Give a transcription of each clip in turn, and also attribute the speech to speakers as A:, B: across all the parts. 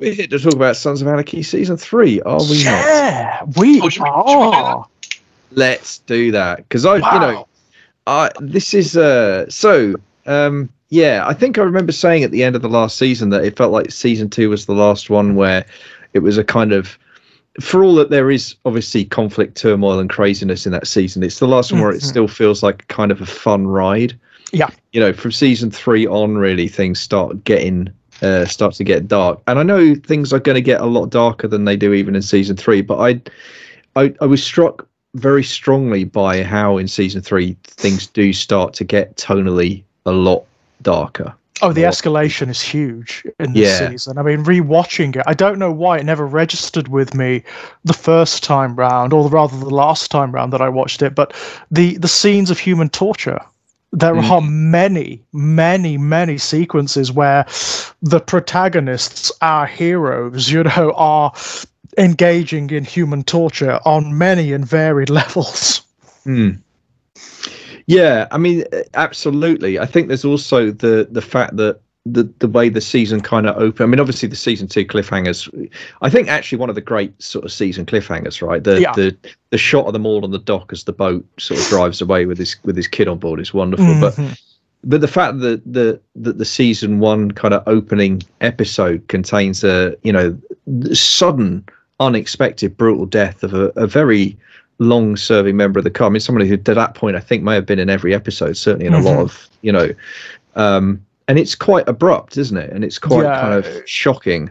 A: We're here to talk about Sons of Anarchy Season 3, are we not?
B: Yeah, we are.
A: Let's do that. Because this is, yeah, I think I remember saying at the end of the last season that it felt like Season 2 was the last one where it was a kind of, for all that there is obviously conflict, turmoil and craziness in that season, it's the last one where it still feels like kind of a fun ride.
B: Yeah.
A: From Season 3 on, really, things start to get dark. And I know things are going to get a lot darker than they do even in Season 3, but I was struck very strongly by how in Season 3 things do start to get tonally a lot darker.
B: Oh, the escalation is huge in this season. I mean, rewatching it, I don't know why it never registered with me the first time round, or rather the last time round that I watched it, but the scenes of human torture. There are many, many, many sequences where the protagonists, our heroes, are engaging in human torture on many and varied levels.
A: Yeah, I mean, absolutely. I think there's also the fact that the way the season kind of opened. I mean, obviously the Season 2 cliffhangers. I think actually one of the great sort of season cliffhangers, right? The shot of them all on the dock as the boat sort of drives away with his kid on board is wonderful. But the fact that the Season 1 kind of opening episode contains a sudden, unexpected, brutal death of a very long-serving member of the car. I mean, somebody who to that point I think may have been in every episode, certainly in a lot of and it's quite abrupt, isn't it? And it's quite kind of shocking.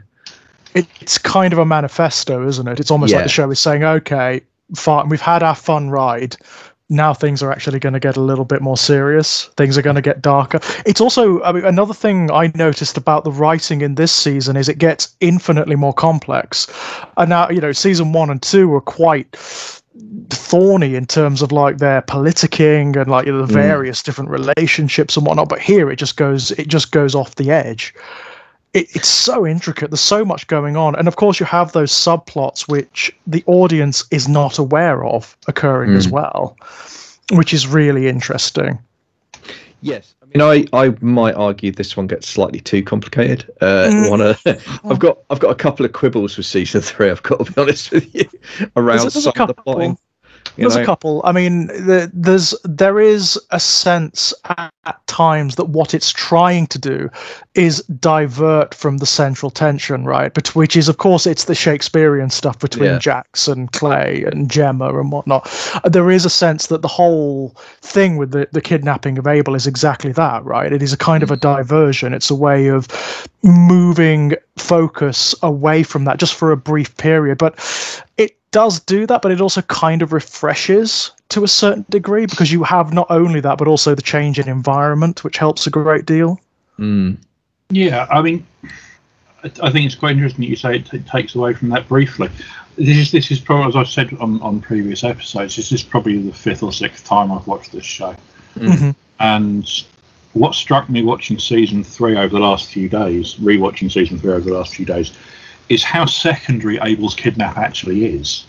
B: It's kind of a manifesto, isn't it? It's almost like the show is saying, okay, fine, we've had our fun ride. Now things are actually going to get a little bit more serious. Things are going to get darker. It's also, I mean, another thing I noticed about the writing in this season is it gets infinitely more complex. And now, Season 1 and 2 were quite thorny in terms of like their politicking and like the various different relationships and whatnot, but here it just goes off the edge. It's so intricate, there's so much going on, and of course you have those subplots which the audience is not aware of occurring as well, which is really interesting.
A: Yes, I mean, I might argue this one gets slightly too complicated. I've got a couple of quibbles with Season 3. I've got to be honest with you around some of the plotting.
B: There's a couple. I mean, there is a sense at times that what it's trying to do is divert from the central tension, right? But which is, of course, it's the Shakespearean stuff between Jax and Clay and Gemma and whatnot. There is a sense that the whole thing with the kidnapping of Abel is exactly that, right? It is a kind of a diversion. It's a way of moving focus away from that just for a brief period. But it does do that, but it also kind of refreshes to a certain degree because you have not only that, but also the change in environment, which helps a great deal.
C: Yeah, I mean, I think it's quite interesting that you say it takes away from that briefly. This is probably, as I've said on previous episodes, this is probably the 5th or 6th time I've watched this show. And what struck me watching Season 3 over the last few days, rewatching Season 3 over the last few days, is how secondary Abel's kidnap actually is.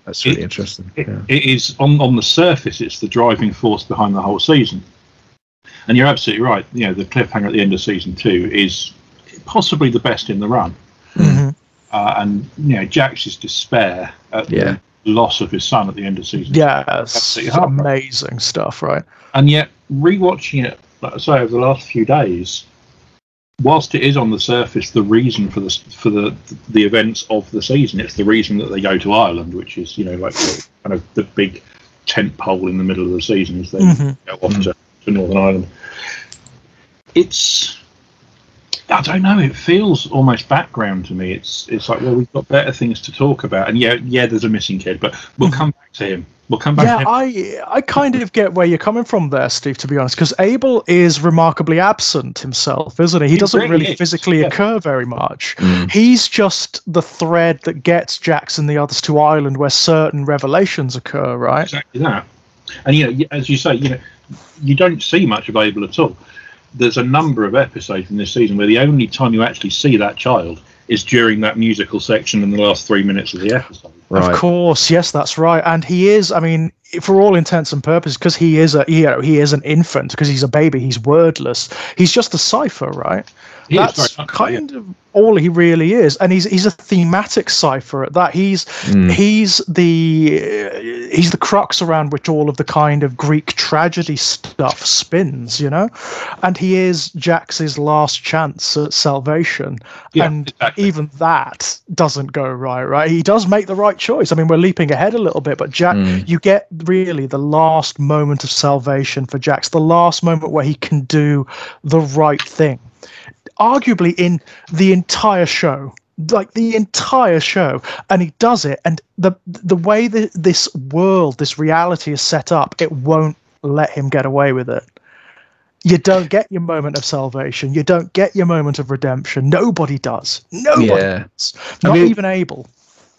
A: That's really interesting.
C: It is, on the surface, it's the driving force behind the whole season. And you're absolutely right. The cliffhanger at the end of Season 2 is possibly the best in the run. And Jax's despair at the loss of his son at the end of Season 2.
B: It's amazing stuff, right?
C: And yet, rewatching it, like I say, over the last few days, whilst it is on the surface the reason for the events of the season, it's the reason that they go to Ireland, which is like kind of the big tent pole in the middle of the season as they go off to Northern Ireland. I don't know, it feels almost background to me. It's like, well, we've got better things to talk about, and there's a missing kid, but we'll come back to him.
B: I kind of get where you're coming from there, Steve, to be honest, because Abel is remarkably absent himself, isn't he? He doesn't really physically occur very much. He's just the thread that gets Jax and the others to Ireland where certain revelations occur, right?
C: Exactly that. And, as you say, you don't see much of Abel at all. There's a number of episodes in this season where the only time you actually see that child is during that musical section in the last 3 minutes of the episode.
B: Right. Of course, yes, that's right. And he is, I mean, for all intents and purposes, because he is an infant, because he's a baby, he's wordless. He's just a cipher, right? That's kind of all he really is, and he's a thematic cipher at that. He's the crux around which all of the kind of Greek tragedy stuff spins, and he is Jax's last chance at salvation. And even that doesn't go right. He does make the right choice. I mean, we're leaping ahead a little bit, but Jack, you get really the last moment of salvation for Jax, the last moment where he can do the right thing. Arguably in the entire show, and he does it, and the way that this reality is set up, it won't let him get away with it. You don't get your moment of salvation. You don't get your moment of redemption. Nobody does. Does. Not even Abel.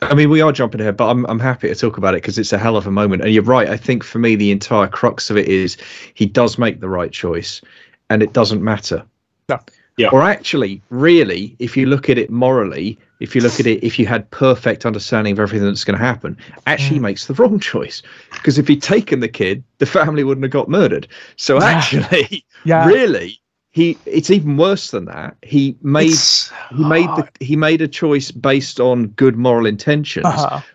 A: I mean, we are jumping ahead, but I'm happy to talk about it because it's a hell of a moment. And you're right. I think for me, the entire crux of it is he does make the right choice, and it doesn't matter.
B: No.
A: Yeah. Or actually, really, if you look at it morally, if you had perfect understanding of everything that's going to happen, actually makes the wrong choice. Because if he'd taken the kid, the family wouldn't have got murdered. So actually, really, it's even worse than that. He made a choice based on good moral intentions,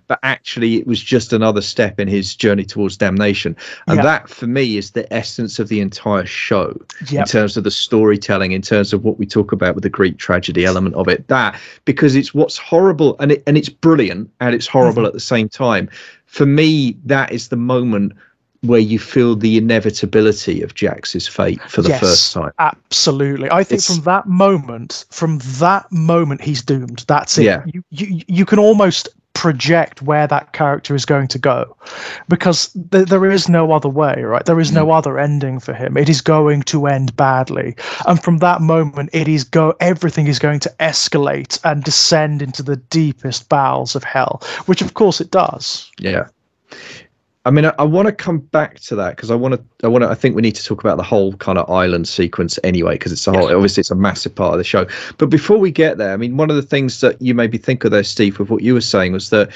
A: but actually it was just another step in his journey towards damnation. And that, for me, is the essence of the entire show in terms of the storytelling, in terms of what we talk about with the Greek tragedy element of it. That, because it's what's horrible, and it's brilliant, and it's horrible at the same time. For me, that is the moment where you feel the inevitability of Jax's fate for the first time.
B: Absolutely. I think from that moment, he's doomed. That's it. Yeah. You can almost project where that character is going to go, because there is no other way, right? There is no other ending for him. It is going to end badly. And from that moment, everything is going to escalate and descend into the deepest bowels of hell, which of course it does.
A: Yeah. I mean, I want to come back to that because I think we need to talk about the whole kind of island sequence anyway, because obviously it's a massive part of the show. But before we get there, I mean, one of the things that you made me think of there, Steve, with what you were saying was that,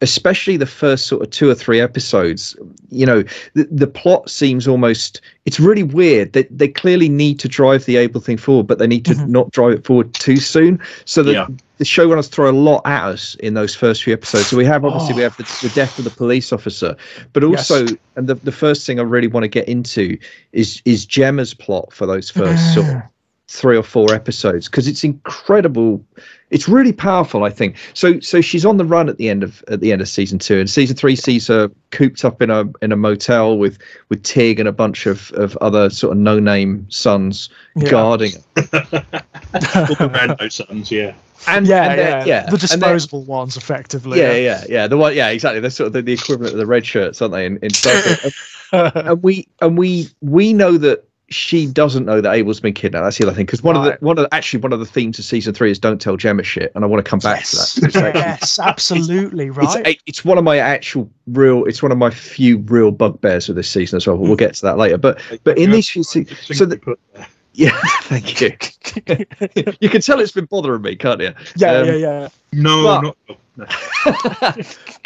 A: especially the first sort of 2 or 3 episodes, the plot seems almost, it's really weird that they clearly need to drive the Abel thing forward, but they need to not drive it forward too soon. So that the showrunners throw a lot at us in those first few episodes. So we have the death of the police officer, but also, and the first thing I really want to get into is Gemma's plot for those first sort of 3 or 4 episodes, because it's incredible. It's really powerful, I think. So she's on the run at the end of season 2, and season 3 sees her cooped up in a motel with Tig and a bunch of other sort of no-name sons guarding her.
C: Random sons,
A: And
B: the disposable ones, effectively.
A: Yeah. The one, exactly. They're sort of the equivalent of the red shirts, aren't they? In Star and we know that she doesn't know that Abel's been kidnapped. That's the other thing, because one of the themes of season 3 is don't tell Gemma shit, and I want to come back to that.
B: Yes, absolutely, right.
A: It's one of my few real bugbears of this season as well. But we'll get to that later. But in these few seasons, yeah, thank you. You can tell it's been bothering me, can't you?
B: Yeah.
C: No.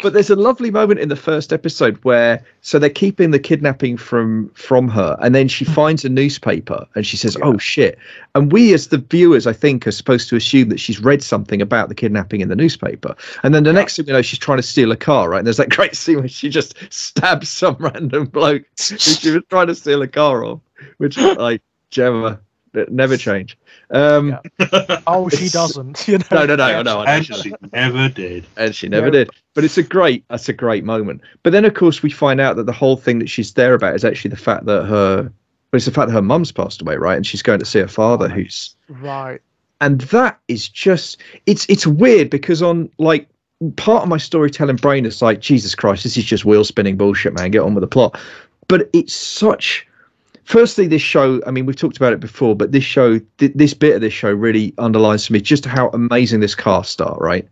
A: But there's a lovely moment in the first episode where they're keeping the kidnapping from her, and then she finds a newspaper and she says, "Oh shit!" And we, as the viewers, I think, are supposed to assume that she's read something about the kidnapping in the newspaper. And then the next thing we know, she's trying to steal a car, right? And there's that great scene where she just stabs some random bloke who she was trying to steal a car off, which like Gemma. Never change.
B: She doesn't.
A: No.
C: And she never did.
A: And she never did. But that's a great moment. But then, of course, we find out that the whole thing that she's there about is actually the fact that her mum's passed away, right? And she's going to see her father, who's
B: right.
A: And that is just it's weird, because on like part of my storytelling brain is like, Jesus Christ, this is just wheel spinning bullshit, man. Get on with the plot. But it's such. Firstly, this show, I mean, we've talked about it before, but this bit of this show really underlines to me just how amazing this cast are, right?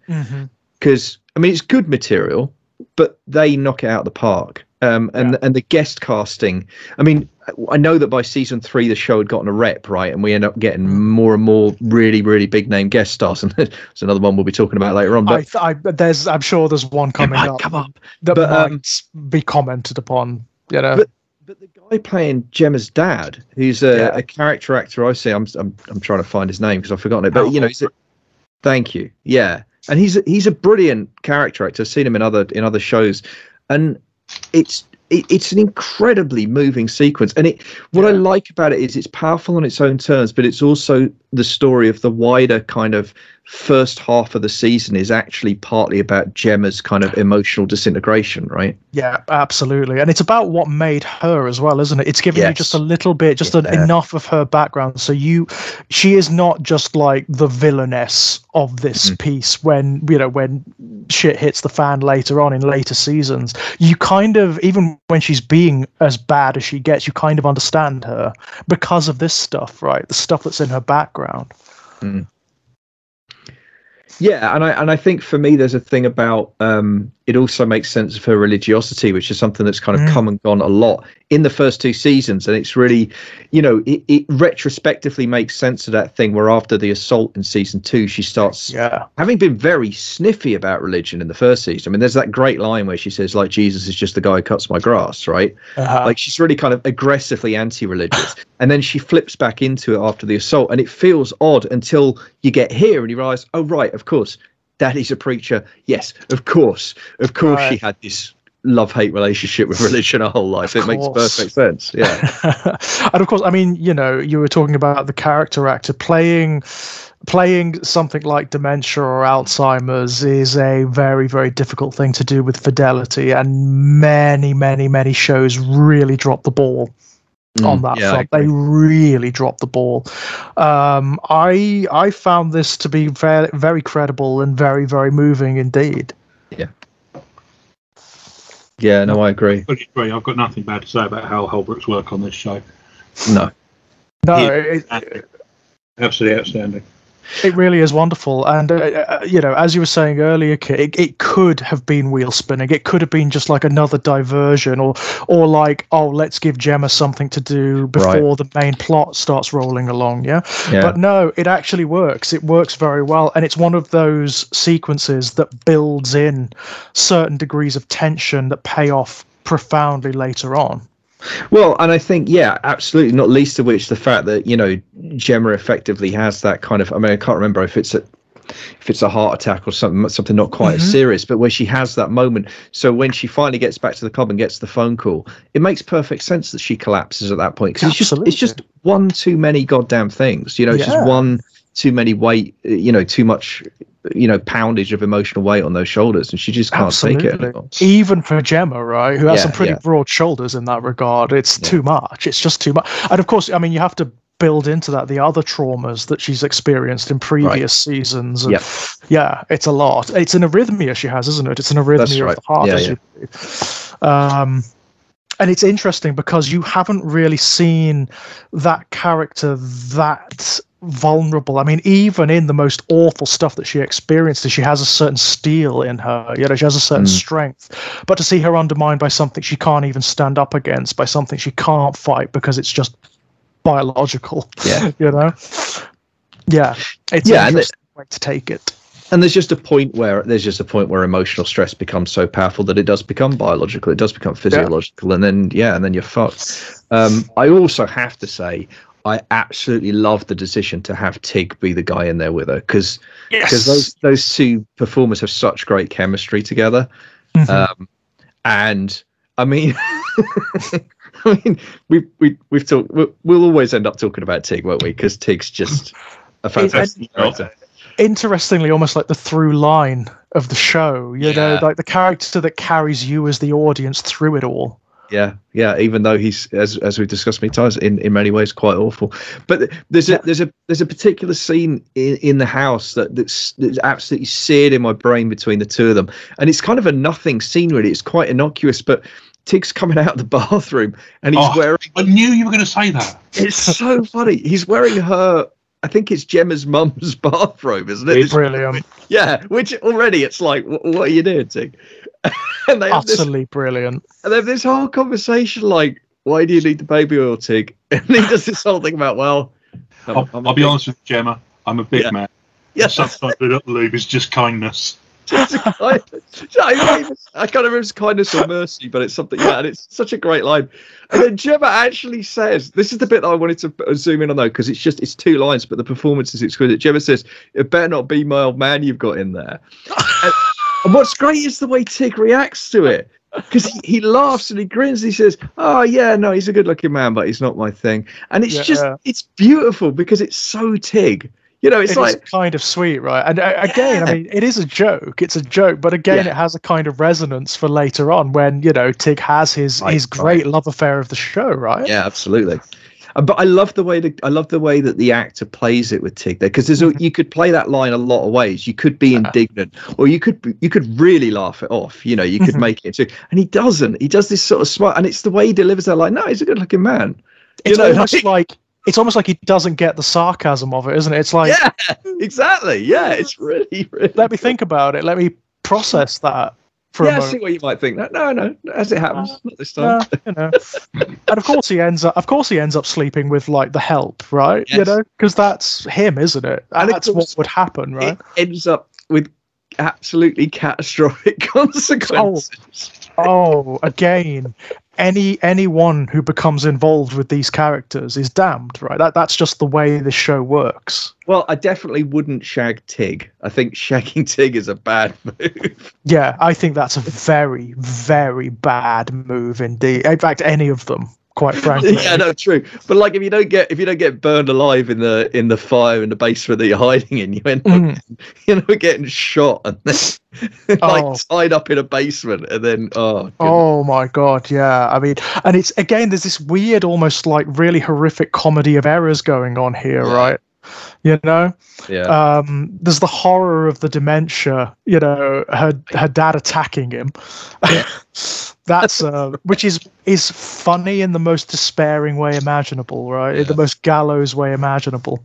A: Because, I mean, it's good material, but they knock it out of the park. and the guest casting. I mean, I know that by season 3 the show had gotten a rep, right, and we end up getting more and more really, really big name guest stars, and there's another one we'll be talking about later on. But
B: I'm sure there's one coming up that might be commented upon. You know,
A: but the guy playing Gemma's dad, who's a character actor, I see. I'm trying to find his name because I've forgotten it. But you know, thank you. Yeah, and he's a brilliant character actor. I've seen him in other shows, and it's an incredibly moving sequence. And what I like about it is it's powerful on its own terms, but it's also the story of the wider kind of first half of the season is actually partly about Gemma's kind of emotional disintegration, right?
B: Yeah, absolutely. And it's about what made her as well, isn't it? It's giving you just a little bit, enough of her background. So she is not just like the villainess of this piece when shit hits the fan later on in later seasons. You kind of, even when she's being as bad as she gets, you kind of understand her because of this stuff, right? The stuff that's in her background.
A: Yeah, and I think for me there's a thing about it also makes sense of her religiosity, which is something that's kind of come and gone a lot in the first 2 seasons, and it's really, it retrospectively makes sense of that thing where after the assault in season 2 she starts having been very sniffy about religion in the first season. I mean, there's that great line where she says, like, Jesus is just the guy who cuts my grass, right? Like, she's really kind of aggressively anti-religious, and then she flips back into it after the assault, and it feels odd until you get here and you realize, oh right, of course Daddy's a preacher. Yes, of course she had this love-hate relationship with religion her whole life. It makes perfect sense. Yeah.
B: And of course, I mean, you were talking about the character actor playing something like dementia or Alzheimer's is a very, very difficult thing to do with fidelity, and many, many, many shows really drop the ball on that front. They really dropped the ball. I found this to be very, very credible and very, very moving indeed.
A: Yeah, no, I agree.
C: I've got nothing bad to say about Hal Holbrook's work on this show.
A: No,
C: absolutely outstanding.
B: It really is wonderful. And, as you were saying earlier, Kit, it could have been wheel spinning. It could have been just like another diversion or like, oh, let's give Gemma something to do before the main plot starts rolling along. Yeah. But no, it actually works. It works very well. And it's one of those sequences that builds in certain degrees of tension that pay off profoundly later on.
A: Well, and I think, absolutely, not least of which the fact that, Gemma effectively has that kind of, I mean, I can't remember if it's a heart attack or something not quite as serious, but where she has that moment. So when she finally gets back to the club and gets the phone call, it makes perfect sense that she collapses at that point. Because it's just one too many goddamn things, it's just one too many weight, too much, poundage of emotional weight on those shoulders, and she just can't take it anymore.
B: Even for Gemma, right, who has some pretty broad shoulders in that regard, it's too much. It's just too much. And of course, I mean, you have to build into that the other traumas that she's experienced in previous seasons. And it's a lot. It's an arrhythmia she has, isn't it? It's an arrhythmia of the heart. And it's interesting because you haven't really seen that character that vulnerable. I mean, even in the most awful stuff that she experienced, she has a certain steel in her. She has a certain strength. But to see her undermined by something she can't even stand up against, by something she can't fight because it's just biological. It's an interesting way to take it.
A: And there's just a point where emotional stress becomes so powerful that it does become biological, it does become physiological, and then you're fucked. I also have to say, I absolutely love the decision to have Tig be the guy in there with her, because those two performers have such great chemistry together. And I mean, we've talked. We'll always end up talking about Tig, won't we? Because Tig's just a fantastic character.
B: Interestingly, almost like the through line of the show, like the character that carries you as the audience through it all. Even though he's, as we've discussed many times, in many ways quite awful. But there's a particular scene in the house that's absolutely seared in my brain between the two of them, and it's kind of a nothing scene really. It's quite innocuous, but Tig's coming out of the bathroom and he's wearing.
C: I knew you were going to say that.
A: It's so funny. He's wearing her. I think it's Gemma's mum's bathrobe, isn't it?
B: Brilliant.
A: Yeah, which already it's like, what are you doing, Tig? And they have
B: utterly brilliant.
A: And they have this whole conversation like, why do you need the baby oil, Tig? And he does this whole thing about, well,
C: I'll be honest with you, Gemma. I'm a big man. Yeah. Sometimes the lube is just kindness.
A: I can't remember if it's kindness or mercy, but it's something. Yeah, and it's such a great line. And then Gemma actually says, "This is the bit that I wanted to zoom in on though, because it's 2 lines, but the performance is exquisite." Gemma says, "It better not be my old man you've got in there." And what's great is the way Tig reacts to it, because he laughs and he grins. And he says, "Oh yeah, no, he's a good-looking man, but he's not my thing." And it's it's beautiful because it's so Tig. You know, it's like
B: kind of sweet, right? And again, I mean, it is a joke. It's a joke, but again, it has a kind of resonance for later on when, you know, Tig has his great love affair of the show, right?
A: Yeah, absolutely. But I love the way that the actor plays it with Tig there, because you could play that line a lot of ways. You could be indignant, or you could really laugh it off. You know, you could make it too. And he doesn't. He does this sort of smile, and it's the way he delivers that line. No, he's a good-looking man.
B: It's almost like he doesn't get the sarcasm of it, isn't it? It's like,
A: yeah, exactly. Yeah, it's really, really.
B: Let me think about it. Let me process that for a moment.
A: I see what you might think. No, as it happens, not this time.
B: You know. And of course he ends up sleeping with like the help, right?
A: Yes.
B: You know, because that's him, isn't it? And that's what would happen, right?
A: It ends up with absolutely catastrophic consequences.
B: Oh, again, anyone who becomes involved with these characters is damned, right? That's just the way this show works.
A: Well, I definitely wouldn't shag Tig. I think shagging Tig is a bad move.
B: Yeah, I think that's a very, very bad move indeed. In fact, any of them, quite frankly.
A: Yeah, no, true. But like, if you don't get burned alive in the fire in the basement that you're hiding in, you end up getting shot and then tied up in a basement, and then
B: oh my god, yeah. I mean, and it's again, there's this weird, almost like really horrific comedy of errors going on here, right? You know, there's the horror of the dementia. You know, her dad attacking him. Yeah. That's which is funny in the most despairing way imaginable, right? In the most gallows way imaginable.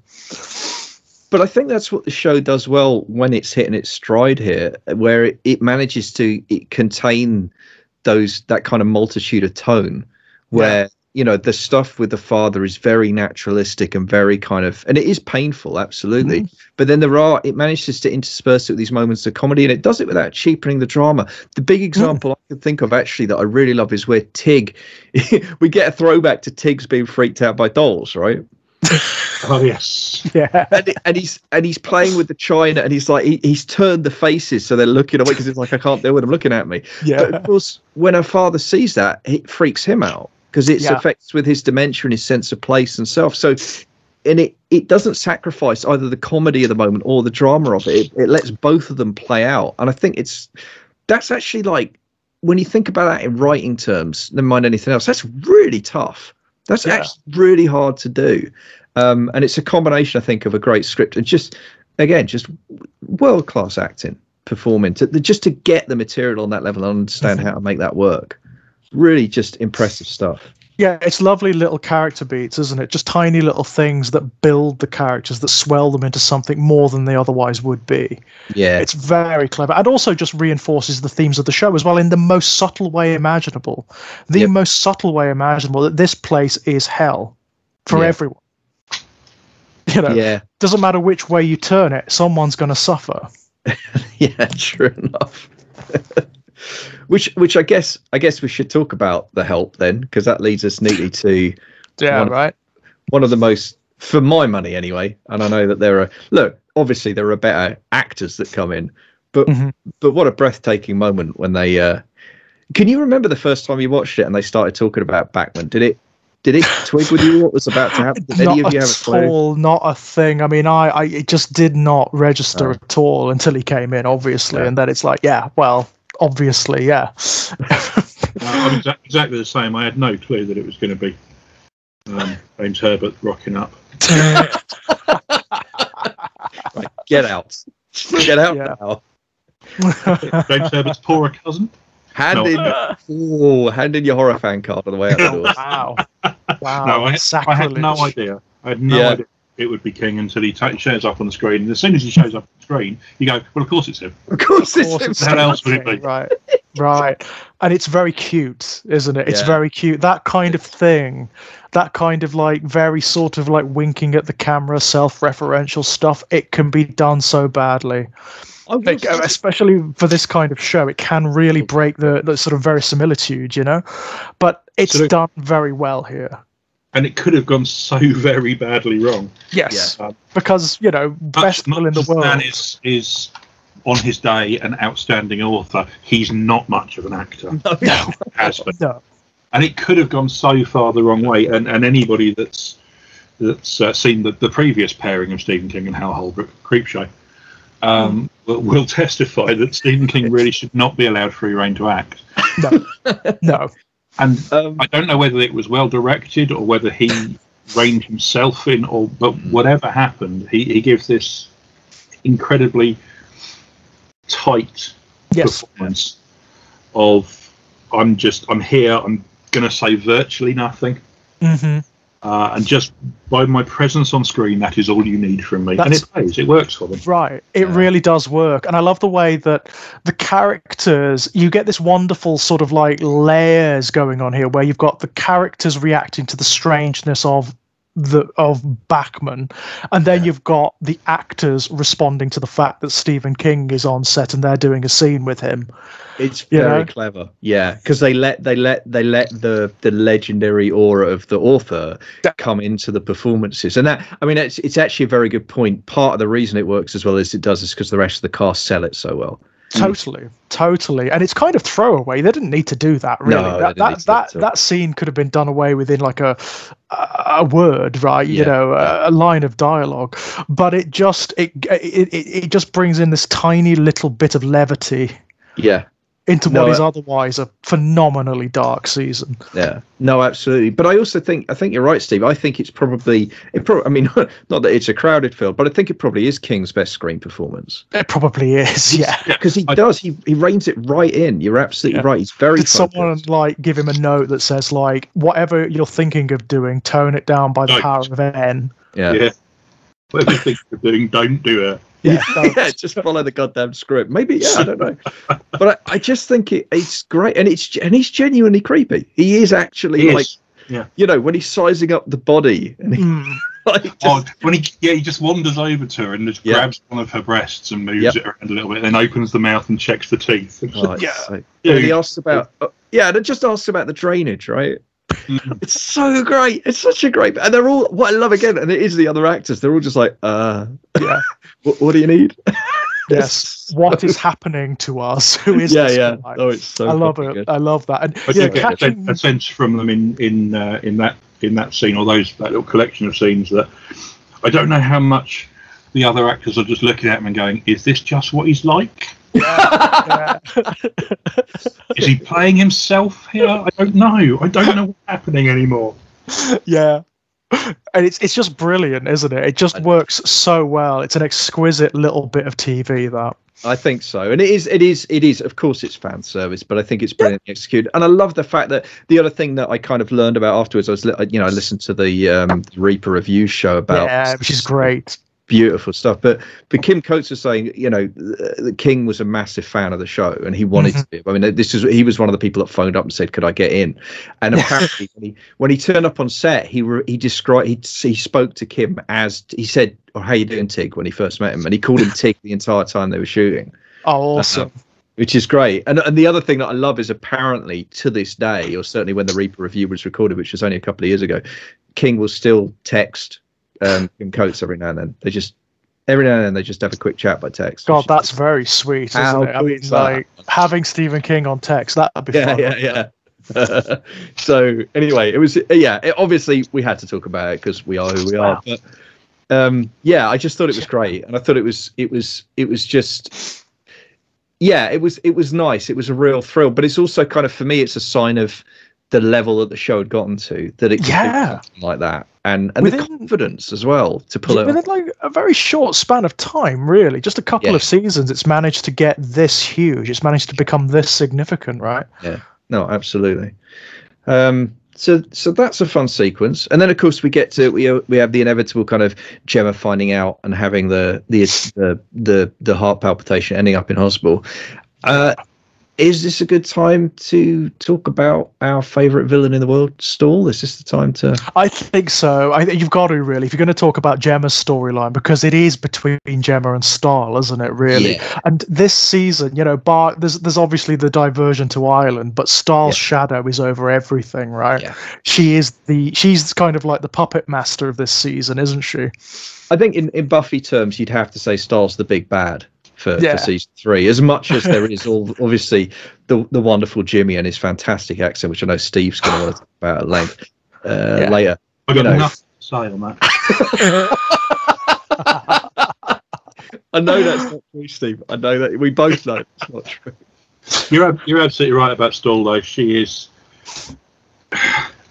A: But I think that's what the show does well when it's hitting its stride here, where it manages to contain that kind of multitude of tone, where you know, the stuff with the father is very naturalistic and very kind of, and it is painful, absolutely. But then it manages to intersperse it with these moments of comedy, and it does it without cheapening the drama. The big example I can think of actually that I really love is where Tig, we get a throwback to Tig's being freaked out by dolls, right?
C: Oh yes,
B: yeah.
A: And he's playing with the china, and he's like he's turned the faces so they're looking away because it's like, I can't deal with them looking at me. Yeah. But of course, when her father sees that, it freaks him out, because it affects with his dementia and his sense of place and self. So, and it doesn't sacrifice either the comedy of the moment or the drama of it. It lets both of them play out. And I think that's actually, like, when you think about that in writing terms, never mind anything else, that's really tough. That's actually really hard to do. And it's a combination, I think, of a great script and just world-class acting, performing, just to get the material on that level and understand how to make that work. Really just impressive stuff.
B: Yeah, it's lovely little character beats, isn't it? Just tiny little things that build the characters, that swell them into something more than they otherwise would be. Yeah. It's very clever. And also just reinforces the themes of the show as well in the most subtle way imaginable. The most subtle way imaginable, that this place is hell for everyone. You know, doesn't matter which way you turn it, someone's going to suffer.
A: Yeah, true enough. Which I guess we should talk about The Help then, because that leads us neatly to one of the most, for my money anyway, and I know that obviously there are better actors that come in, but what a breathtaking moment when they can you remember the first time you watched it and they started talking about Bachman? Did it twig with you what was about to happen? Did any of you have a clue?
B: Not a thing. I mean, it just did not register at all until he came in, obviously, and then it's like, obviously, yeah.
C: I'm exactly the same. I had no clue that it was going to be James Herbert rocking up.
A: Right, get out now.
C: James Herbert's poorer cousin.
A: Hand in your horror fan card on the way out the door.
B: Wow.
C: No, I had no idea. I had no idea it would be King until he shows up on the screen. And as soon as he shows up on the screen, you go, well, of course it's him.
A: Of course it's him.
C: How else would it be?
B: Right. Right. And it's very cute, isn't it? It's very cute. That kind of thing, that kind of like very sort of like winking at the camera, self-referential stuff, it can be done so badly. Especially for this kind of show, it can really break the sort of verisimilitude, you know? But it's done very well here.
C: And it could have gone so very badly wrong.
B: Yes. Because, you know, best people in the world.
C: Man is on his day an outstanding author. He's not much of an actor.
B: No.
C: And it could have gone so far the wrong way. And anybody that's seen the previous pairing of Stephen King and Hal Holbrook, Creepshow, will testify that Stephen King really should not be allowed free rein to act.
B: No.
C: And I don't know whether it was well directed or whether he reined himself in, but whatever happened, he gives this incredibly tight performance of I'm here, I'm going to say virtually nothing.
B: Mm-hmm.
C: And just by my presence on screen, that is all you need from me. And it works for them.
B: Right. It really does work. And I love the way that the characters, you get this wonderful sort of like layers going on here where you've got the characters reacting to the strangeness of Bachman, and then you've got the actors responding to the fact that Stephen King is on set and they're doing a scene with him.
A: It's very clever, because they let the legendary aura of the author come into the performances, and that, I mean, it's actually a very good point. Part of the reason it works as well as it does is because the rest of the cast sell it so well.
B: Totally, and it's kind of throwaway. They didn't need to do that, really. No, that scene could have been done away with in like a word, right? You know, a line of dialogue. But it just brings in this tiny little bit of levity. Into what is otherwise a phenomenally dark season.
A: Yeah, no, absolutely. But I also think you're right, Steve. I think it's probably. I mean, not that it's a crowded film, but I think it probably is King's best screen performance.
B: It probably is,
A: because he reins it right in. You're absolutely right. He's very.
B: Did someone like give him a note that says like, whatever you're thinking of doing, tone it down by the power of N?
C: Yeah. Whatever you think of doing, don't do it.
A: Just follow the goddamn script. Maybe, I don't know. But I just think it's great, and he's genuinely creepy. He is actually you know, when he's sizing up the body, and
C: he just wanders over to her and just grabs one of her breasts and moves it around a little bit, and then opens the mouth and checks the teeth.
A: He asks about and just asks about the drainage, right? It's so great. It's such a great, and they're all, what I love again, and it is the other actors, they're all just like, what do you need?
B: Yes. What is happening to us? Who is this guy?
A: Oh, it's so
B: I love it.
A: good.
B: I love that. And
C: but you get a sense from them in that scene, or that little collection of scenes, that I don't know how much the other actors are just looking at him and going, is this just what he's like? Is he playing himself here? I don't know what's happening anymore.
B: And it's just brilliant, isn't it? It just works so well. It's an exquisite little bit of TV, that.
A: I think so, and it is. Of course, it's fan service, but I think it's brilliantly executed. And I love the fact that the other thing that I kind of learned about afterwards, I listened to the Reaper review show about,
B: which is great.
A: Beautiful stuff. But Kim Coates was saying, the King was a massive fan of the show, and he wanted to be. I mean, he was one of the people that phoned up and said, "Could I get in?" And apparently, when he turned up on set, he spoke to Kim as he said, "Oh, how you doing, Tig?" when he first met him, and he called him Tig the entire time they were shooting.
B: Oh, awesome.
A: Which is great. And the other thing that I love is, apparently to this day, or certainly when the Reaper review was recorded, which was only a couple of years ago, King will still text Kim Coates every now and then. They just have a quick chat by text.
B: God, that's very sweet, isn't it? I mean, like having Stephen King on text, that'd be fun.
A: Yeah. So anyway, it was obviously we had to talk about it because we are who we are. But I just thought it was great, and I thought it was just it was nice. It was a real thrill, but it's also kind of, for me, it's a sign of the level that the show had gotten to, that it could do something like that, and the confidence as well to pull it
B: within like a very short span of time, really, just a couple of seasons. It's managed to get this huge. It's managed to become this significant, right?
A: Yeah, no, absolutely. So that's a fun sequence, and then of course we get to we have the inevitable kind of Gemma finding out and having the heart palpitation, ending up in hospital. is this a good time to talk about our favourite villain in the world, Stall? Is this the time to...
B: I think so. I think you've got to, really, if you're going to talk about Gemma's storyline, because it is between Gemma and Stahl, isn't it, really?
A: Yeah.
B: And this season, there's obviously the diversion to Ireland, but Stahl's shadow is over everything, right? Yeah. She's kind of like the puppet master of this season, isn't she?
A: I think in Buffy terms, you'd have to say Stahl's the big bad for season 3, as much as there is obviously the wonderful Jimmy and his fantastic accent, which I know Steve's going to want to talk about at length later.
C: I've got nothing to say on that.
A: I know that's not true, Steve. I know that we both know it's not true.
C: You're absolutely right about Stahl, though. She is,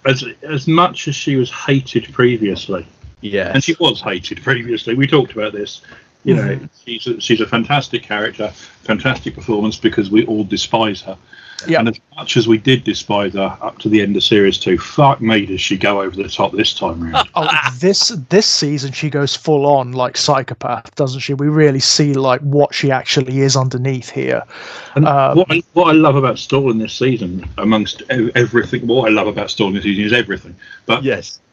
C: as much as she was hated previously.
A: Yeah,
C: and she was hated previously. We talked about this. She's a fantastic character, fantastic performance, because we all despise her. Yeah. And as much as we did despise her up to the end of series 2, fuck me, does she go over the top this time round?
B: This season she goes full on like psychopath, doesn't she? We really see like what she actually is underneath here.
C: And what I love about Stahl in this season, amongst everything, what I love about Stahl in this season is everything. But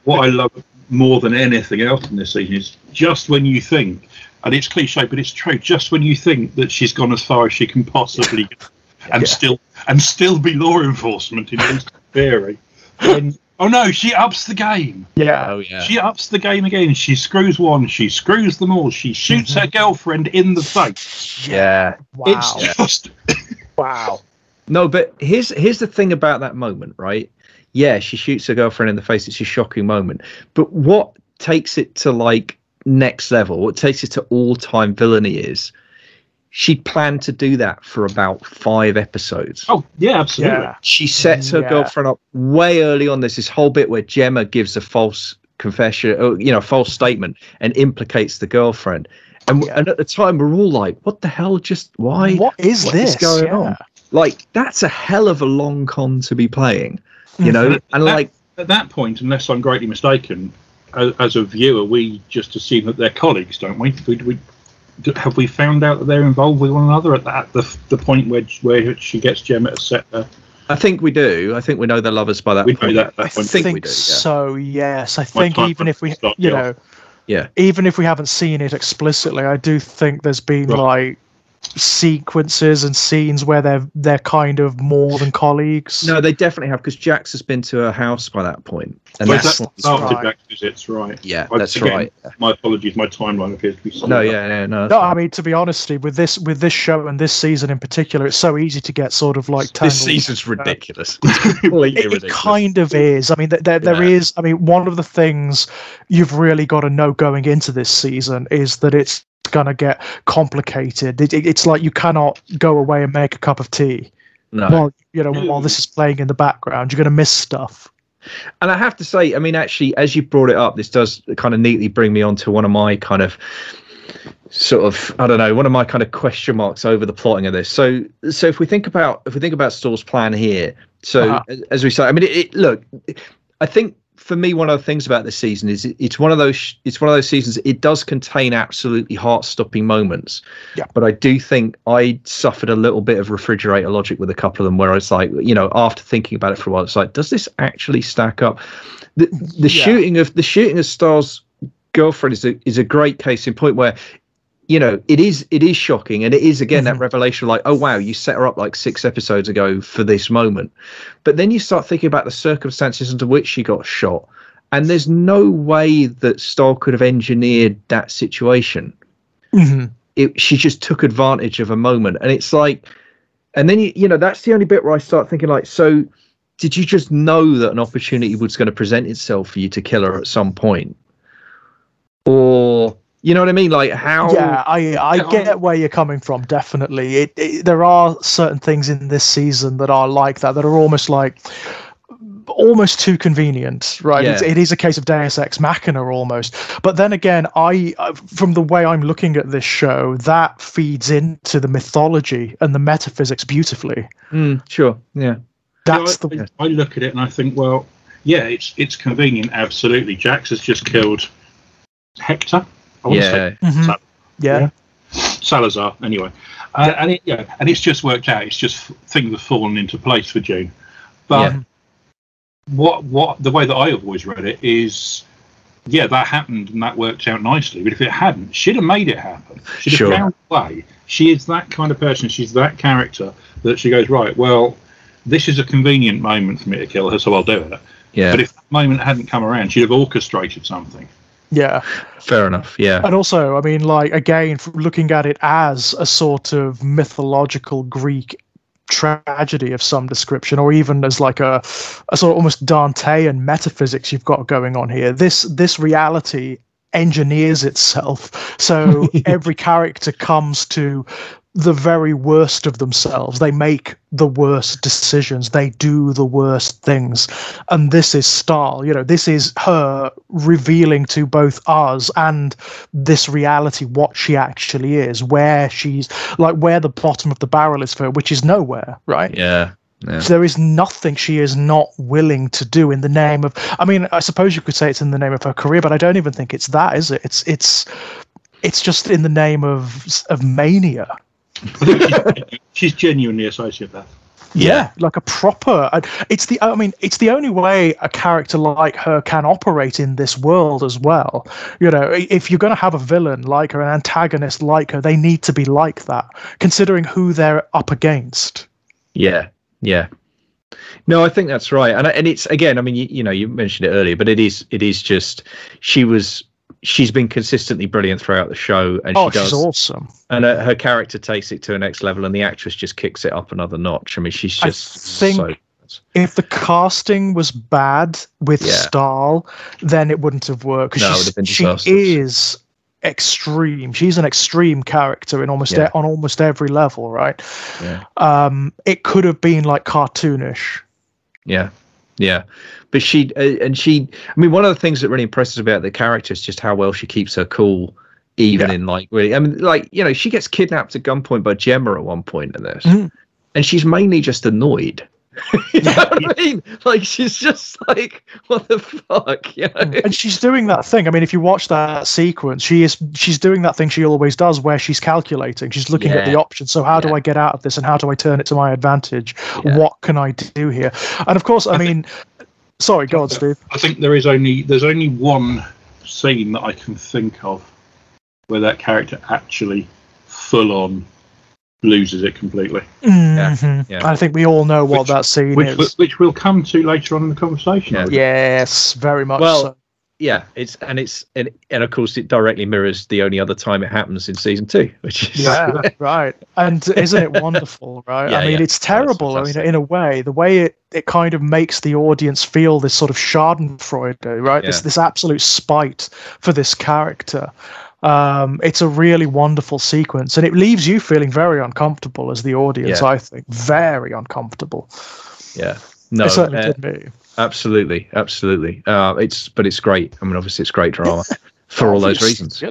C: what I love more than anything else in this season is just when you think, and it's cliche, but it's true, just when you think that she's gone as far as she can possibly go, and still be law enforcement in its theory, then, oh no, she ups the game.
B: Yeah.
A: Oh yeah.
C: She ups the game again. She screws one, she screws them all, she shoots her girlfriend in the face.
A: Yeah.
B: Wow.
C: It's just
B: wow.
A: No, but here's the thing about that moment, right? Yeah, she shoots her girlfriend in the face. It's a shocking moment. But what takes it to like next level, what takes it to all-time villainy is she planned to do that for about 5 episodes.
C: Oh, yeah, absolutely. Yeah.
A: She sets her girlfriend up way early on. There's this whole bit where Gemma gives a false confession, or, false statement, and implicates the girlfriend. And at the time, we're all like, what the hell? What
B: is this
A: going on? Like, that's a hell of a long con to be playing, and
C: at that point, unless I'm greatly mistaken, as a viewer, we just assume that they're colleagues, don't we? Have we found out that they're involved with one another at the point where she gets Gemma to set her?
A: I think we do. I think we know they're lovers by that point.
B: I think we do. So yes, I think even if we, even if we haven't seen it explicitly, I do think there's been like sequences and scenes where they're kind of more than colleagues.
A: No, they definitely have, because Jax has been to her house by that point, and
C: that's after Jax visits, right?
A: Yeah, that's right.
C: My apologies, my timeline appears to be
A: no.
B: I mean, to be honest, with this show and this season in particular, it's so easy to get sort of like
A: this season's ridiculous. It
B: kind of is. I mean, there is. I mean, one of the things you've really got to know going into this season is that it's going to get complicated. It's like you cannot go away and make a cup of tea while this is playing in the background. You're going to miss stuff.
A: And I have to say, I mean, actually, as you brought it up, this does kind of neatly bring me on to one of my kind of one of my kind of question marks over the plotting of this. So if we think about Stahl's plan here, as we say, I mean, look, I think for me, one of the things about this season is it's one of those seasons. It does contain absolutely heart-stopping moments, but I do think I suffered a little bit of refrigerator logic with a couple of them, where I was like, after thinking about it for a while, it's like, does this actually stack up? The shooting of Stahl's girlfriend is a great case in point where, it is shocking, and it is again that revelation, like, oh wow, you set her up like 6 episodes ago for this moment. But then you start thinking about the circumstances under which she got shot, and there's no way that Stahl could have engineered that situation. She just took advantage of a moment, and it's like, and then that's the only bit where I start thinking, like, so did you just know that an opportunity was going to present itself for you to kill her at some point, or? You know what I mean? Like how?
B: Yeah, I get where you're coming from. Definitely, there are certain things in this season that are like that are almost too convenient, right?
A: Yeah.
B: It is a case of Deus Ex Machina almost. But then again, from the way I'm looking at this show, that feeds into the mythology and the metaphysics beautifully.
A: Sure, yeah.
B: That's
C: I look at it and I think, well, yeah, it's convenient. Absolutely, Jax has just killed Hector.
B: Yeah.
C: Salazar, anyway. And it's just worked out. It's just things have fallen into place for June. But what the way that I have always read it is, that happened and that worked out nicely. But if it hadn't, she'd have made it happen. She'd have found a way. She is that kind of person. She's that character that she goes, right, well, this is a convenient moment for me to kill her, so I'll do it. Yeah. But if that moment hadn't come around, she'd have orchestrated something.
B: Yeah.
A: Fair enough. Yeah.
B: And also, I mean, like, again, looking at it as a sort of mythological Greek tragedy of some description, or even as like a sort of almost Dantean metaphysics you've got going on here. This reality engineers itself, so every character comes to the very worst of themselves. They make the worst decisions. They do the worst things. And this is Stahl. This is her revealing to both us and this reality what she actually is, where she's like, where the bottom of the barrel is for her, which is nowhere, right?
A: Yeah.
B: So there is nothing she is not willing to do in the name of, I mean, I suppose you could say it's in the name of her career, but I don't even think it's that, is it? It's just in the name of mania.
C: She's genuinely a sociopath.
B: Yeah, like a proper. It's the only way a character like her can operate in this world as well. If you're going to have a villain like her, an antagonist like her, they need to be like that, considering who they're up against.
A: Yeah. No, I think that's right, and it's, again, I mean, you mentioned it earlier, but it is just she's been consistently brilliant throughout the show, and she's awesome. And her character takes it to the next level, and the actress just kicks it up another notch. I mean, she's just. I think
B: if the casting was bad with Stahl, then it wouldn't have worked, because she is extreme. She's an extreme character in on almost every level, right? Yeah. It could have been like cartoonish. Yeah, but I mean, one of the things that really impresses about the character is just how well she keeps her cool, even in like, really, I mean, like, she gets kidnapped at gunpoint by Gemma at one point in this, and she's mainly just annoyed. You know what I mean? Like, she's just like, what the fuck? And she's doing that thing. I mean, if you watch that sequence, she's doing that thing she always does, where she's calculating. She's looking at the options. So how do I get out of this, and how do I turn it to my advantage? What can I do here? And of course, I mean, sorry, go on, Steve.
C: I think there's only one scene that I can think of where that character actually full on loses it completely.
B: I think we all know what that scene is,
C: which we'll come to later on in the conversation.
B: Yes, very much.
A: Well,
B: so.
A: Yeah, and of course it directly mirrors the only other time it happens in season 2, which is
B: right. And isn't it wonderful, right? I mean, it's terrible. I mean, in a way, the way it kind of makes the audience feel this sort of Schadenfreude, right? This absolute spite for this character. It's a really wonderful sequence, and it leaves you feeling very uncomfortable as the audience. I think very uncomfortable.
A: Yeah, no,
B: it certainly did me.
A: Absolutely. It's great. I mean, obviously, it's great drama for all those reasons.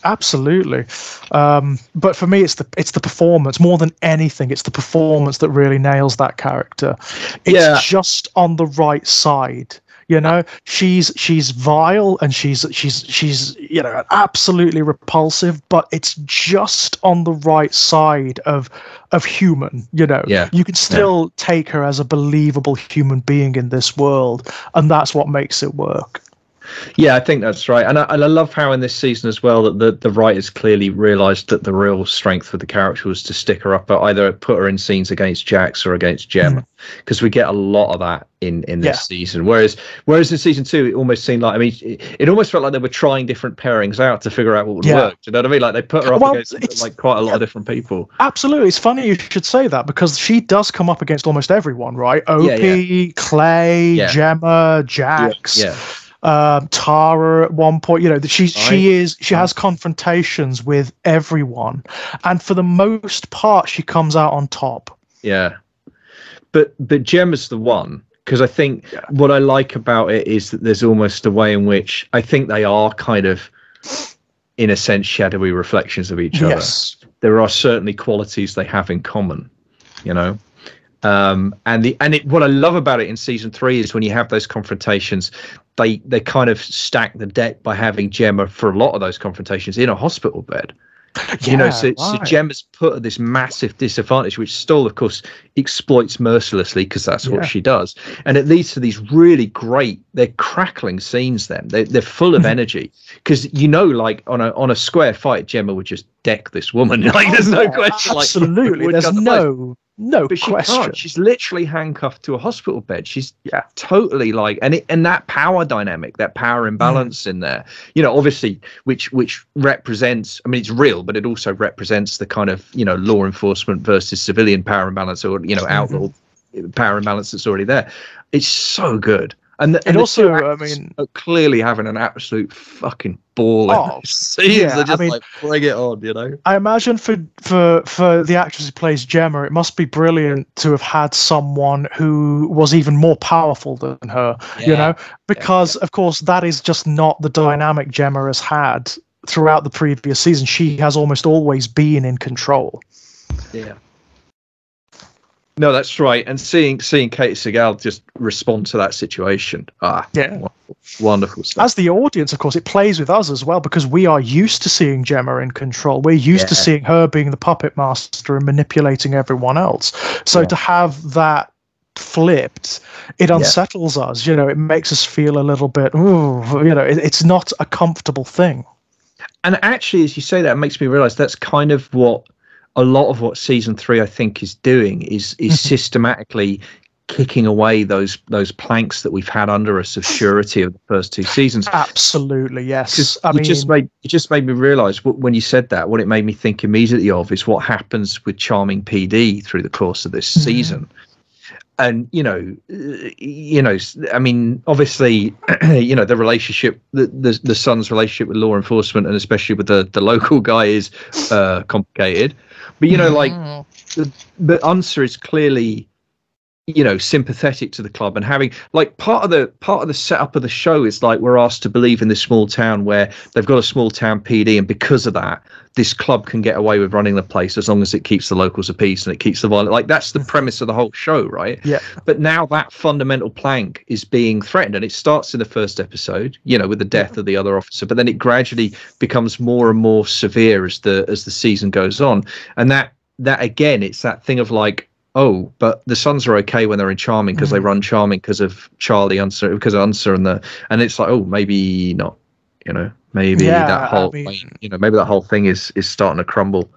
A: Absolutely. But for me, it's the performance more than anything. It's the performance that really nails that character. It's just on the right side. She's vile, and she's absolutely repulsive, but it's just on the right side of human. You can still take her as a believable human being in this world, and that's what makes it work. Yeah, I think that's right, and I love how in this season as well that the writers clearly realised that the real strength for the character was to stick her up, but either put her in scenes against Jax or against Gemma, because we get a lot of that in this season. Whereas in season 2, it almost seemed like, I mean, it almost felt like they were trying different pairings out to figure out what would work. Do you know what I mean? Like they put her up against like quite a lot of different people.
B: Absolutely, it's funny you should say that, because she does come up against almost everyone, right? Opie, Clay, Gemma, Jax. Tara at one point, she has confrontations with everyone, and for the most part she comes out on top.
A: But Gemma's the one, because I think what I like about it is that there's almost a way in which I think they are kind of, in a sense, shadowy reflections of each other. There are certainly qualities they have in common, What I love about it in season 3 is when you have those confrontations, they kind of stack the deck by having Gemma for a lot of those confrontations in a hospital bed.
B: Yeah,
A: so Gemma's put at this massive disadvantage, which Stoll, of course, exploits mercilessly because that's what she does. And it leads to these really great, they're crackling scenes. Then they're full of energy because like on a square fight, Gemma would just deck this woman. Like there's no question.
B: Absolutely, there's no
A: but
B: question.
A: She can't. She's literally handcuffed to a hospital bed. She's totally like, and that power dynamic, that power imbalance in there, obviously, which represents. I mean, it's real, but it also represents the kind of law enforcement versus civilian power imbalance, or outlaw power imbalance that's already there. It's so good. And also, I mean, clearly having an absolute fucking ball. They're just like, bring it on,
B: I imagine for the actress who plays Gemma, it must be brilliant to have had someone who was even more powerful than her, because of course that is just not the dynamic Gemma has had throughout the previous season. She has almost always been in control.
A: Yeah. No, that's right. And seeing Kate Segal just respond to that situation, wonderful stuff.
B: As the audience, of course, it plays with us as well because we are used to seeing Gemma in control. We're used to seeing her being the puppet master and manipulating everyone else. So to have that flipped, it unsettles us. It makes us feel a little bit. It's not a comfortable thing.
A: And actually, as you say that, it makes me realize that's kind of what. A lot of what season 3, I think, is doing is systematically kicking away those planks that we've had under us of surety of the first 2 seasons.
B: Absolutely, yes.
A: It just made me realise when you said that, what it made me think immediately of is what happens with Charming PD through the course of this season. And I mean, obviously, the relationship, the son's relationship with law enforcement, and especially with the local guy, is complicated. But but Unser is clearly, sympathetic to the club, and having like part of the setup of the show is like we're asked to believe in this small town where they've got a small town PD, and because of that, this club can get away with running the place as long as it keeps the locals at peace and it keeps the violence. Like that's the premise of the whole show, right?
B: Yeah.
A: But now that fundamental plank is being threatened, and it starts in the first episode, with the death of the other officer, but then it gradually becomes more and more severe as the season goes on, and that again, it's that thing of like, oh, but the Sons are okay when they're in Charming because they run Charming because of Charlie Unser, because of Unser, and it's like, oh, maybe not, maybe that whole, maybe that whole thing is starting to crumble.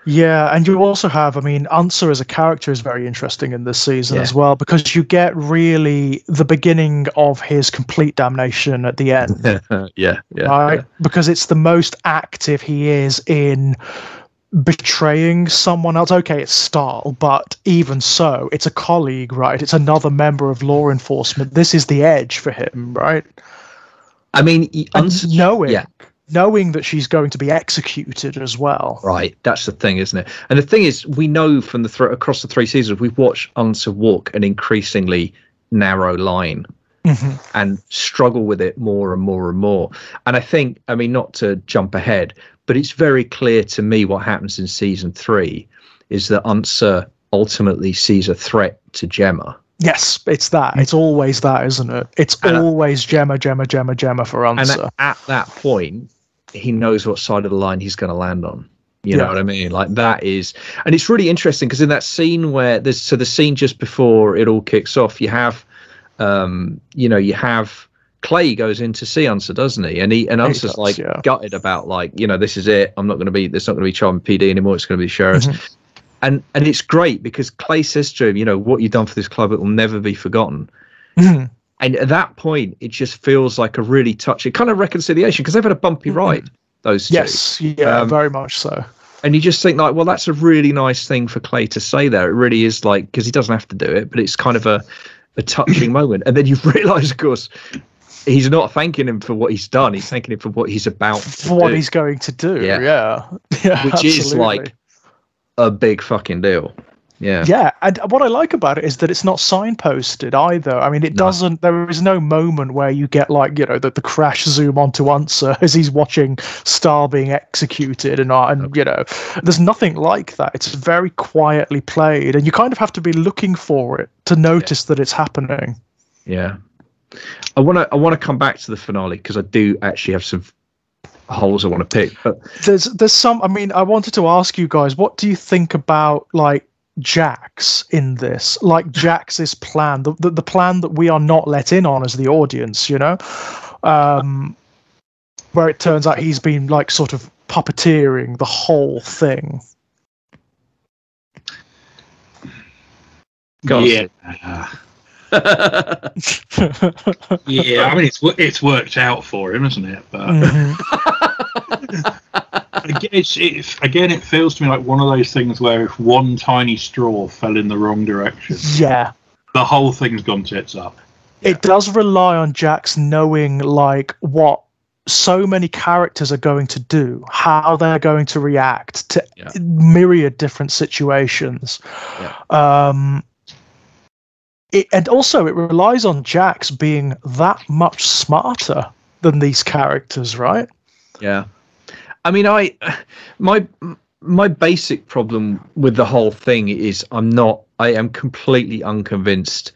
B: Yeah, and you also have, Unser as a character is very interesting in this season as well, because you get really the beginning of his complete damnation at the end. Right? Because it's the most active he is in betraying someone else. Okay, it's Stahl, but even so, it's a colleague, right? It's another member of law enforcement. This is the edge for him, right?
A: I mean,
B: knowing that she's going to be executed as well.
A: Right, that's the thing, isn't it? And the thing is, we know from across the 3 seasons, we've watched Unser walk an increasingly narrow line and struggle with it more and more and more. And I think, not to jump ahead, but it's very clear to me what happens in season 3 is that Unser ultimately sees a threat to Gemma.
B: Yes, it's that. It's always that, isn't it? It's always Gemma for Unser.
A: And at that point, he knows what side of the line he's going to land on. You know what I mean? Like that is, and it's really interesting because in that scene where the scene just before it all kicks off, you have, you have Clay goes in to see Unser, doesn't he? And Unser's gutted about this is it. It's not going to be Charming PD anymore. It's going to be Sheriff's. And it's great because Clay says to him, what you've done for this club, it will never be forgotten. And at that point, it just feels like a really touching kind of reconciliation because they've had a bumpy ride, those two.
B: Yes, very much so.
A: And you just think like, well, that's a really nice thing for Clay to say there. It really is like, because he doesn't have to do it, but it's kind of a touching moment. And then you realise, of course, he's not thanking him for what he's done. He's thanking him for what he's about to do.
B: What he's going to do, yeah.
A: Which is like a big fucking deal.
B: Yeah, and what I like about it is that it's not signposted either. I mean, it doesn't. There is no moment where you get like the crash zoom onto Unser as he's watching Stahl being executed, and there's nothing like that. It's very quietly played, and you kind of have to be looking for it to notice that it's happening.
A: Yeah, I want to come back to the finale because I do actually have some holes I want to pick. But
B: there's some. I mean, I wanted to ask you guys, what do you think about like Jax in this, like Jax's plan, the plan that we are not let in on as the audience, where it turns out he's been like sort of puppeteering the whole thing.
C: Yeah. Yeah, I mean it's worked out for him, isn't it? But it feels to me like one of those things where if one tiny straw fell in the wrong direction, the whole thing's gone tits up.
B: It does rely on Jax knowing like what so many characters are going to do, how they're going to react to myriad different situations. And also it relies on Jax being that much smarter than these characters, right?
A: Yeah. I mean, my basic problem with the whole thing is I am completely unconvinced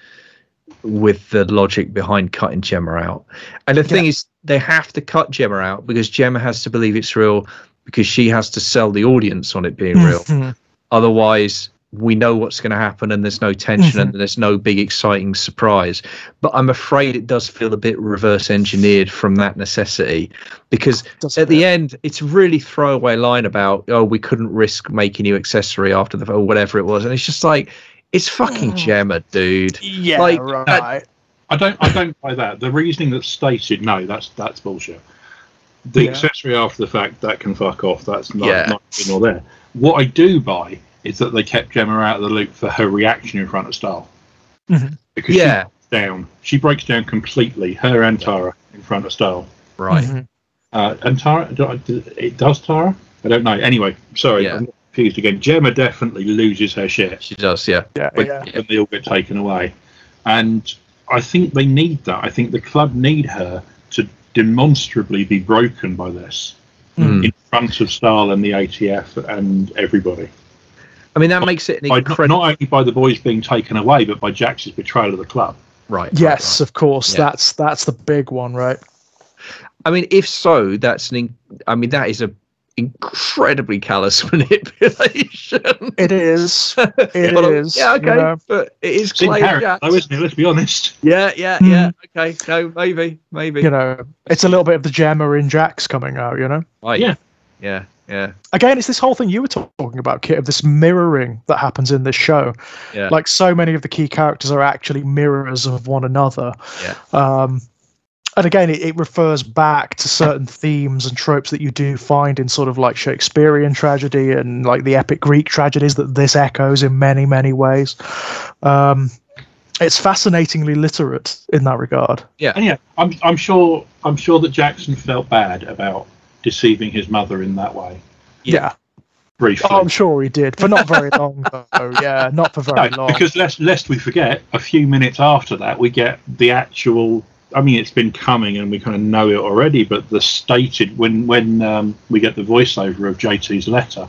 A: with the logic behind cutting Gemma out. And the thing is, they have to cut Gemma out because Gemma has to believe it's real, because she has to sell the audience on it being real. Otherwise, we know what's going to happen and there's no tension and there's no big exciting surprise. But I'm afraid it does feel a bit reverse engineered from that necessity, because at the end it's a really throwaway line about, oh, we couldn't risk making you accessory after or whatever it was, and it's just like, it's fucking Gemma, dude.
B: Yeah, like, right.
C: I don't buy that. The reasoning that's stated, no, that's bullshit. The accessory after the fact, that can fuck off. That's not nor there. What I do buy is that they kept Gemma out of the loop for her reaction in front of Stahl. Because she breaks down completely, her and Tara, in front of Stahl.
A: Right.
C: And Tara, it does Tara? I don't know. Anyway, sorry, I'm confused again. Gemma definitely loses her shit.
A: She does,
C: when they all get taken away. And I think they need that. I think the club need her to demonstrably be broken by this in front of Stahl and the ATF and everybody.
A: I mean, that makes it an incredible...
C: Not only by the boys being taken away, but by Jax's betrayal of the club.
A: Right.
B: Yes, of course. Yeah. That's the big one, right?
A: I mean, if so, that is a incredibly callous manipulation.
B: It is. It is.
A: Yeah, okay. But it is
C: Clay Jax, though, isn't it? Let's be honest.
A: Yeah. Okay. No, maybe.
B: It's a little bit of the Gemma in Jax coming out,
A: Right. Yeah.
B: Again, it's this whole thing you were talking about, Kit, of this mirroring that happens in this show.
A: Yeah.
B: Like, so many of the key characters are actually mirrors of one another.
A: Yeah.
B: And again, it refers back to certain themes and tropes that you do find in sort of like Shakespearean tragedy and like the epic Greek tragedies that this echoes in many, many ways. It's fascinatingly literate in that regard.
C: Yeah. And I'm sure that Jackson felt bad about deceiving his mother in that way.
B: Yeah.
C: Briefly.
B: Oh, I'm sure he did, for not very long though. Yeah, not for very long.
C: Because lest we forget, a few minutes after that, we get the actual. I mean, it's been coming, and we kind of know it already. But the stated when we get the voiceover of JT's letter,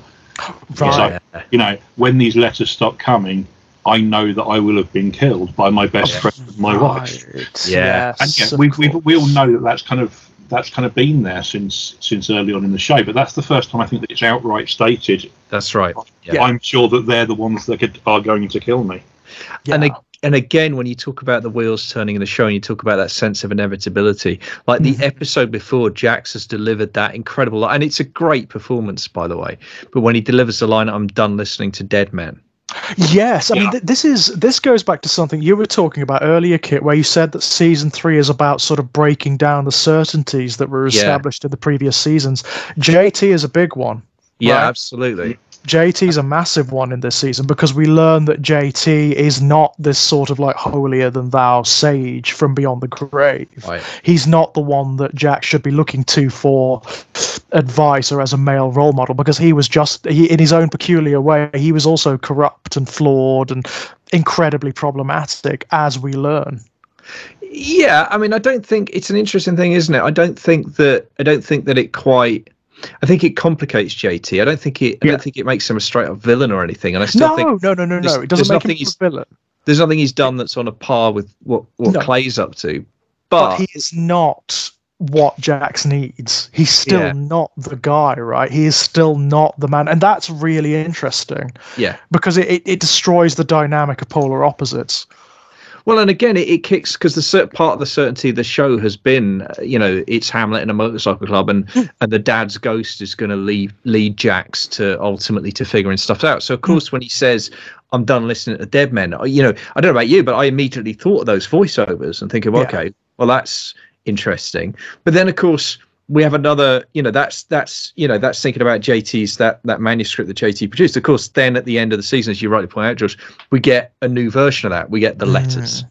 B: right?
C: Like, when these letters stop coming, I know that I will have been killed by my best friend, my wife.
A: Yeah,
C: yes, and we all know that that's kind of been there since early on in the show. But that's the first time I think that it's outright stated.
A: That's right.
C: Yeah. I'm sure that they're the ones that are going to kill me.
A: Yeah. And again, when you talk about the wheels turning in the show and you talk about that sense of inevitability, like the episode before, Jax has delivered that incredible, and it's a great performance, by the way. But when he delivers the line, "I'm done listening to dead men."
B: Yes, I mean, this goes back to something you were talking about earlier, Kit, where you said that season 3 is about sort of breaking down the certainties that were established in the previous seasons. JT is a big one.
A: Yeah,
B: right?
A: absolutely.
B: JT's a massive one in this season, because we learn that JT is not this sort of like holier than thou sage from beyond the grave.
A: Right.
B: He's not the one that Jack should be looking to for advice or as a male role model, because he was just, in his own peculiar way, he was also corrupt and flawed and incredibly problematic, as we learn.
A: Yeah, I mean, I don't think it's an interesting thing, isn't it? I don't think that it quite. I think it complicates JT. I don't think it makes him a straight up villain or anything. And I still think
B: no. It doesn't make him a villain.
A: There's nothing he's done that's on a par with what Clay's up to. But
B: he is not what Jax needs. He's still not the guy, right? He is still not the man, and that's really interesting.
A: Yeah,
B: because it destroys the dynamic of polar opposites.
A: Well, and again, it kicks, because the part of the certainty of the show has been, it's Hamlet in a motorcycle club, and the dad's ghost is going to lead Jax to ultimately to figuring stuff out. So, of course, when he says, "I'm done listening to dead men," I don't know about you, but I immediately thought of those voiceovers and thinking, okay, well, that's interesting. But then, of course, we have another, that's thinking about JT's that manuscript that JT produced. Of course, then at the end of the season, as you rightly point out, George, we get a new version of that. We get the letters,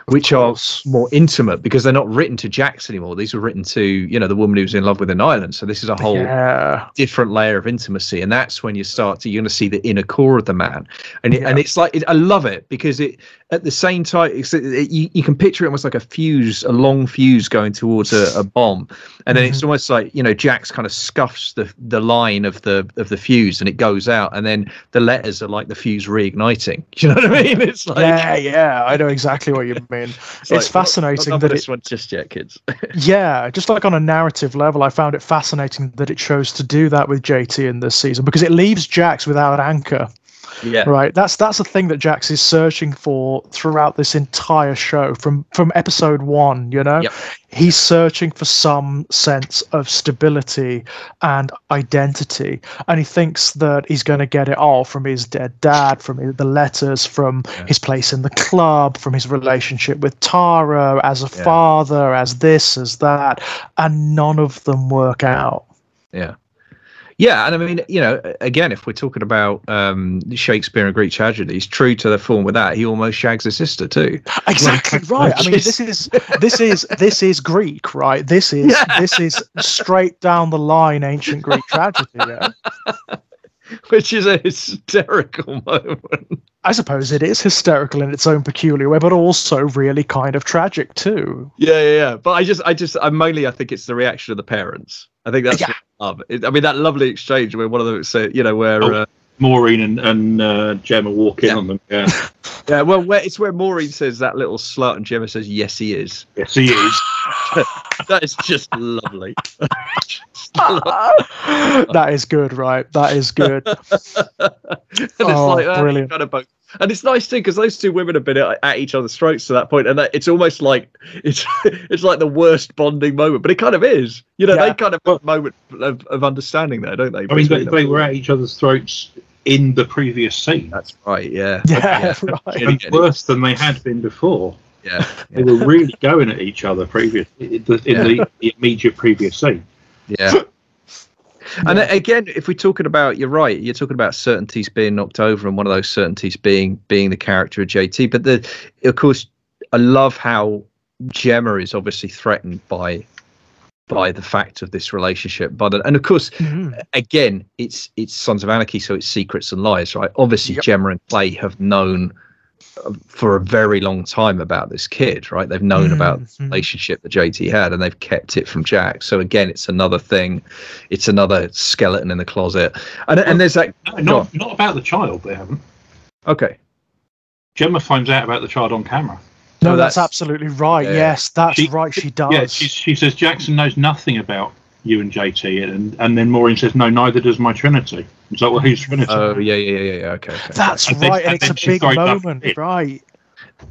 A: which are more intimate, because they're not written to Jax anymore. These were written to, the woman who's in love with an island. So this is a whole different layer of intimacy. And that's when you're going to see the inner core of the man. And it's like, I love it, because at the same time, you can picture it almost like a long fuse going towards a bomb. And then it's almost like, Jax kind of scuffs the line of the fuse, and it goes out. And then the letters are like the fuse reigniting. Do you know what I mean? It's like,
B: I know exactly what you mean. It's fascinating that
A: this one just yet, kids.
B: Just like on a narrative level, I found it fascinating that it chose to do that with JT in this season, because it leaves Jax without anchor. Yeah, right. That's a thing that Jax is searching for throughout this entire show, from episode 1. He's searching for some sense of stability and identity, and he thinks that he's going to get it all from his dead dad, from the letters, from his place in the club, from his relationship with Taro as a father, as this, as that, and none of them work out.
A: Yeah, and I mean, again, if we're talking about Shakespeare and Greek tragedies, true to the form with that, he almost shags his sister too.
B: Exactly right. I mean, this is Greek, right? This is straight down the line ancient Greek tragedy. Yeah.
A: Which is a hysterical moment.
B: I suppose it is hysterical in its own peculiar way, but also really kind of tragic too.
A: Yeah. But I think it's the reaction of the parents. I think that's what I love. I mean, that lovely exchange where one of them said, where
C: Maureen and Gemma walk in on them. Yeah.
A: Yeah. Well, it's where Maureen says that little slut, and Gemma says, "Yes, he is."
C: Yes, he is.
A: That is just lovely.
B: That is good, right? That is good.
A: And it's like brilliant. Kind of both. And it's nice too, because those two women have been at each other's throats to that point, and it's almost like it's like the worst bonding moment, but it kind of is. They kind of have a moment of understanding there, don't they?
C: I mean, they were at each other's throats in the previous scene.
A: That's right. Yeah.
B: Right.
C: And worse than they had been before.
A: Yeah.
C: They were really going at each other in the immediate previous scene.
A: Yeah. And again, if we're talking about, you're right, you're talking about certainties being knocked over, and one of those certainties being the character of JT. But of course, I love how Gemma is obviously threatened by the fact of this relationship. And of course, again, it's Sons of Anarchy, so it's secrets and lies, right? Obviously, Gemma and Clay have known for a very long time about this kid, right? They've known about the relationship that JT had, and they've kept it from Jack. So again, it's another thing, it's another skeleton in the closet. And there's that
C: not about the child. They haven't.
A: Okay.
C: Gemma finds out about the child on camera.
B: No, that's absolutely right. Yeah. Yes, that's right. She does.
C: Yeah, she says Jackson knows nothing about you and JT, and then Maureen says, "No, neither does my Trinity." It's like, well, who's Trinity?
A: Oh, yeah. Okay.
B: That's right, and it's a big moment, right?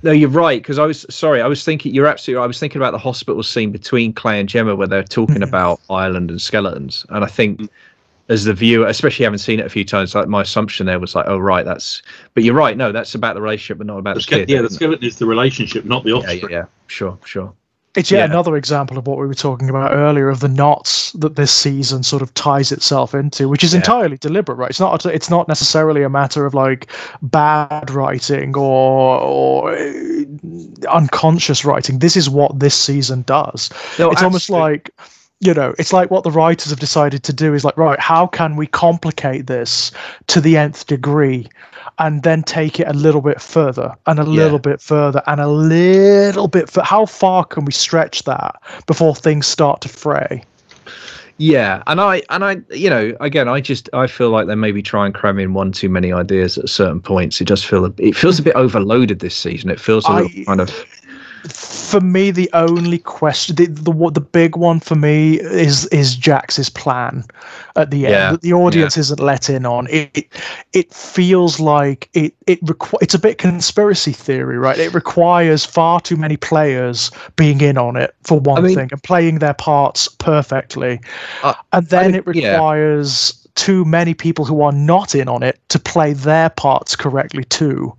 A: No, you're right, because I was thinking, you're absolutely right. I was thinking about the hospital scene between Clay and Gemma where they're talking about Ireland and skeletons, and I think as the viewer, especially having seen it a few times, like my assumption there was like, oh right, but you're right, no, that's about the relationship but not about the kid.
C: Yeah, the skeleton is the relationship, not the offspring.
A: Yeah, sure.
B: It's yet another example of what we were talking about earlier, of the knots that this season sort of ties itself into, which is entirely deliberate, right? It's not necessarily a matter of like bad writing or unconscious writing. This is what this season does. No, it's almost like, it's like what the writers have decided to do is like, right, how can we complicate this to the nth degree and then take it a little bit further and a little bit further and a little bit how far can we stretch that before things start to fray?
A: Yeah, and I again, I feel like they maybe try and cram in one too many ideas at certain points. It feels a bit overloaded this season. It feels a little kind of.
B: For me, the only question, the big one for me is Jax's plan at the end that the audience isn't let in on. It feels like it's a bit conspiracy theory, right? It requires far too many players being in on it for one thing and playing their parts perfectly, and then it requires too many people who are not in on it to play their parts correctly too.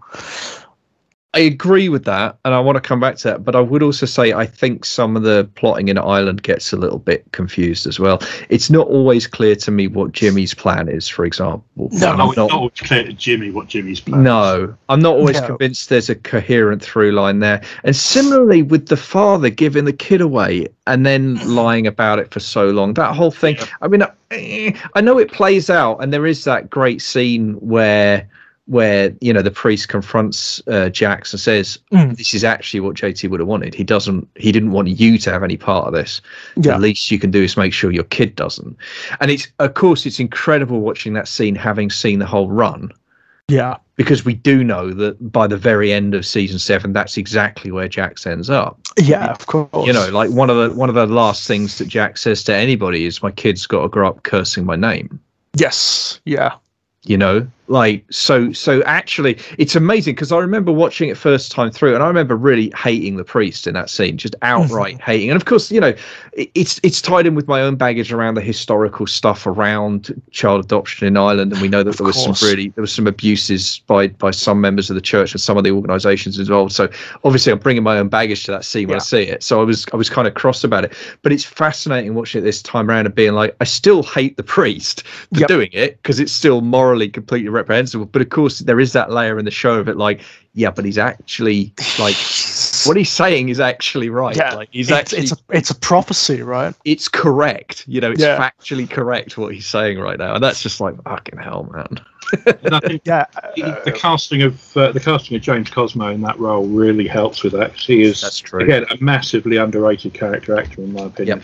A: I agree with that, and I want to come back to that, but I would also say I think some of the plotting in Ireland gets a little bit confused as well. It's not always clear to me what Jimmy's plan is, for example.
C: No, it's not always clear to Jimmy what Jimmy's plan is.
A: No, I'm not always convinced there's a coherent through line there. And similarly with the father giving the kid away and then lying about it for so long, that whole thing, I mean, I know it plays out, and there is that great scene where the priest confronts Jax and says, this is actually what JT would have wanted. He didn't want you to have any part of this. The least you can do is make sure your kid doesn't. And it's incredible watching that scene, having seen the whole run.
B: Yeah,
A: because we do know that by the very end of season 7, that's exactly where Jax ends up.
B: Yeah, of course.
A: Like one of the last things that Jax says to anybody is, my kid's got to grow up cursing my name.
B: Yes. Yeah.
A: So actually it's amazing, because I remember watching it first time through, and I remember really hating the priest in that scene, just outright hating. And of course, it's tied in with my own baggage around the historical stuff around child adoption in Ireland, and we know that there was some abuses by some members of the church and some of the organizations involved. So obviously I'm bringing my own baggage to that scene when I see it. So I was kind of cross about it, but it's fascinating watching it this time around and being like, I still hate the priest for doing it, because it's still morally completely reprehensible. But of course there is that layer in the show of it, like, but he's actually like, what he's saying is actually right.
B: It's a prophecy, right?
A: It's correct. It's factually correct what he's saying right now, and that's just like, fucking hell, man.
C: And I think the casting of James Cosmo in that role really helps with that, because he is, again, a massively underrated character actor in my opinion.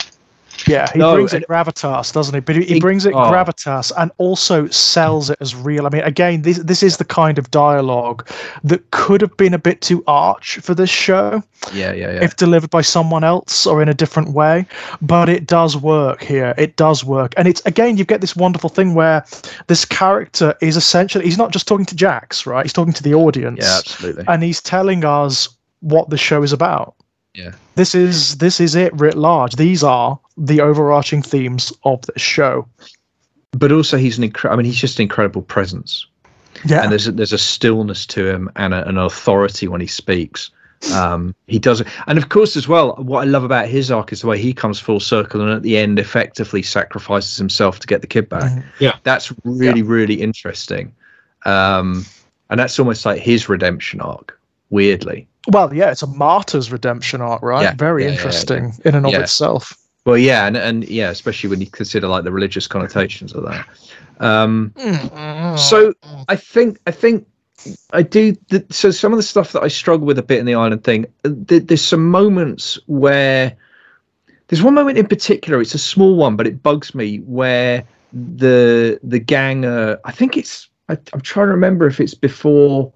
B: Yeah, he brings it gravitas, doesn't he? But he brings it gravitas and also sells it as real. I mean, again, this is the kind of dialogue that could have been a bit too arch for this show.
A: Yeah.
B: If delivered by someone else or in a different way. But it does work here. It does work. And it's, again, you get this wonderful thing where this character is essentially, he's not just talking to Jax, right? He's talking to the audience.
A: Yeah, absolutely.
B: And he's telling us what the show is about.
A: Yeah.
B: This is it writ large. These are the overarching themes of this show.
A: But also he's he's just an incredible presence.
B: Yeah.
A: And there's a stillness to him and an authority when he speaks. He does it. And of course as well, what I love about his arc is the way he comes full circle and at the end effectively sacrifices himself to get the kid back.
C: Yeah.
A: That's really, really interesting. And that's almost like his redemption arc, weirdly.
B: Well, yeah, it's a martyr's redemption arc, right? Yeah, very interesting in and of itself.
A: Well, yeah, and especially when you consider like the religious connotations of that. So I think I do. So some of the stuff that I struggle with a bit in the Ireland thing, there's some moments where there's one moment in particular. It's a small one, but it bugs me where the gang. I think it's. I'm trying to remember if it's before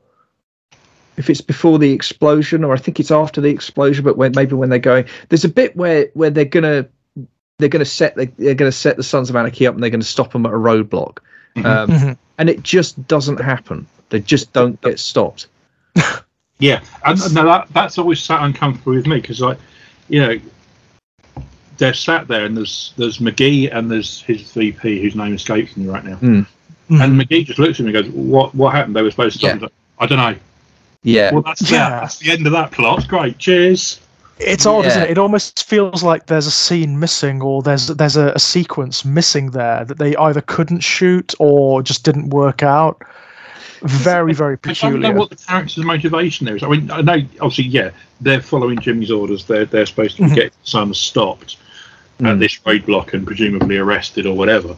A: the explosion, or I think it's after the explosion, but when they're going, there's a bit where they're gonna set the Sons of Anarchy up and they're gonna stop them at a roadblock, and it just doesn't happen. They just don't get stopped.
C: Yeah, and no, that's always sat uncomfortable with me, because they're sat there and there's McGee and there's his VP whose name escapes me right now, and McGee just looks at me and goes, "What happened? They were supposed to stop." I don't know.
A: Yeah.
C: Well, that's the end of that plot. Great. Cheers.
B: It's odd, isn't it? It almost feels like there's a scene missing, or there's a sequence missing there that they either couldn't shoot or just didn't work out. Very, very peculiar.
C: I don't know what the character's motivation there is. I mean, I know, obviously, yeah, they're following Jimmy's orders. They're supposed to get the son stopped at this roadblock and presumably arrested or whatever.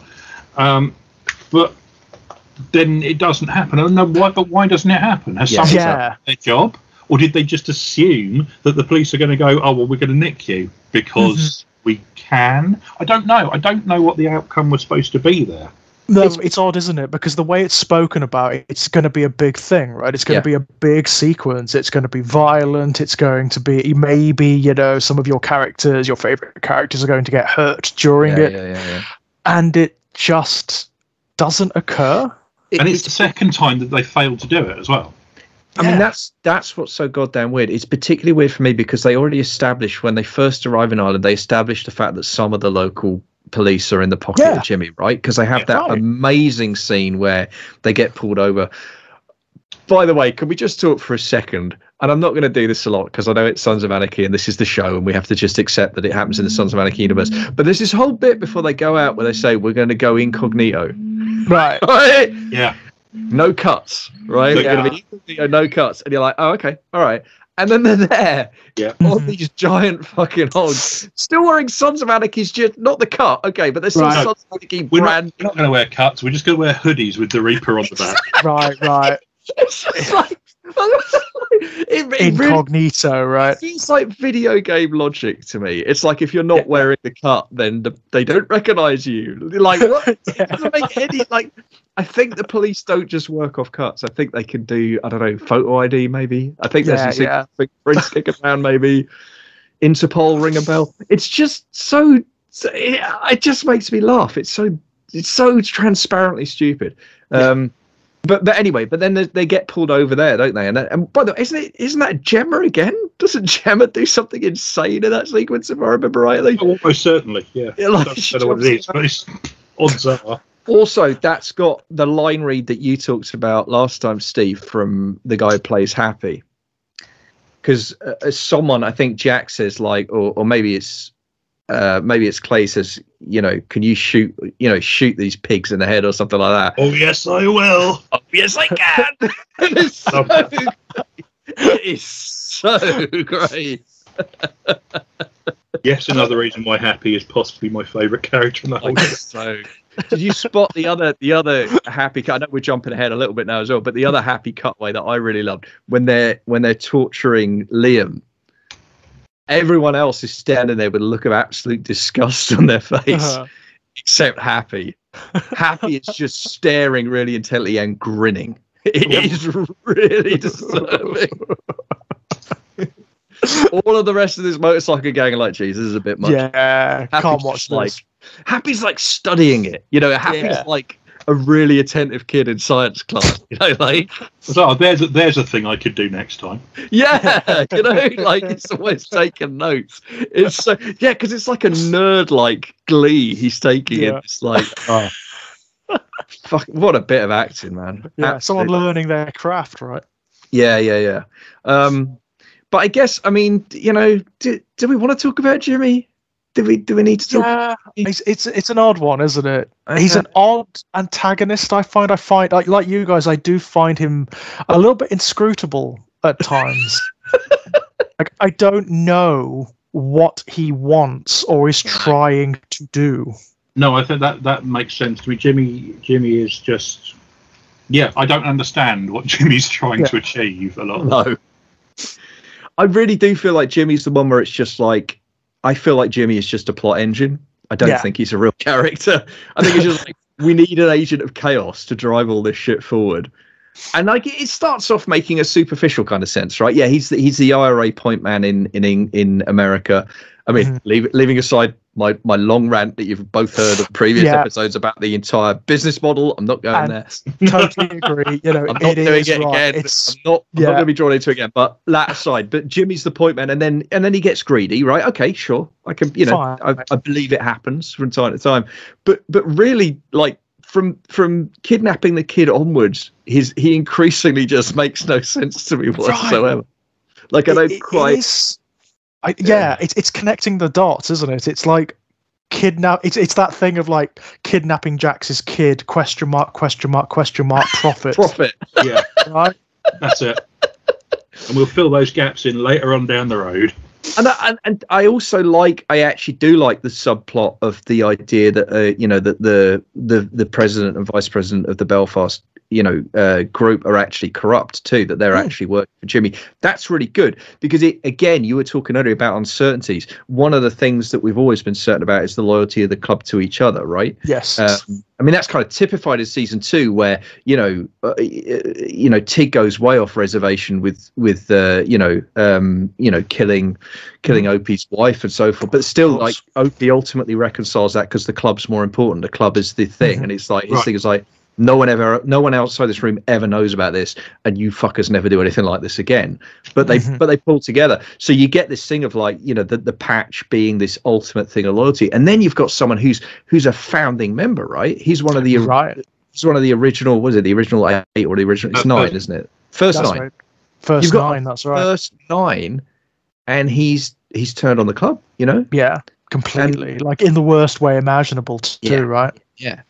C: But then it doesn't happen. I don't know why, but why doesn't it happen? Has someone done their job? Or did they just assume that the police are going to go, oh, well, we're going to nick you because we can? I don't know. I don't know what the outcome was supposed to be there.
B: No, it's odd, isn't it? Because the way it's spoken about, it's going to be a big thing, right? It's going to be a big sequence. It's going to be violent. It's going to be maybe, you know, some of your characters, your favorite characters, are going to get hurt during it. And it just doesn't occur.
C: And it's the second time that they failed to do it as well.
A: I mean, that's what's so goddamn weird. It's particularly weird for me because they already established, when they first arrive in Ireland, they established the fact that some of the local police are in the pocket of Jimmy, right? Because they have that amazing scene where they get pulled over. By the way, can we just talk for a second? And I'm not going to do this a lot because I know it's Sons of Anarchy and this is the show and we have to just accept that it happens in the Sons of Anarchy universe. But there's this whole bit before they go out where they say, we're going to go incognito.
B: Right.
C: Yeah.
A: No cuts, right? They're going to be incognito, no cuts. And you're like, oh, okay, all right. And then they're there, all these giant fucking hogs, still wearing Sons of Anarchy's, not the cut, okay, but they're still Sons of Anarchy brand.
C: We're not going to wear cuts, we're just going to wear hoodies with the Reaper on the back.
B: Right.
A: It's just like,
B: incognito,
A: really,
B: right?
A: It's like video game logic to me. It's like if you're not wearing the cut, then they don't recognize you. Like, what? It doesn't make any, like, I think the police don't just work off cuts. I think they can do, I don't know, photo ID maybe. I think there's some fingerprints kicking around maybe. Interpol ring a bell. It's just so it just makes me laugh. It's so transparently stupid. But anyway, but then they get pulled over there, don't they? And by the way, isn't that Gemma again? Doesn't Gemma do something insane in that sequence, if I remember rightly?
C: Oh, almost certainly, yeah.
A: Like,
C: I don't know what it is, but it's odds are.
A: Also, that's got the line read that you talked about last time, Steve, from the guy who plays Happy. Because someone, I think Jack says, like, or maybe it's Clay says, you know, can you shoot these pigs in the head or something like that?
C: Oh yes, I will.
A: Oh yes, I can. It is so great.
C: Yes, another reason why Happy is possibly my favourite character in the whole show.
A: So, did you spot the other Happy cut? I know we're jumping ahead a little bit now as well, but the other Happy cutaway that I really loved when they're torturing Liam. Everyone else is standing there with a look of absolute disgust on their face, except Happy. Happy is just staring really intently and grinning. It is really disturbing. All of the rest of this motorcycle gang are like, geez, this is a bit much.
B: Yeah, can't watch this.
A: Happy's like studying it. You know, Happy's like a really attentive kid in science class. You know, like,
C: so there's a thing I could do next time.
A: Yeah, you know, like it's always taking notes. It's so because it's like a nerd like glee he's taking in. It's like, fuck, what a bit of acting, man.
B: Yeah, someone learning their craft, right?
A: Yeah. But I guess, I mean, you know, do we want to talk about Jimmy? Do we need to talk?
B: Yeah, it's an odd one, isn't it? He's an odd antagonist. I find like you guys, I do find him a little bit inscrutable at times. Like, I don't know what he wants or is trying to do.
C: No, I think that makes sense to me. Jimmy is just, I don't understand what Jimmy's trying to achieve a lot.
A: No. I really do feel like Jimmy's the one where it's just like, I feel like Jimmy is just a plot engine. I don't think he's a real character. I think it's just like, we need an agent of chaos to drive all this shit forward. And like it starts off making a superficial kind of sense, right? Yeah, he's the IRA point man in America. I mean, leaving aside my long rant that you've both heard of previous episodes about the entire business model. I'm not going there.
B: Totally agree. You know,
A: I'm not doing it again. I'm not going to be drawn into it again. But that aside, but Jimmy's the point man, and then he gets greedy, right? Okay, sure, I can. You know, I believe it happens from time to time. But really, like from kidnapping the kid onwards, he increasingly just makes no sense to me whatsoever. Like I don't quite.
B: It's connecting the dots, isn't it? It's like it's that thing of like kidnapping Jax's kid, question mark, profit.
A: Profit.
C: Yeah.
B: Right?
C: That's it. And we'll fill those gaps in later on down the road.
A: And I also I actually do like the subplot of the idea that that the president and vice president of the Belfast group are actually corrupt too, that they're actually working for Jimmy. That's really good, because again, you were talking earlier about uncertainties. One of the things that we've always been certain about is the loyalty of the club to each other, right?
B: Yes.
A: I mean, that's kind of typified in season 2, where Tig goes way off reservation with killing Opie's wife and so forth, but still, like, Opie ultimately reconciles that because the club's more important. The club is the thing, and it's like his thing is like, no one outside this room ever knows about this, and you fuckers never do anything like this again. But they pull together. So you get this thing of like, the patch being this ultimate thing of loyalty, and then you've got someone who's a founding member, right? He's one of the He's one of the original. Was it the original 8 or the original? It's 9, isn't it? First 9.
B: Right. First 9. That's right.
A: First 9, and he's turned on the club.
B: Yeah, completely. Like in the worst way imaginable too, right?
A: Yeah.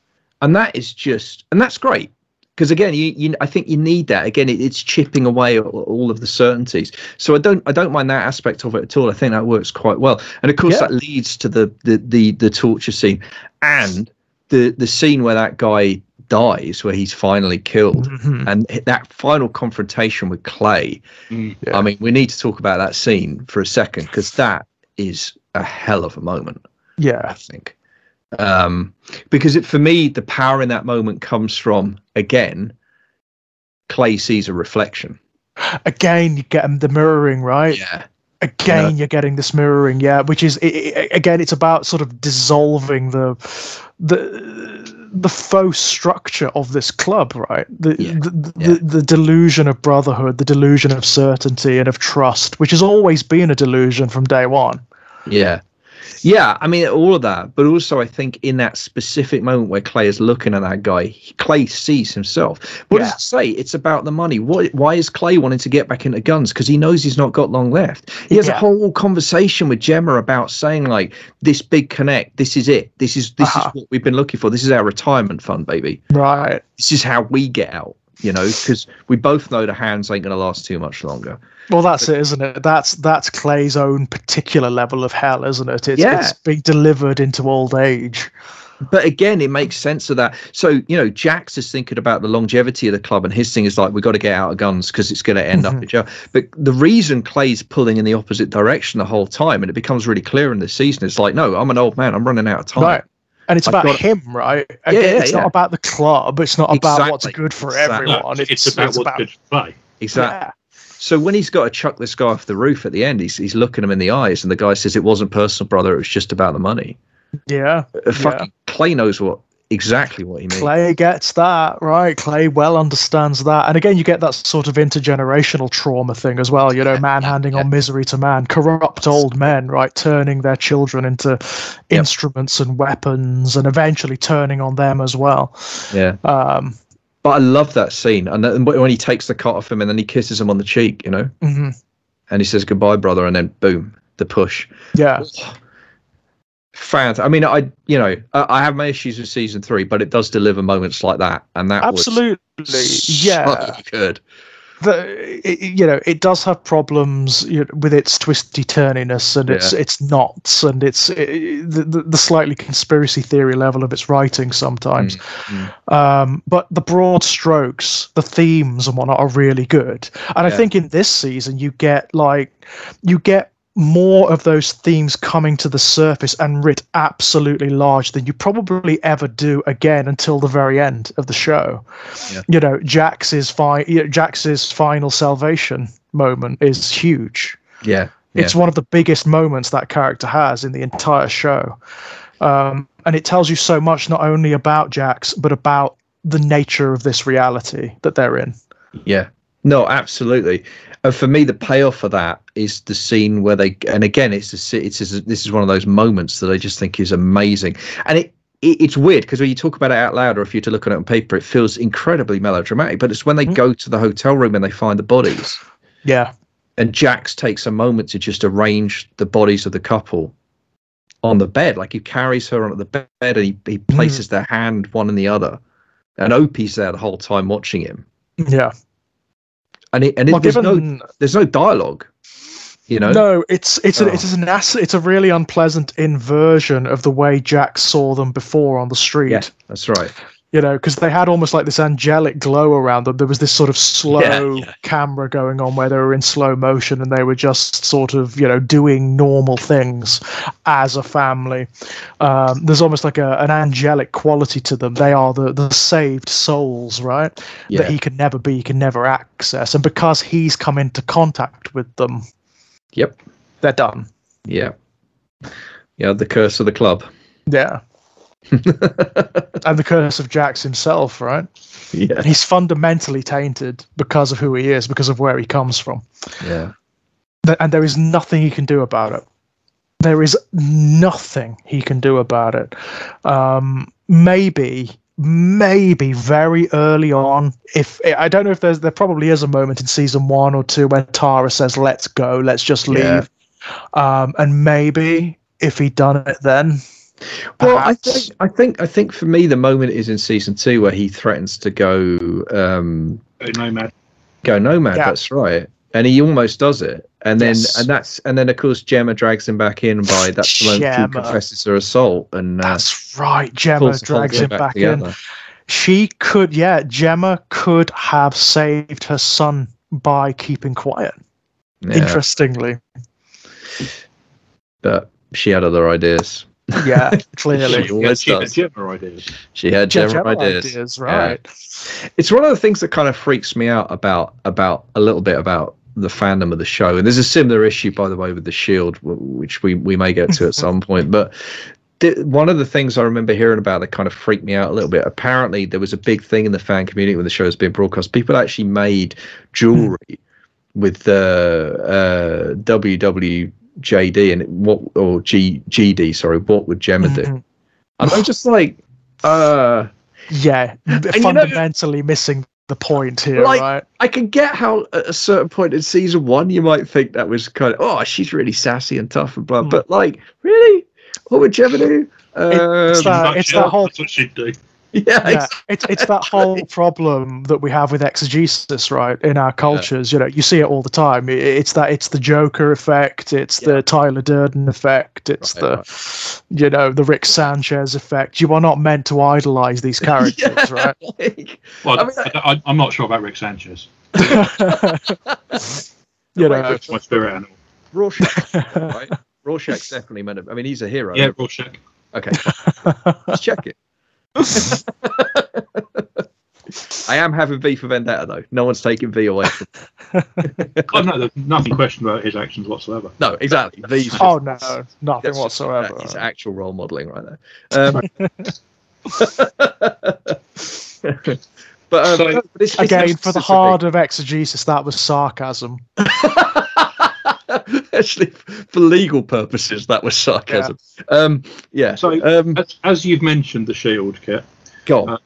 A: And that's great, because again, I think you need that. Again, it's chipping away all of the certainties. So I don't mind that aspect of it at all. I think that works quite well. And of course, that leads to the torture scene and the scene where that guy dies, where he's finally killed, and that final confrontation with Clay. I mean, we need to talk about that scene for a second, because that is a hell of a moment.
B: Yeah,
A: I think. Because for me, the power in that moment comes from, again, Clay sees a reflection.
B: Again, you get the mirroring, right?
A: Yeah.
B: Again, you're getting this mirroring, which is again, it's about sort of dissolving the faux structure of this club, right? The delusion of brotherhood, the delusion of certainty and of trust, which has always been a delusion from day one.
A: Yeah, I mean, all of that, but also I think in that specific moment where Clay is looking at that guy, Clay sees himself. What does it say? It's about the money. Why is Clay wanting to get back into guns? Because he knows he's not got long left. He has a whole conversation with Gemma about saying, like, this big connect, this is it. This is what we've been looking for. This is our retirement fund, baby.
B: Right.
A: This is how we get out, because we both know the hands ain't going to last too much longer.
B: Well, that's it, isn't it? That's Clay's own particular level of hell, isn't it? It's being delivered into old age.
A: But again, it makes sense of that. So, Jax is thinking about the longevity of the club, and his thing is like, we've got to get out of guns because it's going to end up in jail. But the reason Clay's pulling in the opposite direction the whole time, and it becomes really clear in this season, it's like, no, I'm an old man. I'm running out of time.
B: Right. And it's about him, right? Again, it's not about the club. It's not about what's good for everyone.
C: No, it's about what's good for play.
A: Exactly.
B: Yeah.
A: So when he's got to chuck this guy off the roof at the end, he's looking him in the eyes, and the guy says, it wasn't personal, brother. It was just about the money.
B: Yeah.
A: Fucking Clay knows exactly what he means.
B: Clay gets that, right? Clay well understands that. And again, you get that sort of intergenerational trauma thing as well, man handing on misery to man, corrupt old men, right? Turning their children into instruments and weapons, and eventually turning on them as well.
A: Yeah. But I love that scene, and when he takes the cut off him, and then he kisses him on the cheek, and he says goodbye, brother, and then boom, the push.
B: Yeah.
A: Fans. I mean, I have my issues with season 3, but it does deliver moments like that, and that
B: absolutely
A: was so good.
B: It does have problems with its twisty turniness and its knots and its the slightly conspiracy theory level of its writing sometimes. But the broad strokes, the themes and whatnot are really good. And I think in this season you get more of those themes coming to the surface and writ absolutely large than you probably ever do again until the very end of the show. Jax's final salvation moment is huge. It's one of the biggest moments that character has in the entire show, and it tells you so much, not only about Jax but about the nature of this reality that they're in.
A: No, absolutely. For me, the payoff for that is the scene where and again, this is one of those moments that I just think is amazing. And it's weird because when you talk about it out loud, or if you're to look at it on paper, it feels incredibly melodramatic. But it's when they go to the hotel room and they find the bodies.
B: Yeah.
A: Jax takes a moment to just arrange the bodies of the couple on the bed. Like, he carries her onto the bed and he places their hand one in the other, and Opie's there the whole time watching him.
B: Yeah.
A: And there's no dialogue, you know.
B: No, it's a really unpleasant inversion of the way Jax saw them before on the street.
A: Yeah, that's right.
B: You know, because they had almost like this angelic glow around them. There was this sort of slow camera going on where they were in slow motion and they were just sort of, you know, doing normal things as a family. There's almost like an angelic quality to them. They are the saved souls, right? Yeah. That he can never access. And because he's come into contact with them, they're done.
A: Yeah. Yeah, the curse of the club.
B: Yeah. And the curse of Jax himself, right?
A: Yeah.
B: He's fundamentally tainted because of who he is, because of where he comes from.
A: Yeah.
B: And there is nothing he can do about it. There is nothing he can do about it. Maybe very early on, if I don't know if there probably is a moment in season 1 or 2 where Tara says, "Let's go, let's just leave." And maybe if he'd done it then.
A: Well, I think for me the moment is in season 2 where he threatens to go
C: nomad.
A: Go nomad. Yeah. That's right, and he almost does it, and then and then of course Gemma drags him back in by that's the moment he confesses her assault, and
B: that's right. Gemma drags him back in. Gemma could have saved her son by keeping quiet. Yeah. Interestingly,
A: but she had other ideas.
B: Yeah, clearly.
C: She had Gemma ideas.
A: She had Gemma ideas,
B: right?
A: Yeah. It's one of the things that kind of freaks me out about a little bit about the fandom of the show, and there's a similar issue, by the way, with the Shield, which we may get to at some point. But one of the things I remember hearing about that kind of freaked me out a little bit. Apparently, there was a big thing in the fan community when the show was being broadcast. People actually made jewelry with the WWJD and GD. Sorry, what would Gemma do? And I'm just like,
B: fundamentally missing the point here, like, right?
A: I can get how at a certain point in season 1 you might think that was kind of, she's really sassy and tough and blah, but like, really, what would Gemma do?
B: It's that whole.
C: That's what she'd do.
A: Yeah.
B: It's that whole problem that we have with exegesis, right? In our cultures, you know, you see it all the time. It's the Joker effect. It's the Tyler Durden effect. It's the Rick Sanchez effect. You are not meant to idolize these characters, right?
C: I'm not sure about Rick Sanchez.
A: My spirit animal. Rorschach, right? Rorschach's definitely meant to. I mean, he's a hero.
C: Yeah, Rorschach.
A: Okay, let's check it. I am having V for Vendetta, though. No one's taking V away from
C: no, there's nothing questioned about his actions whatsoever.
A: No, exactly. V's
B: nothing whatsoever.
A: It's actual role modelling right there. But
B: again, for the heart of exegesis, that was sarcasm.
A: Actually, for legal purposes, that was sarcasm.
C: So, as you've mentioned, the Shield, Kit.
A: Go on.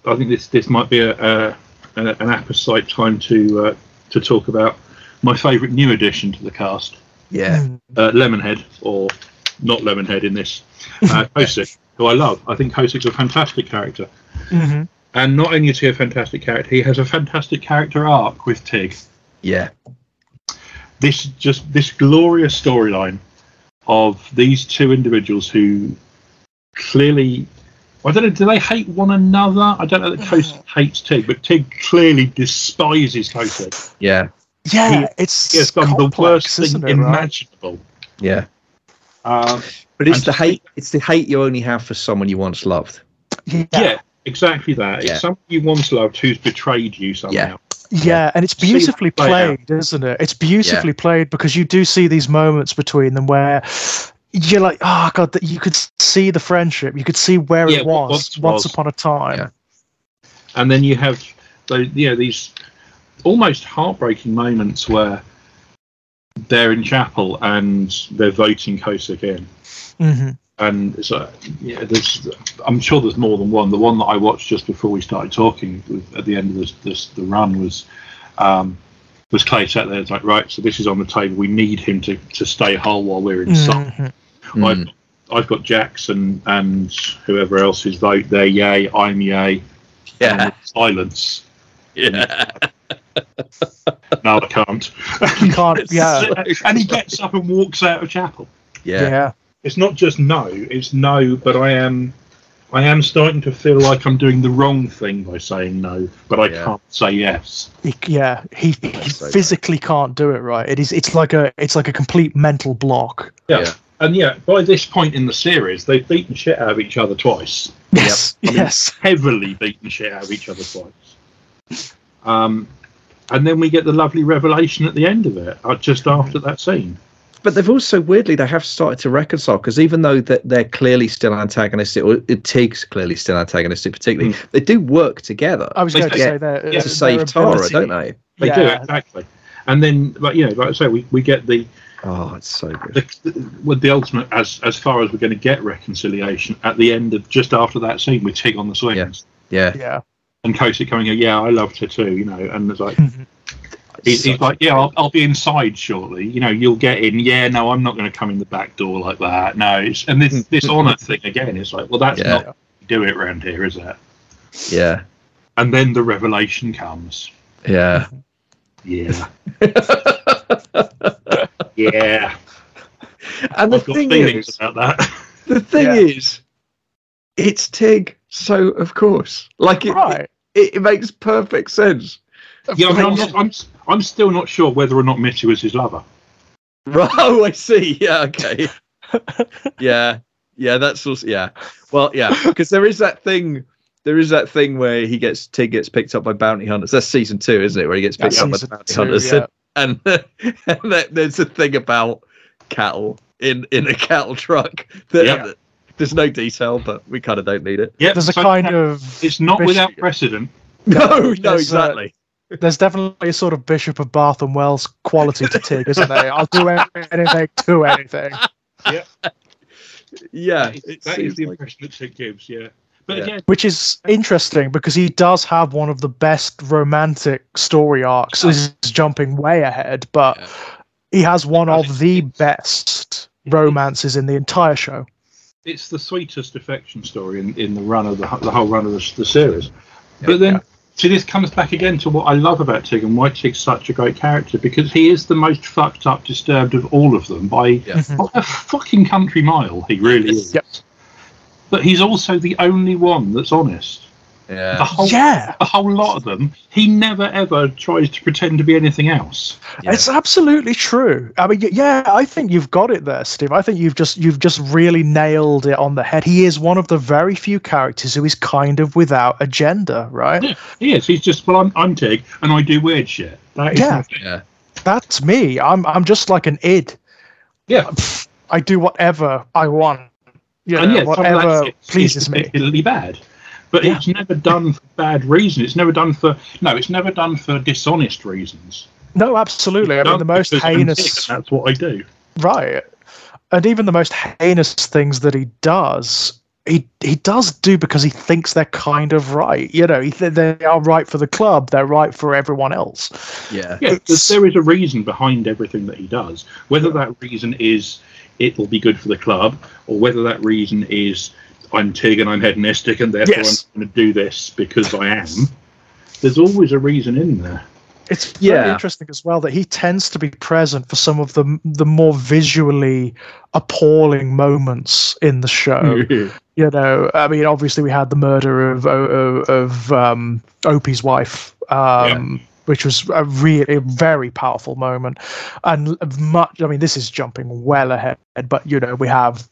C: I think this might be an apposite time to talk about my favourite new addition to the cast.
A: Yeah.
C: Lemonhead, or not Lemonhead in this. Kosick, who I love. I think Kosick's a fantastic character.
B: Mm-hmm.
C: And not only is he a fantastic character, he has a fantastic character arc with Tig.
A: Yeah.
C: This glorious storyline of these two individuals who clearly, I don't know, do they hate one another? I don't know that Kosick hates Tig, but Tig clearly despises Kosick.
A: Yeah.
B: Yeah,
C: he has done the worst thing imaginable.
A: Right? Yeah. But it's the hate. It's the hate you only have for someone you once loved.
C: Yeah, exactly that.
A: Yeah.
C: It's someone you once loved who's betrayed you somehow.
B: Yeah, and it's beautifully played, isn't it? It's beautifully played because you do see these moments between them where you're like, oh God, that you could see the friendship, you could see where it was once upon a time.
A: Yeah.
C: And then you have these almost heartbreaking moments where they're in chapel and they're voting Kosick in.
B: Mm-hmm.
C: And so, I'm sure there's more than one. The one that I watched just before we started talking at the end of the run was Was Clay sat there, it's like, right, so this is on the table. We need him to stay whole while we're inside. I've got Jackson and whoever else's vote. They're yay, I'm yay.
A: Yeah.
C: Silence.
A: Yeah.
C: No, I can't.
B: You can't. Yeah.
C: And he gets up and walks out of chapel.
B: Yeah.
C: It's not just no. It's no, but I am starting to feel like I'm doing the wrong thing by saying no, but I can't say yes.
B: He physically can't do it right. It's like a complete mental block.
C: Yeah. And by this point in the series, they've beaten shit out of each other twice.
B: Yes. Yes.
C: Heavily beaten shit out of each other twice. And then we get the lovely revelation at the end of it, just after that scene.
A: But they've also, weirdly, they have started to reconcile, because even though they're clearly still antagonistic, or Tig's clearly still antagonistic particularly, they do work together.
B: I was going to say that.
A: To save Tara, don't they?
C: They do, exactly. And then, but like I say, we get the...
A: Oh, it's so good.
C: With the ultimate, as far as we're going to get reconciliation, at the end of, just after that scene with Tig on the swings.
B: Yeah.
C: And Kosik going, I loved her too, and it's like... He's like, I'll be inside shortly. You'll get in. Yeah, no, I'm not going to come in the back door like that. No, and this honour thing again. It's like, well, that's not how you do it around here, is it?
A: Yeah.
C: And then the revelation comes.
A: Yeah.
C: Yeah. Yeah.
A: And the thing is,
C: about that.
A: The thing is, it's Tig, so of course, like it makes perfect sense.
C: Yeah, I'm still not sure whether or not Mitty was his lover.
A: Right, oh, I see. Yeah, okay. yeah, that's also Well, because there is that thing. There is that thing where Tig gets picked up by bounty hunters. That's season 2, isn't it? Where he gets picked up by bounty hunters, and there's a thing about cattle in a cattle truck. There's no detail, but we kind of don't need it.
C: Yeah,
B: there's a kind of.
C: It's not without precedent.
A: No, exactly.
B: There's definitely a sort of Bishop of Bath and Wells quality to Tig, isn't there? I'll do anything to anything.
C: Yeah.
A: Yeah.
C: That is the impression that Tig gives, But again,
B: which is interesting because he does have one of the best romantic story arcs. This is jumping way ahead, but he has one of the best romances in the entire show.
C: It's the sweetest affection story in the run of the whole run of the series. But then, see, this comes back again to what I love about Tig and why Tig's such a great character, because he is the most fucked up, disturbed of all of them by a fucking country mile. He really is.
B: Yep.
C: But he's also the only one that's honest.
A: Yeah.
C: The whole lot of them, he never ever tries to pretend to be anything else.
B: Yeah. It's absolutely true. I mean, I think you've got it there, Steve. I think you've just really nailed it on the head. He is one of the very few characters who is kind of without agenda, right?
C: Yeah, he is. He's just, well, I'm Tig and I do weird shit.
B: That's me. I'm just like an id.
C: Yeah.
B: I do whatever I want. Whatever pleases me.
C: Particularly bad. But it's never done for bad reason. It's never done for dishonest reasons.
B: No, absolutely. I mean, the most heinous.
C: That's what I do.
B: Right, and even the most heinous things that he does, he does do because he thinks they're kind of right. They are right for the club. They're right for everyone else.
C: Yeah. There is a reason behind everything that he does. Whether that reason is it will be good for the club, or whether that reason is I'm Tig and I'm hedonistic and therefore I'm going to do this because I am. There's always a reason in there.
B: It's very interesting as well that he tends to be present for some of the more visually appalling moments in the show. I mean, obviously we had the murder of Opie's wife, which was a very powerful moment, and much. I mean, this is jumping well ahead, but we have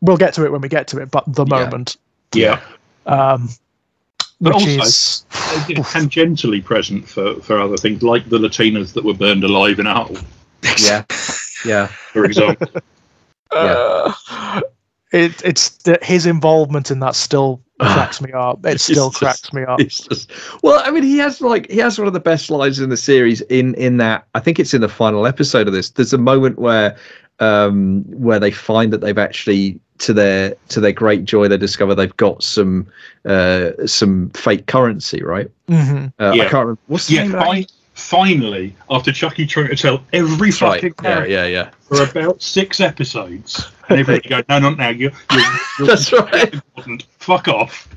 B: we'll get to it when we get to it. But the moment,
C: but
B: which
C: also
B: is
C: tangentially present for other things, like the Latinas that were burned alive in a hole. For example.
B: It's his involvement in that still cracks me up. It still cracks me up.
A: Well, I mean, he has one of the best lines in the series. In that, I think it's in the final episode of this. There's a moment where they find that they've actually, to their great joy, they discover they've got some fake currency, right?
B: Mm-hmm.
A: I can't remember what's the name.
C: finally, after Chucky trying to tell every fucking character for about 6 episodes, and everybody go, no, not now, you're
A: that's right.
C: Important. Fuck off.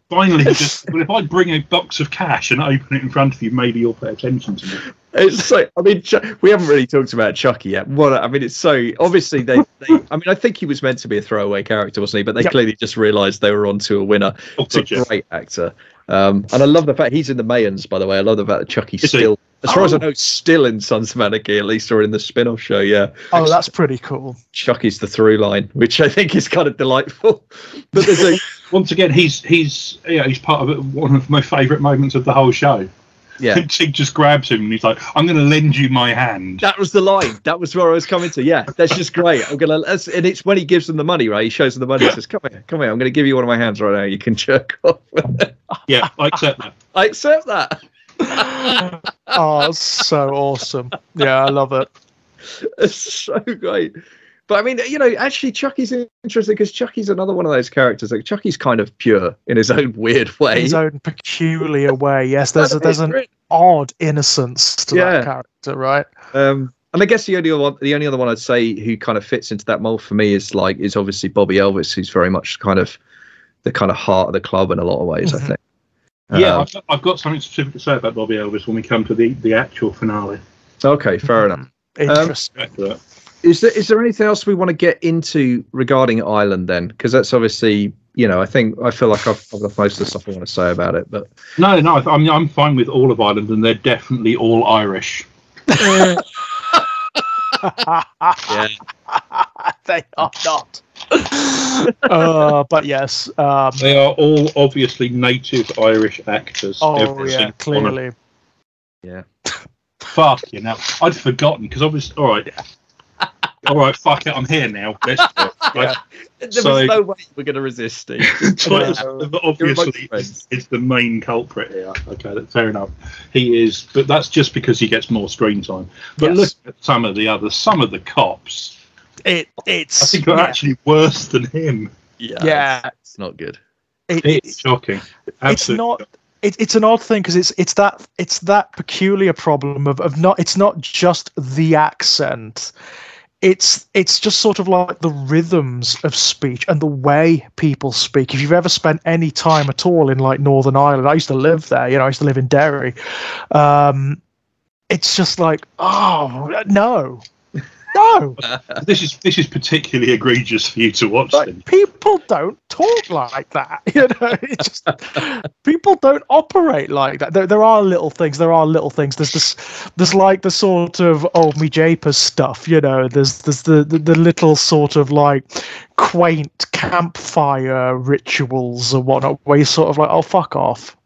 C: Finally, well, if I bring a box of cash and open it in front of you, maybe you'll pay attention to me.
A: It's so. I mean, we haven't really talked about Chucky yet. I mean, it's so obviously they. I mean, I think he was meant to be a throwaway character, wasn't he? But they clearly just realised they were onto a winner. It's a great actor, and I love the fact he's in the Mayans. By the way, I love the fact that Chucky's still, as far as I know, still in Sons of Anarchy, at least, or in the spin-off show. Yeah.
B: Oh, that's pretty cool.
A: Chucky's the through line, which I think is kind of delightful. But there's
C: once again, he's part of it, one of my favourite moments of the whole show.
A: Yeah,
C: he just grabs him and he's like, "I'm going to lend you my hand."
A: That was the line. That was where I was coming to. Yeah, that's just great. I'm gonna, and it's when he gives them the money, right? He shows them the money. He says, "Come here. I'm going to give you one of my hands right now. You can jerk off."
C: Yeah, I accept that.
A: I accept that.
B: Oh, it's so awesome. Yeah, I love it.
A: It's so great. But I mean, actually, Chucky's interesting because Chucky's another one of those characters. Like Chucky's kind of pure in his own weird way,
B: his own peculiar way. Yes, there's an odd innocence to that character, right?
A: And I guess the only other one I'd say who kind of fits into that mold for me is obviously Bobby Elvis, who's very much kind of the kind of heart of the club in a lot of ways. I think.
C: Yeah, I've got something specific to say about Bobby Elvis when we come to the actual finale.
A: Okay, fair enough.
B: Interesting.
A: Is there anything else we want to get into regarding Ireland then? Because that's obviously, I feel like I've got most of the stuff I want to say about it. But
C: no, I'm fine with all of Ireland, and they're definitely all Irish.
B: Yeah. They are not. But yes,
C: they are all obviously native Irish actors.
B: Oh yeah, clearly.
A: Yeah.
C: Fuck I'd forgotten because I was all right. All right, fuck it, I'm here now. Let's go. Right?
A: There was no way we're going to resist, Steve.
C: Obviously, is the main culprit here. Okay, that's fair enough. He is, but that's just because he gets more screen time. But look at some of the cops.
B: It's
C: I think they're actually worse than him.
B: Yeah,
A: it's not good.
C: It's shocking. Absolutely.
B: It's an odd thing because it's that peculiar problem of not. It's not just the accent. It's just sort of like the rhythms of speech and the way people speak. If you've ever spent any time at all in like Northern Ireland, I used to live there. I used to live in Derry. It's just like, oh no. No,
C: this is particularly egregious for you to watch.
B: People don't talk like that. It's just people don't operate like that. There are little things. There's like the sort of me japers stuff. There's the little sort of like quaint campfire rituals and whatnot, where you're sort of like, oh, fuck off.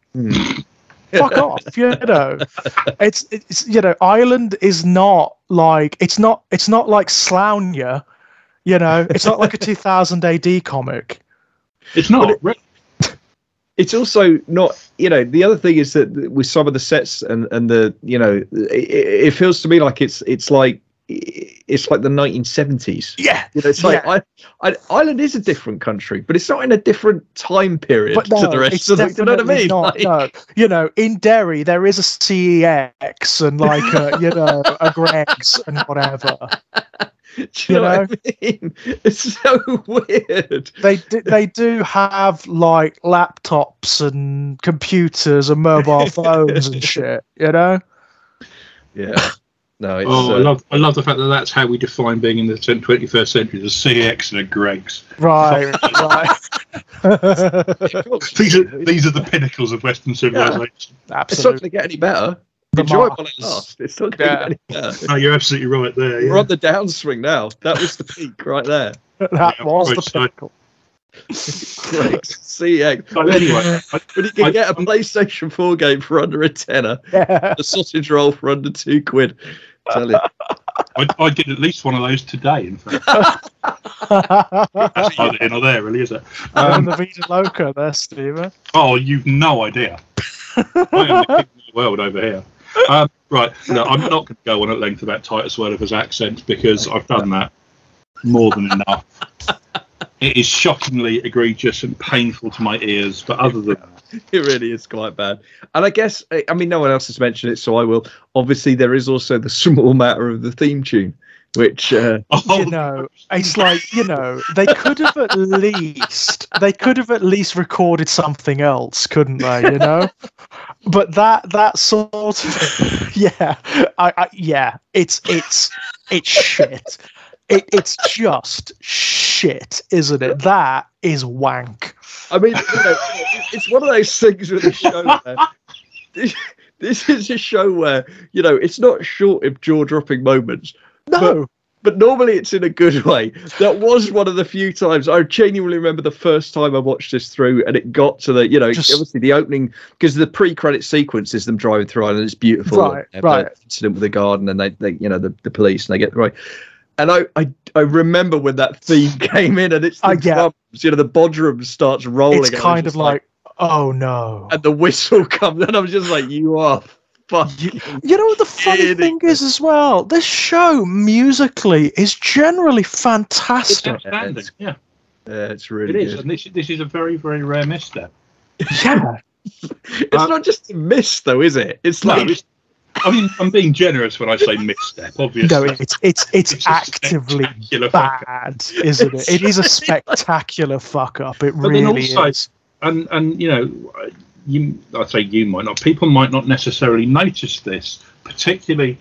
B: Fuck off, it's Ireland is not like it's not like Sloughnya, it's not like a 2000 AD comic.
C: It's not.
A: It's also not. The other thing is that with some of the sets and the it feels to me like it's like the 1970s.
B: Yeah,
A: it's like Ireland is a different country, but it's not in a different time period to the rest of the. You know what I mean?
B: No. In Derry there is a CEX and like a Greggs and whatever.
A: Do you know what I mean? It's so weird.
B: They do have like laptops and computers and mobile phones and shit.
A: Yeah.
C: No, I love the fact that that's how we define being in the 21st century: the CX and a Greggs.
B: Right.
C: These are the pinnacles of Western civilization.
B: Absolutely.
A: It's not going to get any better. Enjoyable at last. It's not going to get any better.
C: No, you're absolutely right there. Yeah.
A: We're on the downswing now. That was the peak right there.
B: That was the pinnacle.
A: CX.
C: But anyway,
A: when you can get a PlayStation 4 game for under a tenner, a sausage roll for under £2. Tell you.
C: I'd get at least one of those today, in fact. That's neither here nor there, really, is it?
B: The Vita Loca there, Stephen.
C: Oh, you've no idea. I am the king of the world over here. Right, no, I'm not going to go on at length about Titus Welliver's accent because I've done that more than enough. It is shockingly egregious and painful to my ears, but other than that,
A: It really is quite bad. And I guess, I mean, no one else has mentioned it, so I will. Obviously, there is also the small matter of the theme tune, which
B: it's like, they could have at least recorded something else, couldn't they? But that sort of it's shit. It's just shit, isn't it? That is wank.
A: I mean, it's one of those things with a show where this is a show where, it's not short of jaw-dropping moments.
B: No.
A: But normally it's in a good way. That was one of the few times I genuinely remember the first time I watched this through, and it got to the, obviously the opening, because the pre-credit sequence is them driving through Ireland. It's beautiful.
B: Right.
A: Incident with the garden, and they the police, and they get right. And I remember when that theme came in, and it's the drums, the bodrum starts rolling.
B: It's kind of like, oh no.
A: And the whistle comes, and I'm just like, you are fucking.
B: The funny thing is as well, this show musically is generally fantastic.
C: It's outstanding, yeah.
A: It's really good.
C: It is, and this is a very, very rare misstep.
B: Yeah.
A: It's not just a miss, though, is it? It's like.
C: I mean, I'm being generous when I say misstep, obviously.
B: No, it's actively bad, isn't it? It is a spectacular fuck up. It really is.
C: And I'd say you might not. People might not necessarily notice this, particularly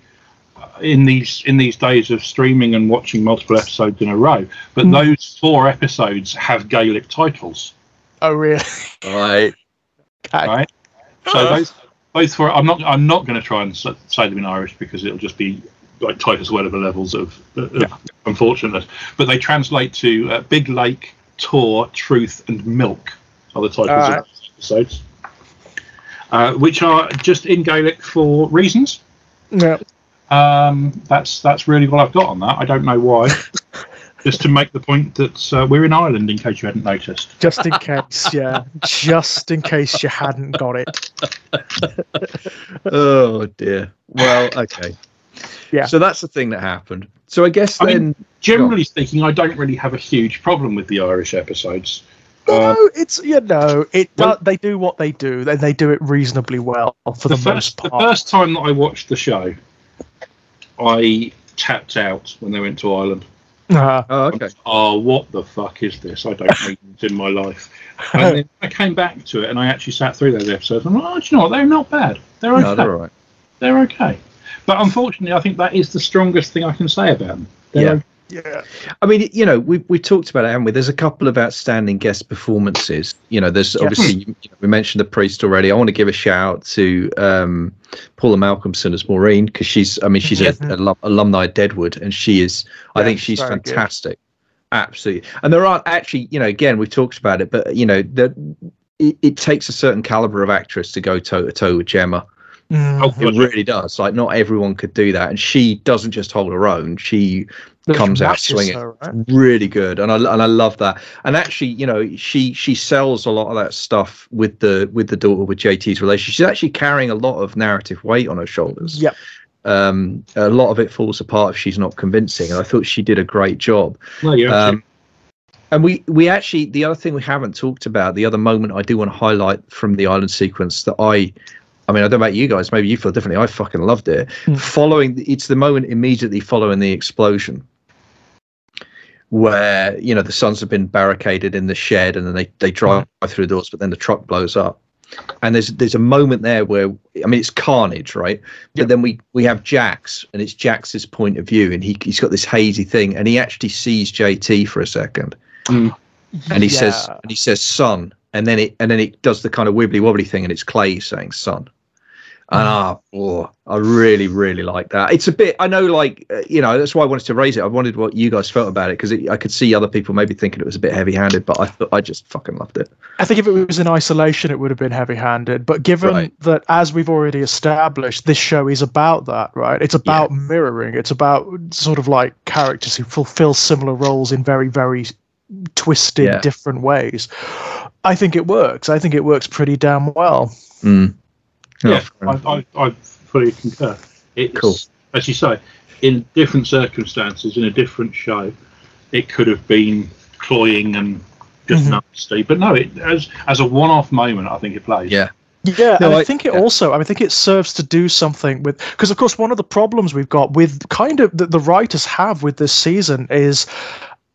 C: in these days of streaming and watching multiple episodes in a row. But those 4 episodes have Gaelic titles.
B: Oh, really?
A: Right.
B: Okay.
C: Right. So those 4. I'm not going to try and say them in Irish because it'll just be like Titus Welliver levels of unfortunate. But they translate to Big Lake, Tor, Truth, and Milk are the titles of episodes. Which are just in Gaelic for reasons.
B: Yeah.
C: That's really what I've got on that. I don't know why. Just to make the point that we're in Ireland, in case you hadn't noticed.
B: Just in case, yeah. Just in case you hadn't got it.
A: Oh dear. Well, okay.
B: Yeah.
A: So that's the thing that happened. So I guess
C: generally speaking, I don't really have a huge problem with the Irish episodes.
B: It's they do what they do. They do it reasonably well for the most part.
C: The first time that I watched the show, I tapped out when they went to Ireland.
A: Oh, okay.
C: Oh, what the fuck is this? I don't need this in my life. And then I came back to it, and I actually sat through those episodes. And I'm like, do you know what? They're not bad. They're okay.
A: No, they're all right.
C: They're okay. But unfortunately, I think that is the strongest thing I can say about them.
B: Yeah.
A: I mean, we talked about it, haven't we? There's a couple of outstanding guest performances. There's obviously, we mentioned the priest already. I want to give a shout out to Paula Malcolmson as Maureen, because she's an alumni at Deadwood, and she is, I think she's fantastic. Good. Absolutely. And there aren't actually, again, we've talked about it, but, it takes a certain caliber of actress to go toe to toe with Gemma. It really does. Like, not everyone could do that, and she doesn't just hold her own. She comes out swinging, right? Really good, and I love that. And actually, she sells a lot of that stuff with the daughter, with JT's relationship. She's actually carrying a lot of narrative weight on her shoulders.
B: Yep.
A: A lot of it falls apart if she's not convincing, and I thought she did a great job. And we actually, the other thing we haven't talked about, the other moment I do want to highlight from the island sequence that I mean, I don't know about you guys, maybe you feel differently. I fucking loved it. It's the moment immediately following the explosion where, the sons have been barricaded in the shed, and then they drive through the doors, but then the truck blows up. And there's a moment there where, I mean, it's carnage, right? But then we have Jax, and it's Jax's point of view, and he's got this hazy thing, and he actually sees JT for a second. And he says, son. And then it does the kind of wibbly wobbly thing, and it's Clay saying son. And I really, really like that. It's a bit, I know, like, that's why I wanted to raise it. I wondered what you guys felt about it, because I could see other people maybe thinking it was a bit heavy-handed, but I just fucking loved it.
B: I think if it was in isolation, it would have been heavy-handed. But given that, as we've already established, this show is about that, right? It's about mirroring. It's about sort of like characters who fulfill similar roles in very, very twisted, different ways. I think it works. I think it works pretty damn well.
C: Yeah, I fully concur. It's cool. As you say, in different circumstances, in a different show, it could have been cloying and nasty. But no, it as a one-off moment, I think it plays.
B: Yeah,
A: No,
B: and I think it also, I think it serves to do something with, because of course one of the problems we've got with kind of the writers have with this season is,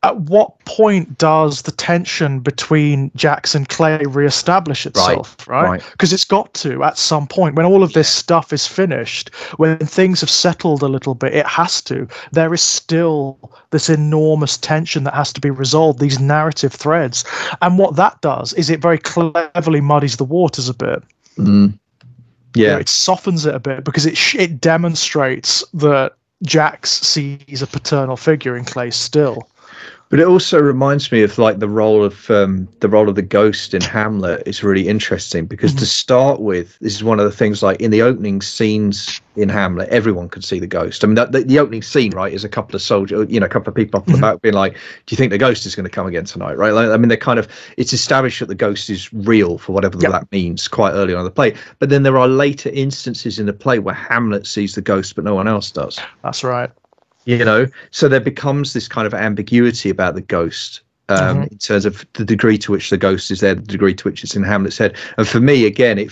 B: at what point does the tension between Jax and Clay reestablish itself, right? Because it's got to, at some point, when all of this stuff is finished, when things have settled a little bit, it has to. There is still this enormous tension that has to be resolved, these narrative threads. And what that does is it very cleverly muddies the waters a bit.
A: Yeah.
B: It softens it a bit because it demonstrates that Jax sees a paternal figure in Clay still.
A: But it also reminds me of like the role of the ghost in Hamlet is really interesting, because to start with, this is one of the things, like in the opening scenes in Hamlet, everyone could see the ghost. I mean, the opening scene, right, is a couple of soldiers, a couple of people up on the back being like, "Do you think the ghost is going to come again tonight?" Right? Like, I mean, it's established that the ghost is real for whatever that means quite early on in the play. But then there are later instances in the play where Hamlet sees the ghost, but no one else does.
B: That's right.
A: So there becomes this kind of ambiguity about the ghost in terms of the degree to which the ghost is there, the degree to which it's in Hamlet's head. And for me, again, it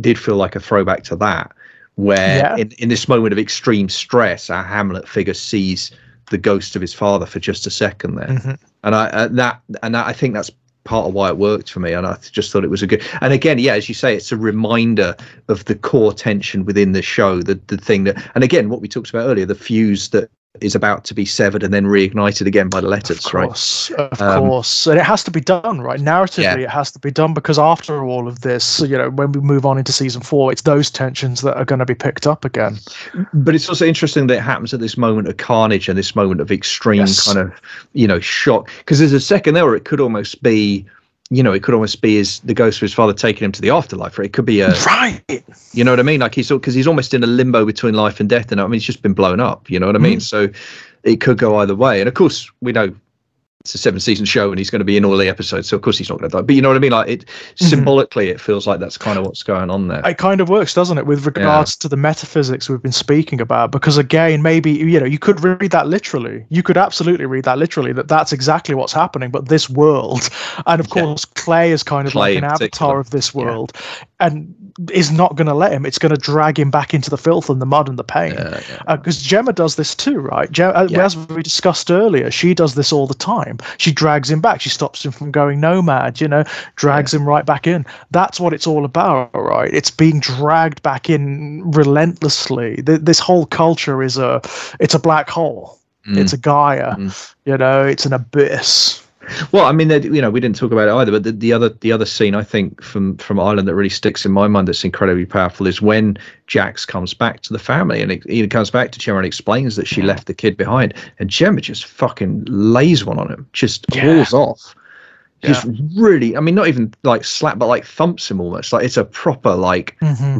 A: did feel like a throwback to that, where in this moment of extreme stress, our Hamlet figure sees the ghost of his father for just a second there. And I think that's part of why it worked for me, and I just thought it was a good. And again, as you say, it's a reminder of the core tension within the show, the thing that, and again, what we talked about earlier, the fuse that is about to be severed and then reignited again by the letters, right?
B: Of course, and it has to be done, right? Narratively, it has to be done, because after all of this, when we move on into season 4, it's those tensions that are going to be picked up again.
A: But it's also interesting that it happens at this moment of carnage and this moment of extreme kind of, shock, because there's a second there where it could almost be, is the ghost of his father taking him to the afterlife, right? It could be right. You know what I mean? Like because he's almost in a limbo between life and death, and I mean, he's just been blown up. You know what I mean? So it could go either way. And of course, we know it's a 7-season show, and he's going to be in all the episodes, so of course he's not going to die. But you know what I mean? Like symbolically, it feels like that's kind of what's going on there.
B: It kind of works, doesn't it, with regards to the metaphysics we've been speaking about? Because again, maybe you could read that literally. You could absolutely read that literally. That's exactly what's happening. But this world, and of course, Clay is kind of like an avatar of this world, and is not going to let him. It's going to drag him back into the filth and the mud and the pain. Because Gemma does this too, right? As we discussed earlier, she does this all the time. She drags him back. She stops him from going nomad, drags him right back in. That's what it's all about, right? It's being dragged back in relentlessly. This whole culture it's a black hole. It's a Gaia, it's an abyss.
A: Well, I mean, we didn't talk about it either, but the other scene I think from Ireland that really sticks in my mind, that's incredibly powerful, is when Jax comes back to the family, and he comes back to Gemma and explains that she left the kid behind, and Gemma just fucking lays one on him, just hauls off, just really, I mean, not even like slap, but like thumps him almost, like it's a proper like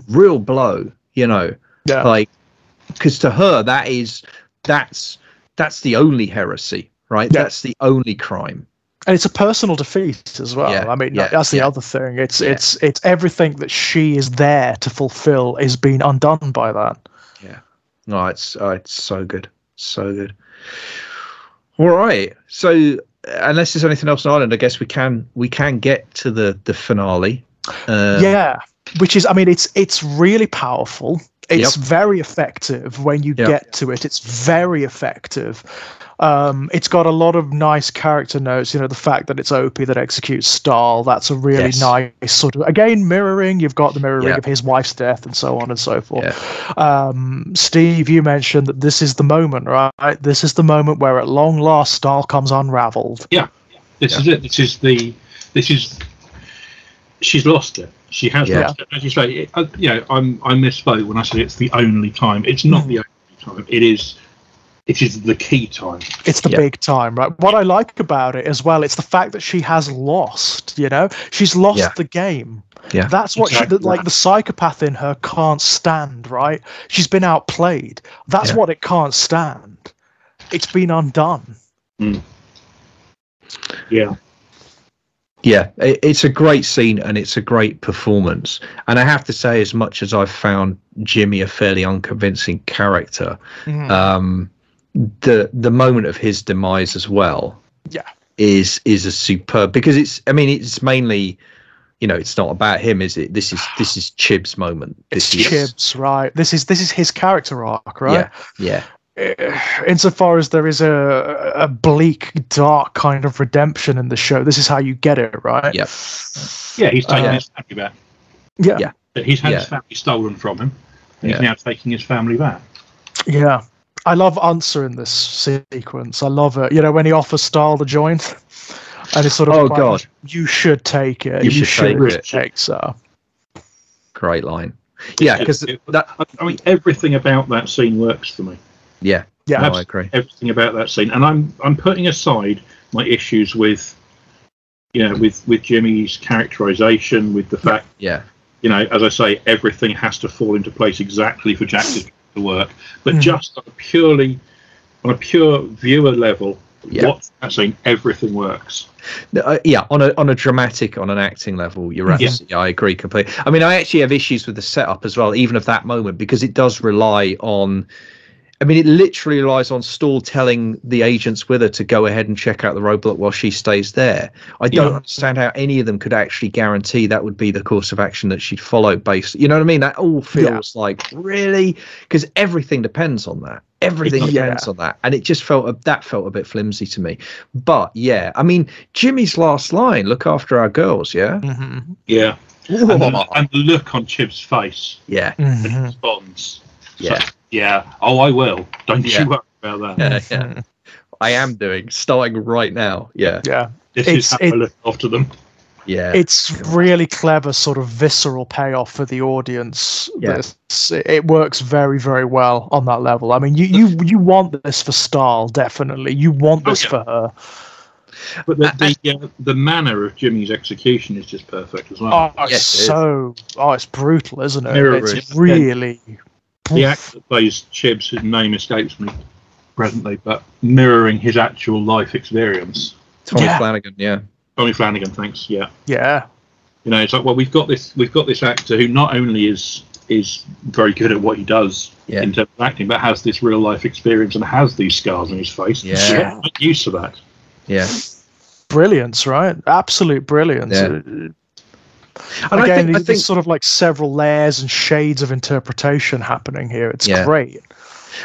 A: real blow, like, because to her that's the only heresy, right? That's the only crime.
B: And it's a personal defeat as well. I mean, that's the other thing. It's everything that she is there to fulfill is being undone by that.
A: Yeah. No, it's so good. So good. All right. So unless there's anything else on Ireland, I guess we can get to the finale. Which is, I mean, it's really powerful. It's very effective when you get to it. It's very effective. It's got a lot of nice character notes. The fact that it's Opie that executes Stahl, that's a really nice sort of, again, mirroring. You've got the mirroring of his wife's death and so on and so forth. Steve, you mentioned that this is the moment, right? This is the moment where at long last Stahl comes unraveled.
C: This is it. She's lost it. She has lost it. As you say, I misspoke when I said it's the only time. It's not the only time. It is the key time. It's
B: the big time, right? What I like about it as well, it's the fact that she has lost, she's lost the game. That's what the psychopath in her can't stand, right? She's been outplayed. That's what it can't stand. It's been undone.
A: Yeah, it's a great scene and it's a great performance. And I have to say, as much as I've found Jimmy a fairly unconvincing character, the moment of his demise as well. is a superb, because it's mainly, it's not about him, is it? This is Chib's moment.
B: It's Chib's, right? This is his character arc, right?
A: Yeah.
B: Insofar as there is a bleak, dark kind of redemption in the show, this is how you get it, right?
A: Yeah.
C: Yeah, he's taking his family back.
B: Yeah.
C: He's had his family stolen from him, and he's now taking his family back.
B: Yeah. I love Answer in this sequence. I love it. When he offers Stahl the joint, and it's sort of God, you should take it. You should take so.
A: Great line. Yeah, because
C: everything about that scene works for me.
A: Yeah, I agree.
C: Everything about that scene, and I'm putting aside my issues with, with Jimmy's characterization, with the fact, as I say, everything has to fall into place exactly for Jack to work. But just on a pure viewer level, what's that scene? Everything works.
A: On a dramatic, on an acting level, you're absolutely. I agree completely. I mean, I actually have issues with the setup as well, even of that moment, because it does rely on. It literally relies on Stahl telling the agents with her to go ahead and check out the roadblock while she stays there. I don't understand how any of them could actually guarantee that would be the course of action that she'd follow. You know what I mean? That all feels like, really? Because everything depends on that. Everything depends on that. And it just felt a bit flimsy to me. But, Jimmy's last line, look after our girls, yeah?
B: Mm-hmm.
C: Yeah. And the look on Chib's face.
A: Yeah.
C: And he responds.
A: Yeah.
C: So, yeah. Oh, I will. Don't you worry about that.
A: Yeah. I am starting right now. Yeah.
B: Yeah.
C: This is how I look after them.
A: Yeah.
B: It's really clever, sort of visceral payoff for the audience.
A: Yeah.
B: It works very, very well on that level. I mean, you want this for Stahl, definitely. You want this for her.
C: But the manner of Jimmy's execution is just perfect as well.
B: It's brutal, isn't it? It's
C: really.
B: really.
C: The actor that plays Chibs, whose name escapes me presently, but mirroring his actual life experience.
A: Tommy Flanagan,
C: Tommy Flanagan, thanks. Yeah.
B: Yeah.
C: It's like, well, we've got this actor who not only is very good at what he does in terms of acting, but has this real life experience and has these scars on his face.
B: Yeah.
C: Not used to that.
A: Yeah.
B: Brilliance, right? Absolute brilliance.
A: Yeah.
B: And again, there's sort of like several layers and shades of interpretation happening here. It's great.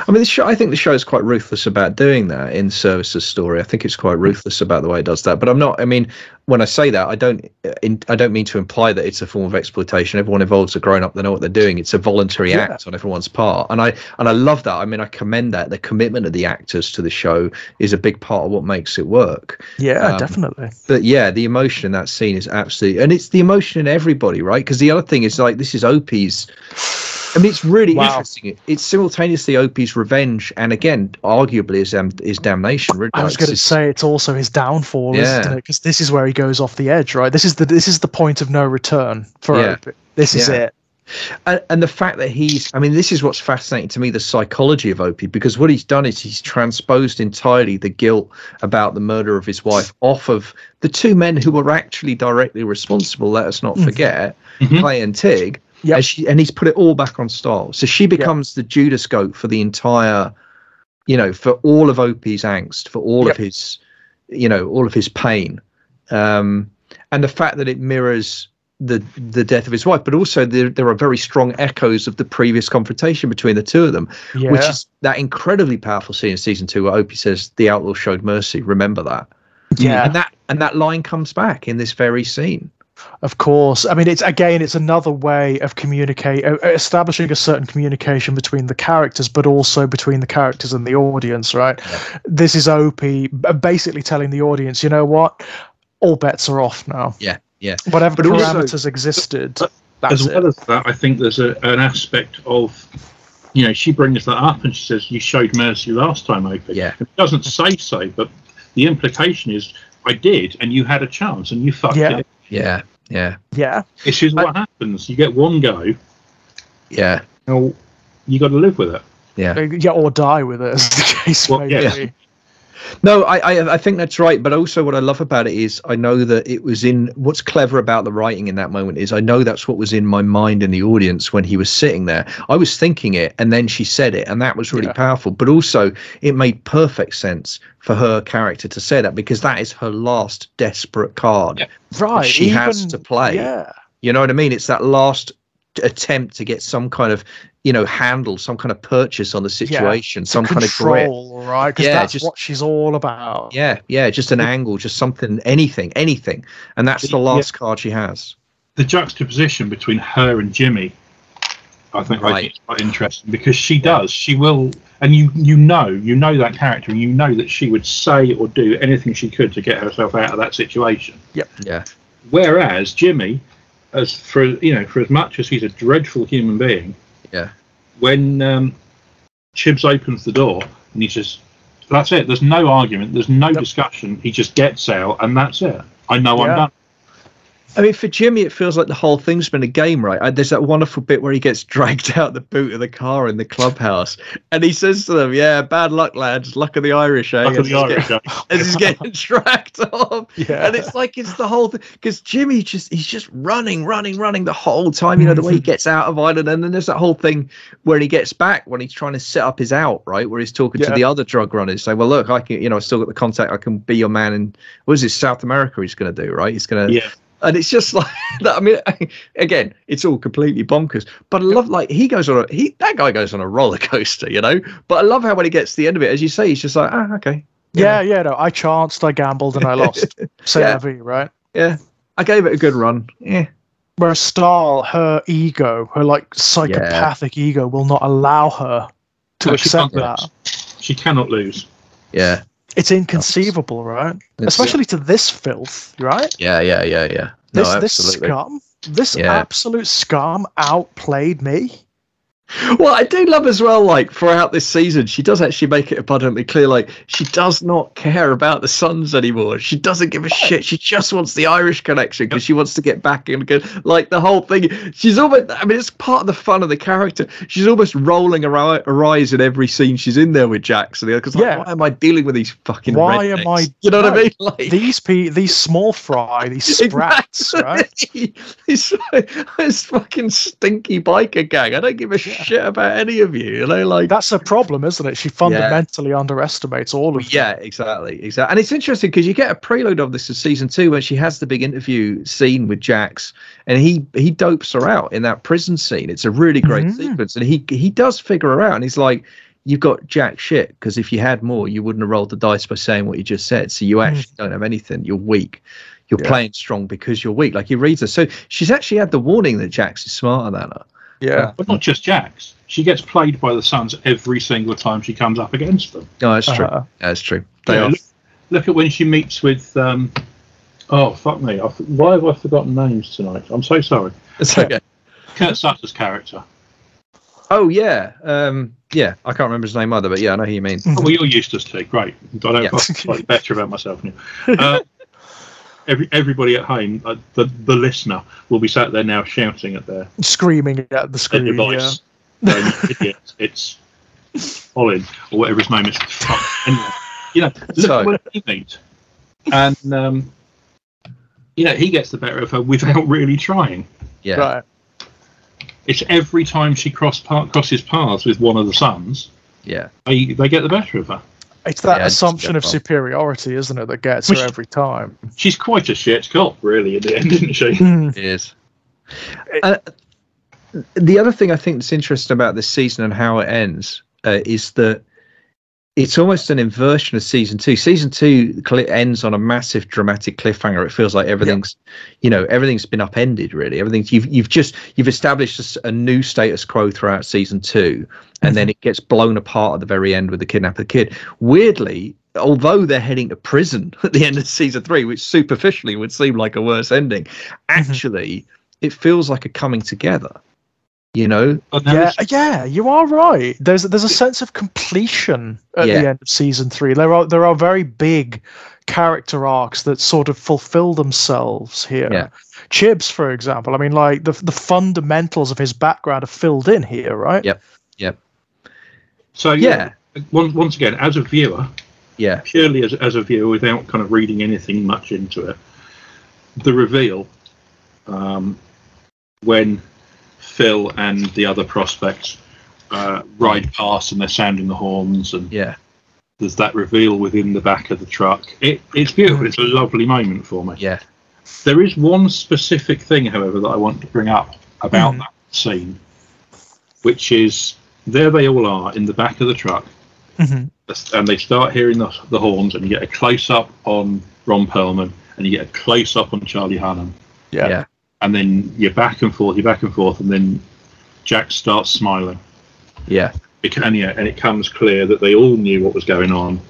A: I mean, I think the show is quite ruthless about doing that in service of story. I think it's quite ruthless about the way it does that. But I'm not. I mean, when I say that, I don't mean to imply that it's a form of exploitation. Everyone involved are grown up; they know what they're doing. It's a voluntary act on everyone's part, and I love that. I mean, I commend that. The commitment of the actors to the show is a big part of what makes it work.
B: Yeah, definitely.
A: But the emotion in that scene is absolutely, and it's the emotion in everybody, right? Because the other thing is, like, this is Opie's. I mean, it's really interesting. It's simultaneously Opie's revenge, and again, arguably his damnation. Really,
B: I was going to say it's also his downfall, isn't it? Because this is where he goes off the edge, right? This is the point of no return for Opie. This is it.
A: And the fact that this is what's fascinating to me, the psychology of Opie, because what he's done is he's transposed entirely the guilt about the murder of his wife off of the two men who were actually directly responsible. Let us not forget, Clay and Tig. Yeah, and he's put it all back on Stahl. So she becomes the Judas goat for the entire, for all of Opie's angst, for all of his, all of his pain, and the fact that it mirrors the death of his wife, but also there are very strong echoes of the previous confrontation between the two of them, which is that incredibly powerful scene in season 2 where Opie says, "The outlaw showed mercy. Remember that." Yeah, and that line comes back in this very scene.
B: Of course. I mean, it's another way of establishing a certain communication between the characters, but also between the characters and the audience, right? Yeah. This is Opie basically telling the audience, you know what? All bets are off now.
A: Yeah.
B: Whatever parameters existed.
C: As well as that, I think there's an aspect of, she brings that up and she says, "You showed mercy last time, Opie."
A: Yeah.
C: It doesn't say so, but the implication is, I did, and you had a chance, and you fucked it.
A: Yeah.
C: This is what happens. You get one go.
A: Yeah.
C: Well, you got to live with it.
B: Yeah, or die with it, as the case may be.
A: No, I think that's right. But also what I love about it is I know that it was in what's clever about the writing in that moment is I know that's what was in my mind in the audience when he was sitting there. I was thinking it and then she said it, and that was really powerful. But also it made perfect sense for her character to say that, because that is her last desperate card
B: right
A: she has to play. You know what I mean? It's that last attempt to get some kind of handle, some kind of purchase on the situation, some kind of grip,
B: right? Because that's what she's all about.
A: Just an angle, just something, anything, and that's the last card she has.
C: The juxtaposition between her and Jimmy, I think, is quite interesting, because she will, and you know that character, and you know that she would say or do anything she could to get herself out of that situation. Whereas Jimmy, for as much as he's a dreadful human being, when Chibs opens the door and he says, that's it, there's no argument, there's no discussion, he just gets out and that's it. I know I'm done.
A: I mean, for Jimmy, it feels like the whole thing's been a game, right? There's that wonderful bit where he gets dragged out the boot of the car in the clubhouse, and he says to them, bad luck, lads, luck of the Irish, eh?
C: Luck of the Irish,
A: as he's getting dragged off. And it's like, it's the whole thing, because Jimmy he's just running the whole time, the way he gets out of Ireland. And then there's that whole thing where he gets back, when he's trying to set up his out, right, where he's talking to the other drug runners, saying, well, look, I can, I still got the contact, I can be your man in, what is it, South America he's going to do, right? He's going to... And it's just like that. I mean, again, it's all completely bonkers. But I love, like, that guy goes on a roller coaster, But I love how when he gets to the end of it, as you say, he's just like, okay.
B: No, I chanced, I gambled, and I lost. C'est la vie, right?
A: Yeah, I gave it a good run. Yeah.
B: Whereas Stahl, her ego, her like psychopathic ego, will not allow her to accept that.
C: She cannot lose.
A: Yeah.
B: It's inconceivable, right? Especially to this filth, right?
A: Yeah.
B: This scum, this absolute scum outplayed me.
A: Well, I do love as well, like, throughout this season, she does actually make it abundantly clear, like, she does not care about the Suns anymore. She doesn't give a shit. She just wants the Irish connection because she wants to get back and go, like, the whole thing. She's almost, I mean, it's part of the fun of the character. She's almost rolling her eyes in every scene she's in there with Jackson. Because, why am I dealing with these fucking rednecks? You know what I mean? Like,
B: these small fry, these sprats, right?
A: This fucking stinky biker gang. I don't give a shit about any of you, like,
B: that's a problem, isn't it? She fundamentally underestimates all of them.
A: Yeah, exactly. And it's interesting because you get a prelude of this in season 2 when she has the big interview scene with Jax, and he dopes her out in that prison scene. It's a really great sequence, and he does figure her out, and he's like, you've got jack shit, because if you had more, you wouldn't have rolled the dice by saying what you just said. So you actually don't have anything. You're weak. You're playing strong because you're weak. Like, he reads her. So she's actually had the warning that Jax is smarter than her.
B: Yeah,
C: but not just Jax. She gets played by the Suns every single time she comes up against them.
A: No, that's true. That's true.
C: Look at when she meets with. Oh, fuck me! Why have I forgotten names tonight? I'm so sorry.
A: It's okay.
C: Kurt Sutter's character.
A: Oh yeah, I can't remember his name either, but I know who you mean.
C: Oh, well, you're Eustace too. Great. I know slightly better about myself now. Everybody at home, the listener, will be sat there now shouting at their
B: screaming at the screen.
C: Device. It's Olin or whatever his name is. Anyway, look at what he meets, and he gets the better of her without really trying.
A: Yeah.
B: Right.
C: It's every time she crosses paths with one of the Suns.
A: Yeah.
C: They get the better of her.
B: It's that assumption of superiority, isn't it, that gets her every time.
C: She's quite a shit cop, really, in the end, isn't she?
A: It is. The other thing I think that's interesting about this season and how it ends is that it's almost an inversion of season 2. Season 2 ends on a massive dramatic cliffhanger. It feels like everything's, everything's been upended, really. Everything's you've established a new status quo throughout season 2, and then it gets blown apart at the very end with the kidnap of the kid. Weirdly, although they're heading to prison at the end of season 3, which superficially would seem like a worse ending, actually it feels like a coming together.
B: Yeah, you are right. There's a sense of completion at the end of season 3. There are very big character arcs that sort of fulfill themselves here.
A: Yeah.
B: Chibs, for example, I mean, like the fundamentals of his background are filled in here, right?
A: Yep.
C: So once again, as a viewer, purely as a viewer, without kind of reading anything much into it, the reveal when Phil and the other prospects ride past and they're sounding the horns, and there's that reveal within the back of the truck. It's beautiful. It's a lovely moment for me.
A: Yeah.
C: There is one specific thing, however, that I want to bring up about that scene, which is there they all are in the back of the truck, and they start hearing the horns, and you get a close-up on Ron Perlman, and you get a close-up on Charlie Hunnam.
A: Yeah.
C: And then you're back and forth, and then Jack starts smiling.
A: Yeah.
C: And it comes clear that they all knew what was going on.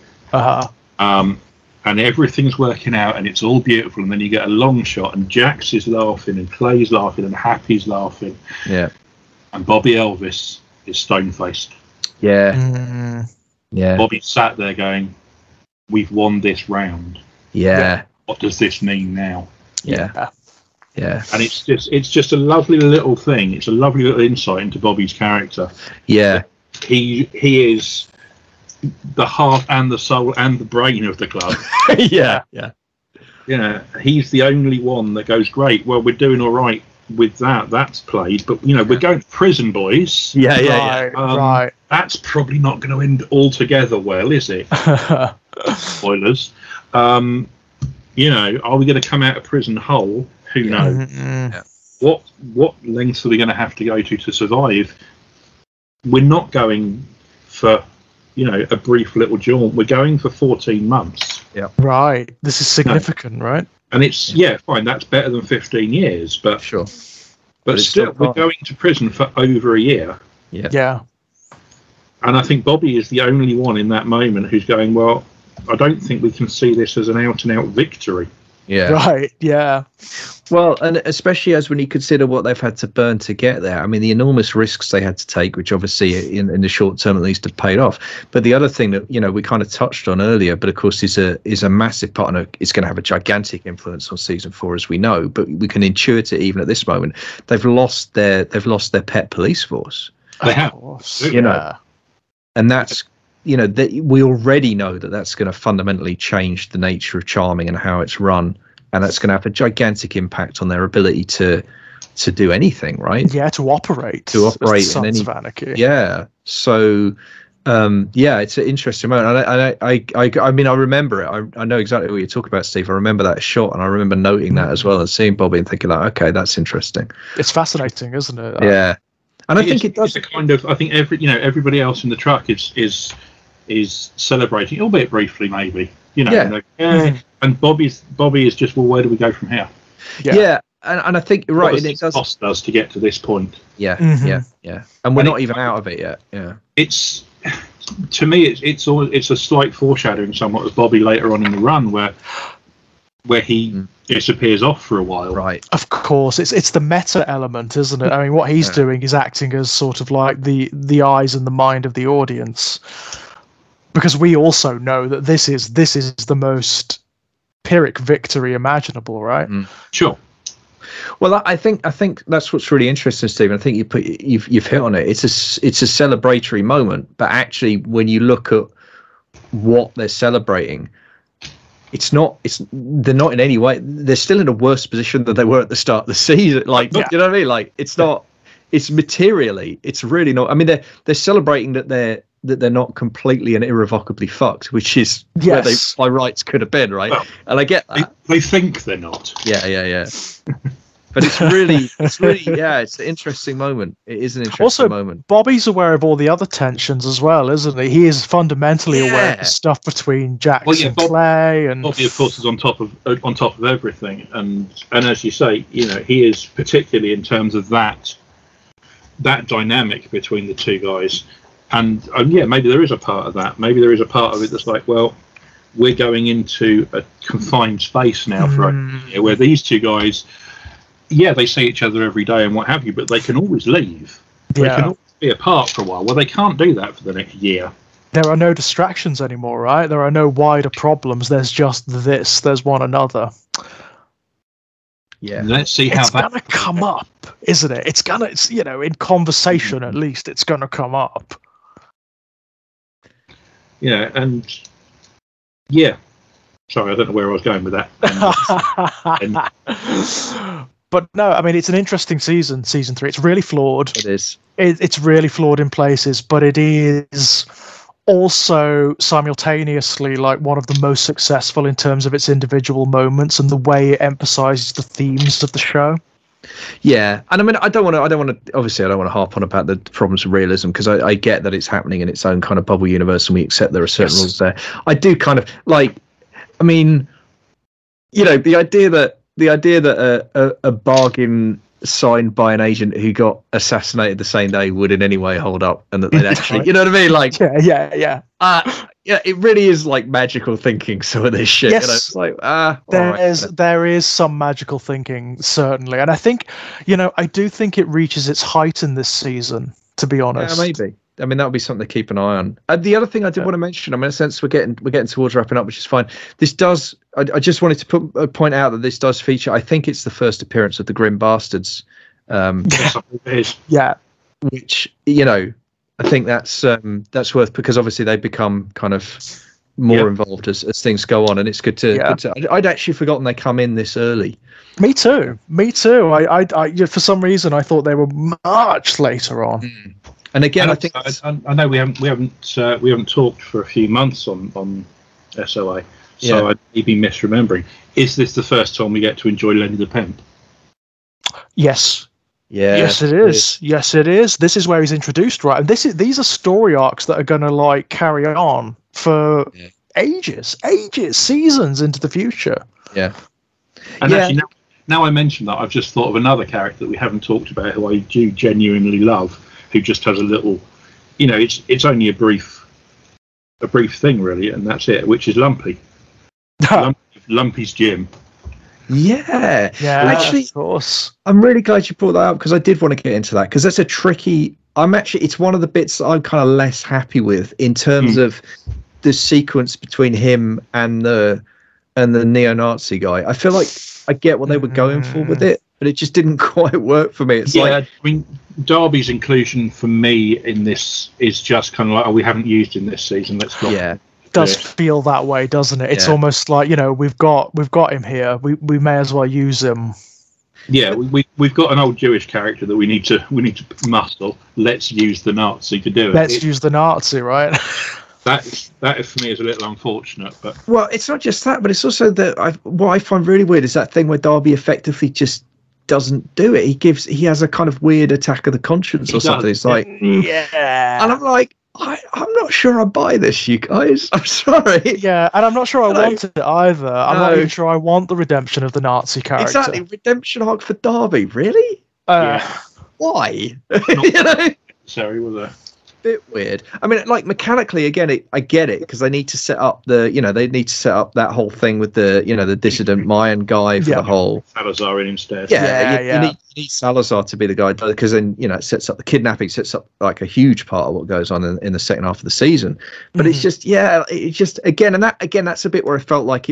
C: And everything's working out, and it's all beautiful. And then you get a long shot, and Jax is laughing, and Clay's laughing, and Happy's laughing.
A: Yeah.
C: And Bobby Elvis is stone-faced.
A: Yeah. Yeah.
C: Bobby sat there going, "We've won this round.
A: Yeah.
C: What does this mean now?"
A: Yeah. Yeah.
C: And it's just a lovely little thing. It's a lovely little insight into Bobby's character.
A: Yeah.
C: He is the heart and the soul and the brain of the club.
A: Yeah.
C: He's the only one that goes, "Great, well, we're doing all right with that. That's played, but we're going to prison, boys."
B: Right.
C: That's probably not going to end altogether well, is it? Spoilers. Are we going to come out of prison whole? Who knows? What lengths are we going to have to go to survive? We're not going for a brief little jaunt. We're going for 14 months.
A: Yeah.
B: Right. This is significant, right?
C: And it's fine. That's better than 15 years, but
A: sure.
C: But still, we're going to prison for over a year.
B: Yeah.
C: And I think Bobby is the only one in that moment who's going, "Well, I don't think we can see this as an out-and-out victory."
A: Yeah.
B: Right. Yeah.
A: Well, and especially as when you consider what they've had to burn to get there. I mean, the enormous risks they had to take, which obviously in the short term at least have paid off. But the other thing that we kind of touched on earlier, but of course is a massive part, and it's going to have a gigantic influence on season 4, as we know. But we can intuit it even at this moment. They've lost their pet police force.
C: They have,
A: and that's. We already know that that's going to fundamentally change the nature of Charming and how it's run, and that's going to have a gigantic impact on their ability to do anything, right?
B: Yeah, to operate
A: in any.
B: Of Anarchy.
A: Yeah. So, it's an interesting moment. I mean, I remember it. I know exactly what you're talking about, Steve. I remember that shot, and I remember noting that as well, and seeing Bobby and thinking, like, okay, that's interesting.
B: It's fascinating, isn't it?
A: Yeah. And I think it does.
C: It's a kind of. I think everybody else in the truck is celebrating, albeit briefly, maybe. And Bobby is just, well, where do we go from here?
A: Yeah, and I think right, and it does
C: cost us to get to this point.
A: Yeah, and we're not even out of it yet. Yeah,
C: it's to me, it's a slight foreshadowing, somewhat, of Bobby later on in the run, where he disappears off for a while.
A: Right.
B: Of course, it's the meta element, isn't it? I mean, what he's doing is acting as sort of like the eyes and the mind of the audience, because we also know that this is the most Pyrrhic victory imaginable, right?
C: Sure.
A: Well, I think that's what's really interesting, Stephen. I think you've hit on it. It's a celebratory moment, but actually, when you look at what they're celebrating, they're not in any way. They're still in a worse position than they were at the start of the season. Like, you know what I mean? Like, it's not. It's materially. It's really not. I mean, they're celebrating that they're not completely and irrevocably fucked, which is where they by rights could have been, right? Well, and I get that.
C: They think they're not.
A: Yeah. But it's really, it's an interesting moment. It is an interesting moment.
B: Bobby's aware of all the other tensions as well, isn't he? He is fundamentally aware of the stuff between Jax and Clay, and
C: Bobby, of course, is on top of everything. And as you say, he is, particularly in terms of that dynamic between the two guys. And maybe there is a part of that. Maybe there is a part of it that's like, well, we're going into a confined space now for a year, where these two guys, they see each other every day and what have you, but they can always leave. They can always be apart for a while. Well, they can't do that for the next year.
B: There are no distractions anymore, right? There are no wider problems. There's just this. There's one another.
A: Yeah.
C: Let's see how
B: it's gonna come up, isn't it? It's in conversation at least, it's gonna come up.
C: Yeah, and Yeah. Sorry, I don't know where I was going with that.
B: But no, I mean, it's an interesting season 3. It's really flawed.
A: It is.
B: It's really flawed in places, but it is also simultaneously like one of the most successful in terms of its individual moments and the way it emphasizes the themes of the show.
A: Yeah, and I mean, I don't want to. Obviously, I don't want to harp on about the problems of realism, because I get that it's happening in its own kind of bubble universe, and we accept there are certain rules there. I do kind of like. I mean, you know, the idea that a bargain signed by an agent who got assassinated the same day would in any way hold up, and that they'd actually, you know what I mean? Like,
B: yeah.
A: It really is like magical thinking. Some of this shit,
B: yes,
A: you know? It's like
B: there is some magical thinking, certainly, and I think, you know, I do think it reaches its height in this season. To be honest,
A: yeah, maybe. I mean, that would be something to keep an eye on. The other thing I did want to mention, I mean, in a sense, we're getting towards wrapping up, which is fine. This does. I just wanted to point out that this does feature. I think it's the first appearance of the Grim Bastards.
B: Yeah.
A: Which, you know, I think that's worth, because obviously they become kind of more involved as things go on, and it's good to. I'd actually forgotten they come in this early.
B: Me too. I for some reason I thought they were much later on.
A: Mm. And again, I think
C: I know we haven't talked for a few months on SOA, so I may be misremembering. Is this the first time we get to enjoy Lenny the Pimp?
B: Yes.
A: Yeah.
B: Yes, it is. Yes, it is. This is where he's introduced, right? And these are story arcs that are going to like carry on for ages, seasons into the future.
A: Yeah.
C: And actually, now I mention that, I've just thought of another character that we haven't talked about, who I do genuinely love, who just has a little, you know, it's only a brief thing really, and that's it, which is Lumpy. Lumpy's gym.
A: Yeah, actually,
B: of course.
A: I'm really glad you brought that up, because I did want to get into that, because that's a tricky. It's one of the bits that I'm kind of less happy with in terms of the sequence between him and the neo-Nazi guy. I feel like I get what they were going for with it, but it just didn't quite work for me. It's like,
C: I mean, Darby's inclusion for me in this is just kind of like, we haven't used in this season. Let's not.
B: Yeah. It does feel that way, doesn't it? It's almost like, you know, we've got him here. We may as well use him.
C: Yeah, we've got an old Jewish character that we need to muscle. Let's use the Nazi to do it.
B: Let's use the Nazi, right?
C: That for me is a little unfortunate, but
A: well, it's not just that, but it's also that what I find really weird is that thing where Darby effectively just doesn't do it. He has a kind of weird attack of the conscience or something. It's like, and I'm like, I'm not sure I buy this, you guys. I'm sorry.
B: Yeah, and I'm not sure I want it either. I'm not even sure I want the redemption of the Nazi character.
A: Exactly, redemption arc for Darby. Really? Why?
C: You know? Sorry, was that?
A: Bit weird. I mean, like mechanically, again, I get it, because they need to set up that whole thing with the dissident Mayan guy for the whole
C: Salazar in instead.
A: You need Salazar to be the guy, because then it sets up the kidnapping, sets up like a huge part of what goes on in the second half of the season. But it's just that's a bit where I felt like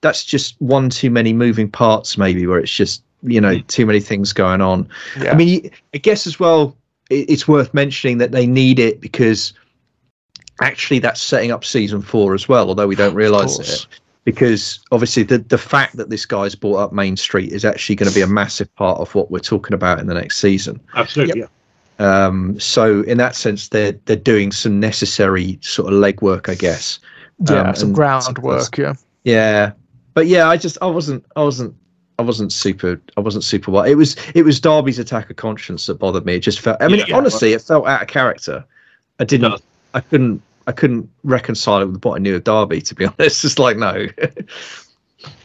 A: that's just one too many moving parts, maybe, where it's just too many things going on. I mean, I guess as well, it's worth mentioning that they need it because actually that's setting up season 4 as well, although we don't realise it, because obviously the fact that this guy's brought up Main Street is actually going to be a massive part of what we're talking about in the next season.
C: Absolutely.
A: So in that sense, they're doing some necessary sort of legwork, I guess.
B: Some groundwork.
A: But I wasn't super well. It was Darby's attack of conscience that bothered me. It just felt, honestly, it felt out of character. I couldn't reconcile it with what I knew of Darby, to be honest. It's like, no,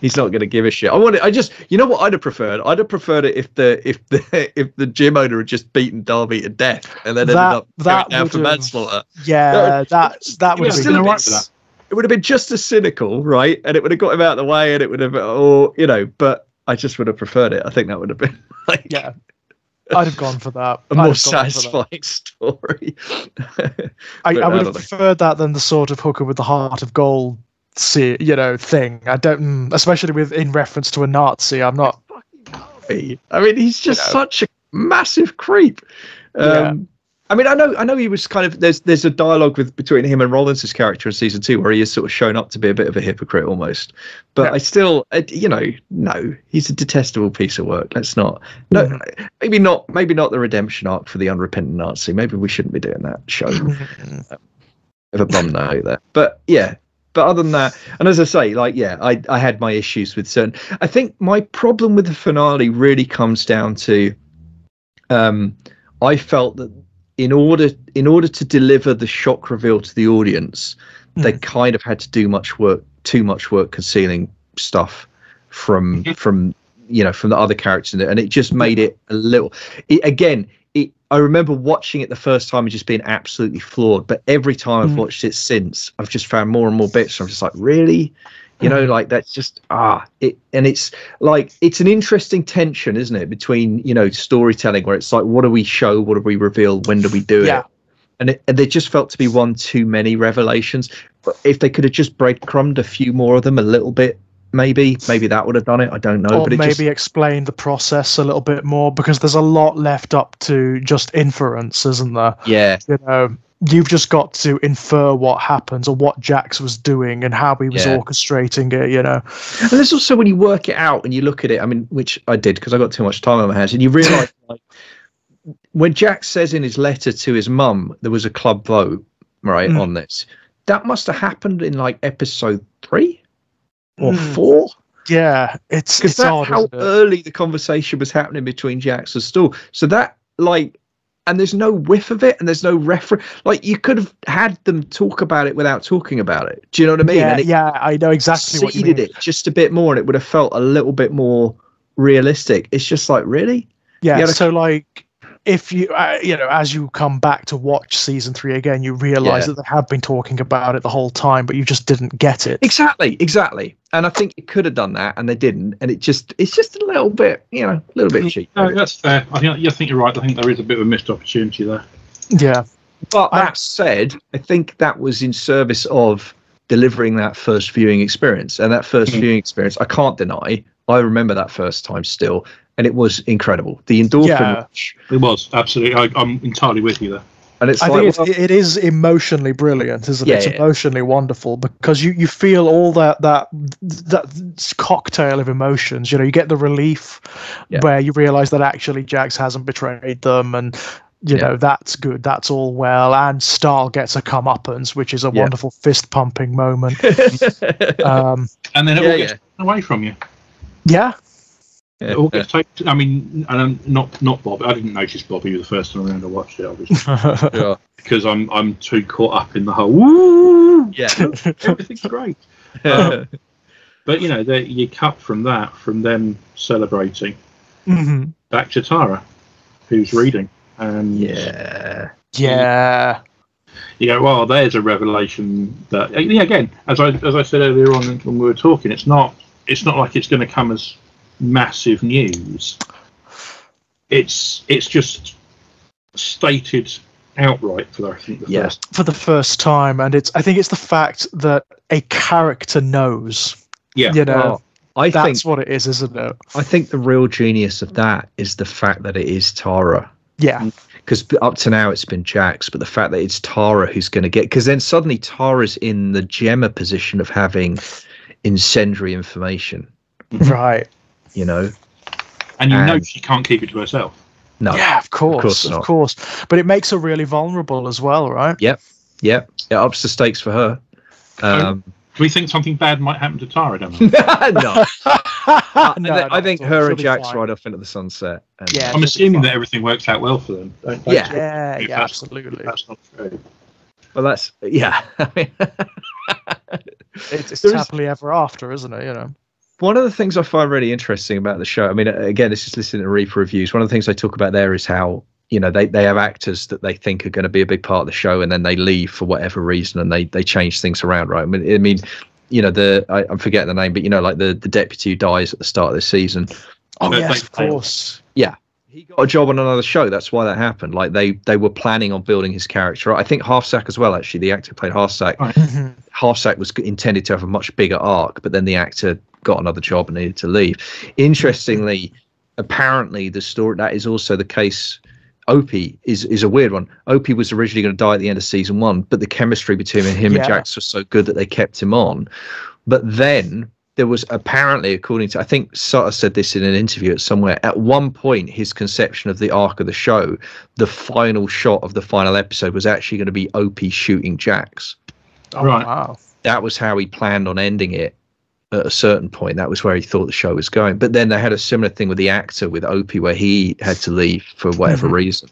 A: he's not going to give a shit. You know what I'd have preferred? I'd have preferred it if the gym owner had just beaten Darby to death and then ended up going down for manslaughter.
B: Yeah, that would have been
A: nice. It would have been just as cynical, right? And it would have got him out of the way, and it would have, but I just would have preferred it. I think that would have been
B: I'd have gone for that.
A: A more satisfying story.
B: I would have preferred that than the sort of hooker with the heart of gold, thing. I don't, especially in reference to a Nazi. I'm not.
A: I mean, he's just such a massive creep. I mean, I know he was kind of there's a dialogue between him and Rollins' character in season 2 where he is sort of shown up to be a bit of a hypocrite almost. But I still, no, he's a detestable piece of work. Let's not. No, maybe not the redemption arc for the unrepentant Nazi. Maybe we shouldn't be doing that show. Of a bum note there, but yeah. But other than that, and as I say, I had my issues with certain. I think my problem with the finale really comes down to, I felt that in order to deliver the shock reveal to the audience, they kind of had to do too much work concealing stuff from the other characters in it, and it just made it a little. I remember watching it the first time and just being absolutely floored, but every time I've watched it since, I've just found more and more bits. I'm just like, really? That's just it's like it's an interesting tension, isn't it, between storytelling where it's like, what do we show, what do we reveal, when do we do it? And there just felt to be one too many revelations. But if they could have just breadcrumbed a few more of them a little bit, maybe that would have done it. I don't know.
B: Or maybe explain the process a little bit more, because there's a lot left up to just inference, isn't there?
A: Yeah.
B: You've just got to infer what happens or what Jax was doing and how he was orchestrating it,
A: And there's also, when you work it out and you look at it, I mean, which I did because I got too much time on my hands, and you realise when Jax says in his letter to his mum there was a club vote, right, on this, that must have happened in episode 3 or 4.
B: Yeah, it's odd,
A: how early the conversation was happening between Jax and Stuhl. So that and there's no whiff of it, and there's no reference. You could have had them talk about it without talking about it. Do you know what I mean?
B: Yeah, I know exactly what you mean.
A: It just a bit more, and it would have felt a little bit more realistic. It's just really?
B: Yeah, so if you, as you come back to watch season 3 again, you realise that they have been talking about it the whole time, but you just didn't get it.
A: Exactly. And I think it could have done that, and they didn't. And it's just a little bit, a little bit cheap.
C: No, that's fair. I think you're right. I think there is a bit of a missed opportunity there.
B: Yeah.
A: But that said, I think that was in service of delivering that first viewing experience. And that first viewing experience, I can't deny, I remember that first time still. And it was incredible. The endorphin rush.
C: It was, absolutely. I'm entirely with you there.
A: And it's
B: I think it is emotionally brilliant, isn't it? It's emotionally wonderful, because you feel all that cocktail of emotions. You get the relief where you realise that actually Jax hasn't betrayed them, and that's good, that's all well, and Stahl gets a comeuppance, which is a wonderful fist pumping moment.
C: And then it all gets taken away from you.
B: Yeah.
C: It all gets taken. I mean, and not Bob. I didn't notice Bobby the first time around I watched it, obviously, because I'm too caught up in the whole woo. Yeah, everything's great. But you cut from them celebrating back to Tara, who's reading, and well, there's a revelation that again, as I said earlier on when we were talking, it's not like it's going to come as massive news. It's just stated outright for the first
B: time, and I think it's the fact that a character knows.
A: I
B: think what it is, isn't it?
A: I think the real genius of that is the fact that it is Tara.
B: Yeah.
A: Because up to now it's been Jax, but the fact that it's Tara who's going to get, because then suddenly Tara's in the Gemma position of having incendiary information.
B: Right.
C: And she can't keep it to herself.
A: No.
B: Yeah, of course. But it makes her really vulnerable as well, right?
A: Yep. It ups the stakes for her.
C: Do we think something bad might happen to Tara? Don't we?
A: No. I think her and Jax ride off into the sunset.
C: I'm assuming that everything works out well for them.
B: Yeah, absolutely.
C: That's not true.
A: Well, that's I mean,
B: it's happily ever after, isn't it?
A: One of the things I find really interesting about the show, I mean, again, this is listening to Reaper reviews. One of the things they talk about there is how, they have actors that they think are going to be a big part of the show, and then they leave for whatever reason, and they change things around, right? I mean, I'm forgetting the name, but like the deputy who dies at the start of the season.
B: Oh, yes, of course.
A: Yeah. He got a job on another show. That's why that happened. They were planning on building his character. I think Halfsack as well, actually. The actor who played Halfsack. Right. Halfsack was intended to have a much bigger arc, but then the actor got another job and needed to leave. Interestingly, apparently the story, that is also the case. Opie is a weird one. Opie was originally going to die at the end of season 1, but the chemistry between him and Jax was so good that they kept him on. But then there was apparently, according to, I think Sutter said this in an interview at somewhere, at one point his conception of the arc of the show, the final shot of the final episode was actually going to be Opie shooting Jax.
B: Oh, right. Wow.
A: That was how he planned on ending it. At a certain point, that was where he thought the show was going. But then they had a similar thing with the actor, with Opie, where he had to leave for whatever reason.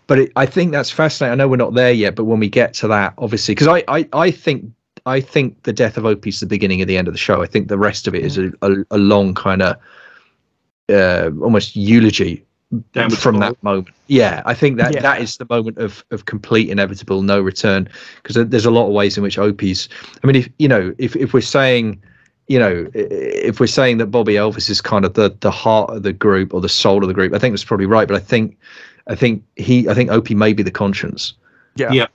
A: But I think that's fascinating. I know we're not there yet, but when we get to that, obviously, because I think the death of Opie is the beginning of the end of the show. I think the rest of it is a long kind of almost eulogy from that moment. Yeah, I think that is the moment of complete inevitable no return, because there's a lot of ways in which Opie's. I mean, if we're saying. If we're saying that Bobby Elvis is kind of the heart of the group or the soul of the group, I think that's probably right. But I think Opie may be the conscience.
B: Yeah.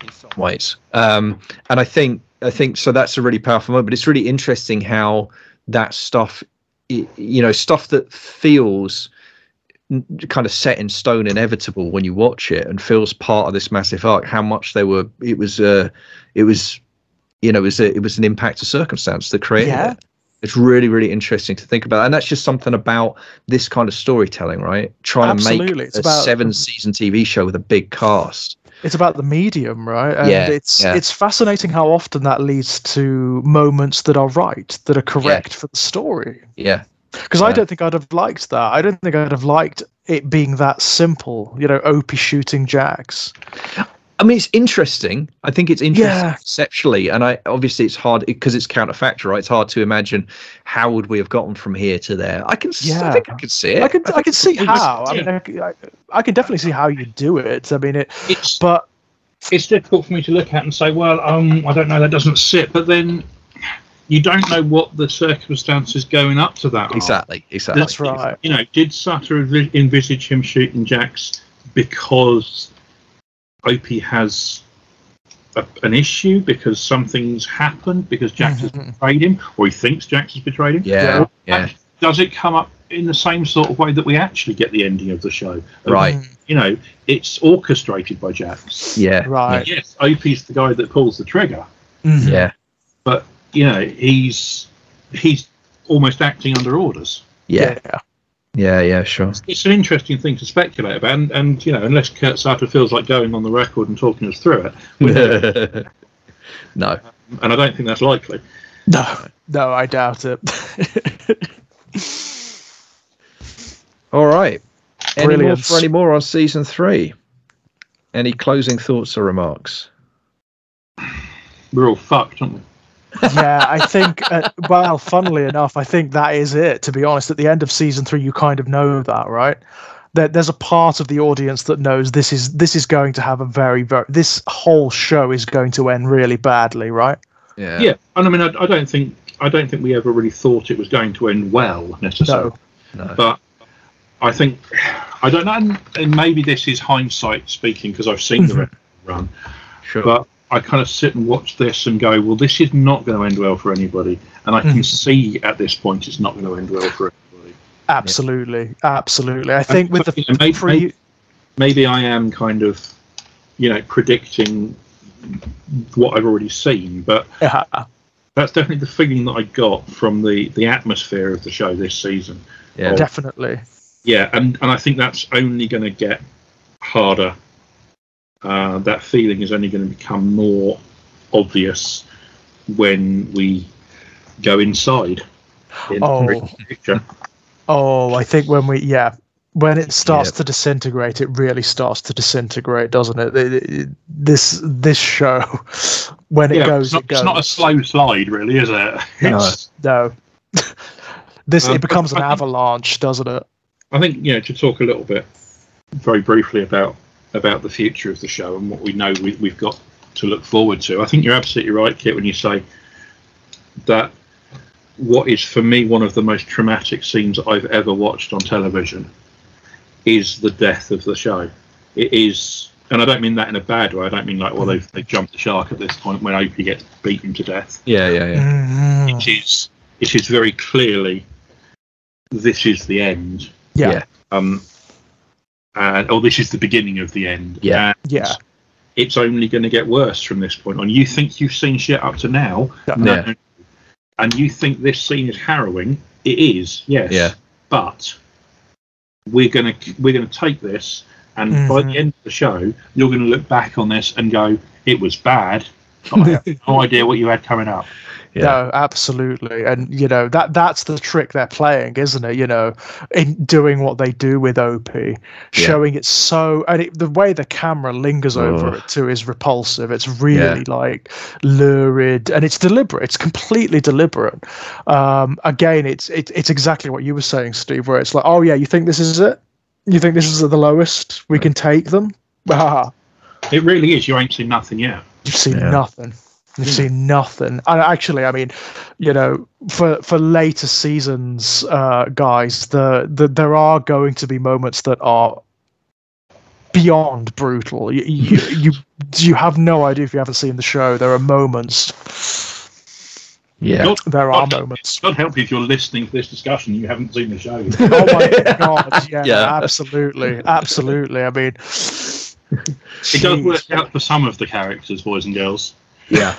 A: In some ways. And I think so. That's a really powerful moment. But it's really interesting how that stuff, stuff that feels kind of set in stone, inevitable when you watch it, and feels part of this massive arc. How much it was an impact of circumstance that created it. It's really, really interesting to think about. And that's just something about this kind of storytelling, right? Trying to make a 7-season TV show with a big cast.
B: It's about the medium, right? And it's fascinating how often that leads to moments that are right, that are correct for the story.
A: Yeah.
B: Because I don't think I'd have liked that. I don't think I'd have liked it being that simple, Opie shooting Jax.
A: I mean, it's interesting. I think it's interesting conceptually, and obviously it's hard because it's counterfactual, right? It's hard to imagine how would we have gotten from here to there. I think I can see it.
B: I can see how. I mean, I can definitely see how you do it. I mean,
C: it's difficult for me to look at and say, well, I don't know, that doesn't sit. But then you don't know what the circumstances going up to that.
A: Exactly.
B: That's right.
C: Did Sutter envisage him shooting Jax because Opie has an issue, because something's happened, because Jax has betrayed him, or he thinks Jax has betrayed him?
A: Yeah.
C: Does it come up in the same sort of way that we actually get the ending of the show?
A: Right.
C: It's orchestrated by Jax.
A: Yeah.
B: Right.
C: Yes, Opie's the guy that pulls the trigger.
B: Mm-hmm.
A: Yeah.
C: But he's almost acting under orders.
A: Yeah. Yeah, sure.
C: It's an interesting thing to speculate about, and unless Kurt Sutter feels like going on the record and talking us through it,
A: no.
C: And I don't think that's likely.
B: No, I doubt it.
A: All right.
B: Brilliant.
A: Any more on season 3? Any closing thoughts or remarks?
C: We're all fucked, aren't we?
B: Yeah, I think, funnily enough, I think that is it, to be honest. At the end of season 3, you kind of know that, right? There's a part of the audience that knows this is going to have a very, very, this whole show is going to end really badly, right?
C: Yeah. And I mean, I don't think we ever really thought it was going to end well, necessarily.
A: No.
C: But I think, I don't know, and maybe this is hindsight speaking, because I've seen the run.
A: Sure.
C: But I kind of sit and watch this and go, well, this is not going to end well for anybody. And I can see at this point it's not going to end well for everybody.
B: Absolutely. I think with
C: maybe I am kind of, predicting what I've already seen, but that's definitely the feeling that I got from the atmosphere of the show this season.
A: Yeah,
B: definitely.
C: Yeah, and I think that's only going to get harder. That feeling is only going to become more obvious when we go inside in the picture.
B: I think when it starts to disintegrate, it really starts to disintegrate, doesn't it? This show, when it goes, it goes.
C: It's not a slow slide, really, is it?
B: No. It becomes an avalanche, doesn't it?
C: I think to talk a little bit, very briefly about the future of the show and what we know we've got to look forward to. I think you're absolutely right, Kit, when you say that what is for me one of the most traumatic scenes I've ever watched on television is the death of the show. It is, and I don't mean that in a bad way. I don't mean like, well, they've jumped the shark at this point when Opie gets beaten to death.
A: Yeah.
C: It is very clearly this is the end.
B: Yeah.
C: and this is the beginning of the end.
A: Yeah,
B: yeah.
C: It's only going to get worse from this point on. You think you've seen shit up to now,
A: no.
C: And you think this scene is harrowing. It is, yes.
A: Yeah.
C: But we're gonna take this, and by the end of the show, you're going to look back on this and go, "It was bad. But I have no idea what you had coming up."
B: Yeah. No, absolutely. And, that's the trick they're playing, isn't it? In doing what they do with OP, showing it so... And the way the camera lingers over it, too, is repulsive. It's really, lurid. And it's deliberate. It's completely deliberate. Again, it's exactly what you were saying, Steve, where it's like, oh, yeah, you think this is it? You think this is the lowest? We can take them?
C: It really is. You ain't seen nothing yet.
B: You've seen nothing. You've seen nothing. And actually, I mean, for later seasons, guys, there are going to be moments that are beyond brutal. You have no idea if you haven't seen the show. There are moments.
A: Yeah,
B: there are moments.
C: God help you if you're listening to this discussion, you haven't seen the show.
B: Oh my God! Yeah, absolutely. I mean,
C: it does work out for some of the characters, boys and girls.
A: Yeah.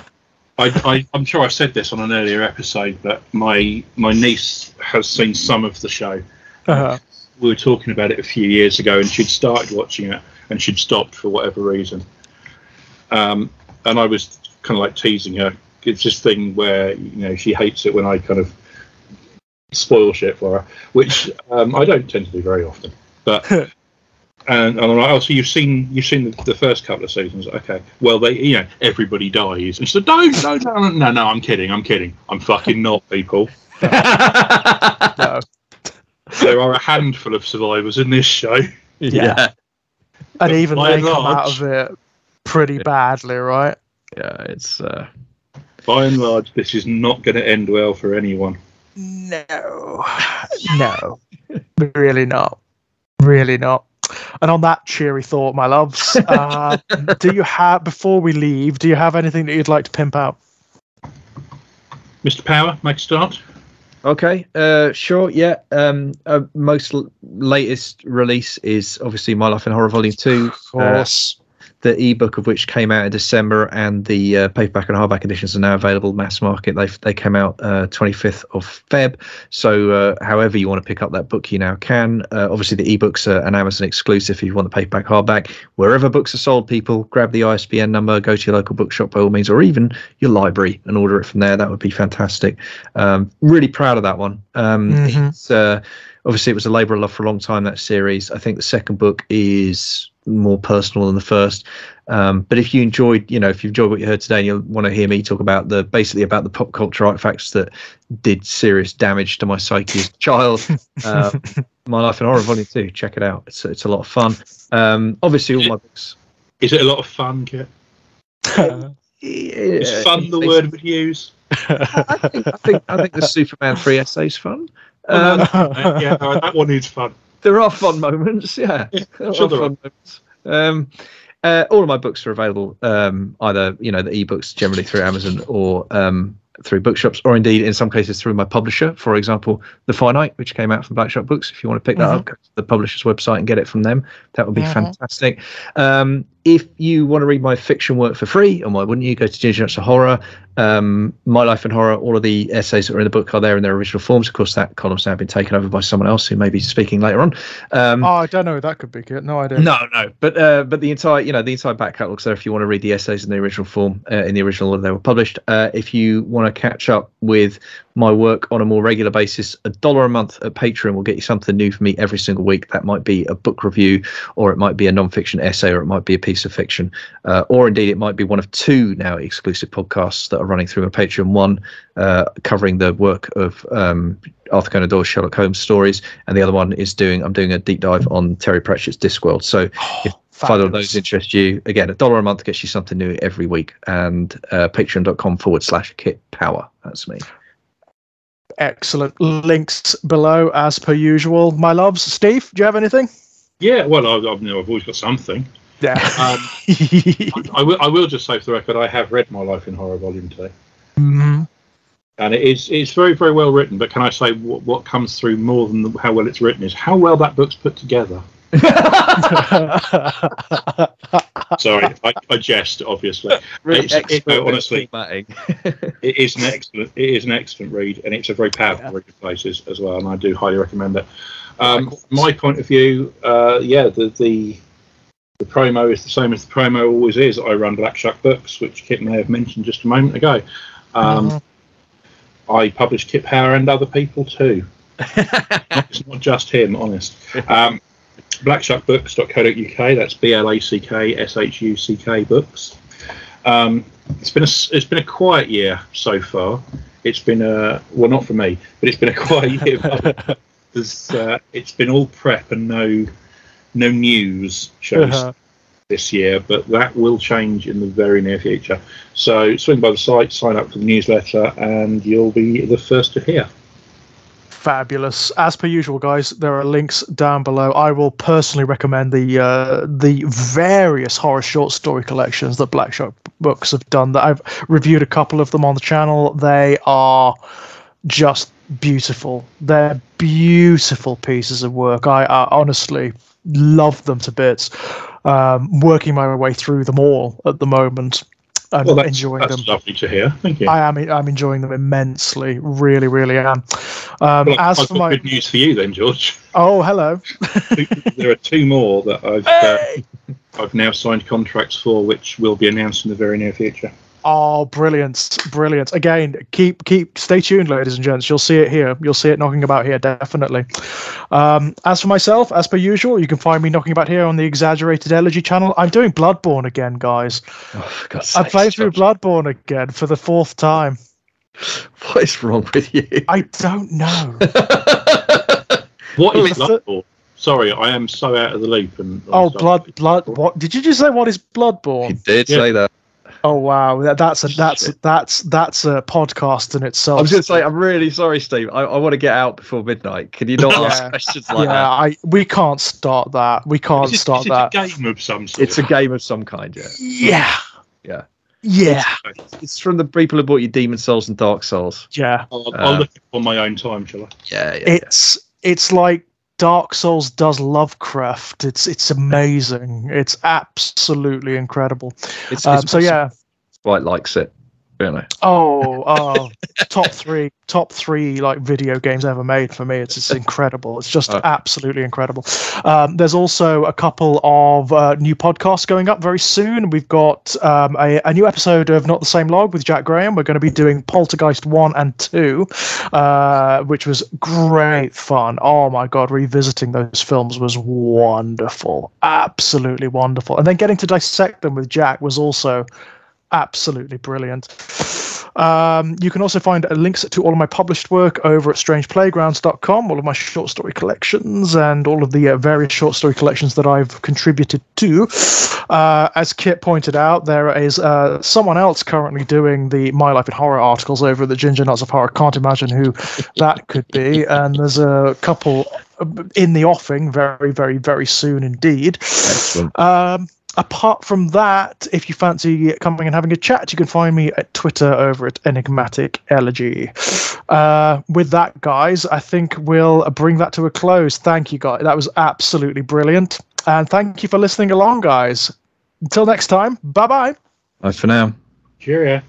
C: I'm sure I said this on an earlier episode, but my niece has seen some of the show. We were talking about it a few years ago, and she'd started watching it, and she'd stopped for whatever reason. And I was kind of like teasing her. It's this thing where she hates it when I kind of spoil shit for her, which I don't tend to do very often. But and I'm like, oh, so you've seen the first couple of seasons? Okay, well, everybody dies, and she said, no, I'm kidding, I'm fucking not, people.
B: No.
C: There are a handful of survivors in this show.
B: Yeah. And even they come out of it pretty badly, right?
A: Yeah, it's
C: by and large, this is not going to end well for anyone.
B: No, really not. And on that cheery thought, my loves, before we leave, do you have anything that you'd like to pimp out?
C: Mr. Power, make a start.
A: Okay, sure, yeah. Most latest release is obviously My Life in Horror Volume 2.
B: Of course.
A: The ebook of which came out in December, and the paperback and hardback editions are now available mass market. They came out 25th of Feb. So however you want to pick up that book, you now can. Obviously, the ebooks are an Amazon exclusive if you want the paperback, hardback. Wherever books are sold, people, grab the ISBN number, go to your local bookshop by all means, or even your library and order it from there. That would be fantastic. Really proud of that one. It's obviously, it was a labour of love for a long time, that series. I think the second book is more personal than the first, but if you enjoyed what you heard today and you want to hear me talk about basically about the pop culture artifacts that did serious damage to my psyche as a child, My Life in Horror Volume 2, check it out. It's a lot of fun. Obviously all my books.
C: Is it a lot of fun, Kit? Is fun the word we'd use?
A: I think the Superman 3 essay's fun.
C: That one is fun.
A: There are fun moments, yeah. All of my books are available either, the ebooks generally through Amazon or through bookshops, or indeed in some cases through my publisher. For example, The Finite, which came out from Blackshot Books. If you want to pick that up, go to the publisher's website and get it from them. That would be fantastic. If you want to read my fiction work for free, and why wouldn't you, go to Ginger Nuts of Horror. My Life in Horror, all of the essays that are in the book are there in their original forms. Of course, that column's now been taken over by someone else who may be speaking later on.
B: I don't know who that could be, Kit. No idea.
A: No, but the entire back catalogue's there if you want to read the essays in the original form, in the original order they were published. If you want to catch up with my work on a more regular basis, $1 a month at Patreon will get you something new from me every single week. That might be a book review, or it might be a non-fiction essay, or it might be a piece of fiction, or indeed it might be one of two now exclusive podcasts that are running through my Patreon. One covering the work of Arthur Conan Doyle's Sherlock Holmes stories, and the other one is I'm doing a deep dive on Terry Pratchett's Discworld. So if either of those interest you, again, $1 a month gets you something new every week, and patreon.com/Kit Power. That's me.
B: Excellent. Links below as per usual. My loves. Steve, do you have anything?
C: Yeah, well, I've always got something.
B: Yeah.
C: I will just say for the record, I have read My Life in Horror Volume 2.
B: Mm-hmm.
C: And it's very, very well written. But can I say what comes through more than how well it's written is how well that book's put together. Sorry, I jest, obviously.
A: Really
C: honestly, it is an excellent. It is an excellent read, and it's a very powerful read of places as well. And I do highly recommend it. My point of view, the promo is the same as the promo always is. I run Black Shuck Books, which Kit may have mentioned just a moment ago. I publish Kit Power and other people too. It's not just him, honest. Blackshuckbooks.co.uk. That's BLACKSHUCK books. It's been a quiet year so far. It's been well, not for me, but it's been a quiet year. It's been all prep and no news shows this year, but that will change in the very near future. So swing by the site, sign up for the newsletter, and you'll be the first to hear.
B: Fabulous. As per usual, guys, there are links down below. I will personally recommend the various horror short story collections that Black Shuck Books have done. That I've reviewed a couple of them on the channel. They are just beautiful. They're beautiful pieces of work. I honestly love them to bits. Working my way through them all at the moment. I'm enjoying them.
C: That's lovely to hear. Thank you.
B: I'm enjoying them immensely. Really, really am. As for my
C: good news for you, then, George.
B: Oh, hello.
C: There are two more that I've now signed contracts for, which will be announced in the very near future.
B: Oh, brilliant. Again, stay tuned, ladies and gents. You'll see it here. You'll see it knocking about here, definitely. As for myself, as per usual, you can find me knocking about here on the Exaggerated Elegy channel. I'm doing Bloodborne again, guys. I played through Bloodborne again for the 4th time.
A: What is wrong with you?
B: I don't know.
C: What is Bloodborne? Sorry, I am so out of the loop.
B: Blood. What did you just say? What is Bloodborne?
A: You did say that.
B: Oh wow, that's a podcast in itself.
A: I was going to say, I'm really sorry, Steve. I want to get out before midnight. Can you not ask questions like that?
B: We can't start that. We can't start that.
C: It's a game of some sort.
A: It's a game of some kind, yeah. It's from the people who bought you Demon Souls and Dark Souls.
B: Yeah.
C: I'll look on my own time, shall I?
A: Yeah.
B: It's like Dark Souls does Lovecraft. It's amazing. It's absolutely incredible.
A: Quite likes it, really.
B: Oh, top three like video games ever made for me. It's incredible. It's just absolutely incredible. There's also a couple of new podcasts going up very soon. We've got a new episode of Not the Same Log with Jack Graham. We're going to be doing Poltergeist 1 and 2, which was great fun. Oh my god, revisiting those films was wonderful. Absolutely wonderful. And then getting to dissect them with Jack was also absolutely brilliant. You can also find links to all of my published work over at strangeplaygrounds.com, all of my short story collections and all of the various short story collections that I've contributed to. As Kit pointed out, there is someone else currently doing the My Life in Horror articles over at the Ginger Nuts of Horror. Can't imagine who that could be. And there's a couple in the offing very, very, very soon indeed. Excellent. Apart from that, if you fancy coming and having a chat, you can find me at Twitter over at Enigmatic Elegy. With that, guys, I think we'll bring that to a close. Thank you, guys. That was absolutely brilliant. And thank you for listening along, guys. Until next time, bye-bye.
A: Bye for now.
C: Cheerio.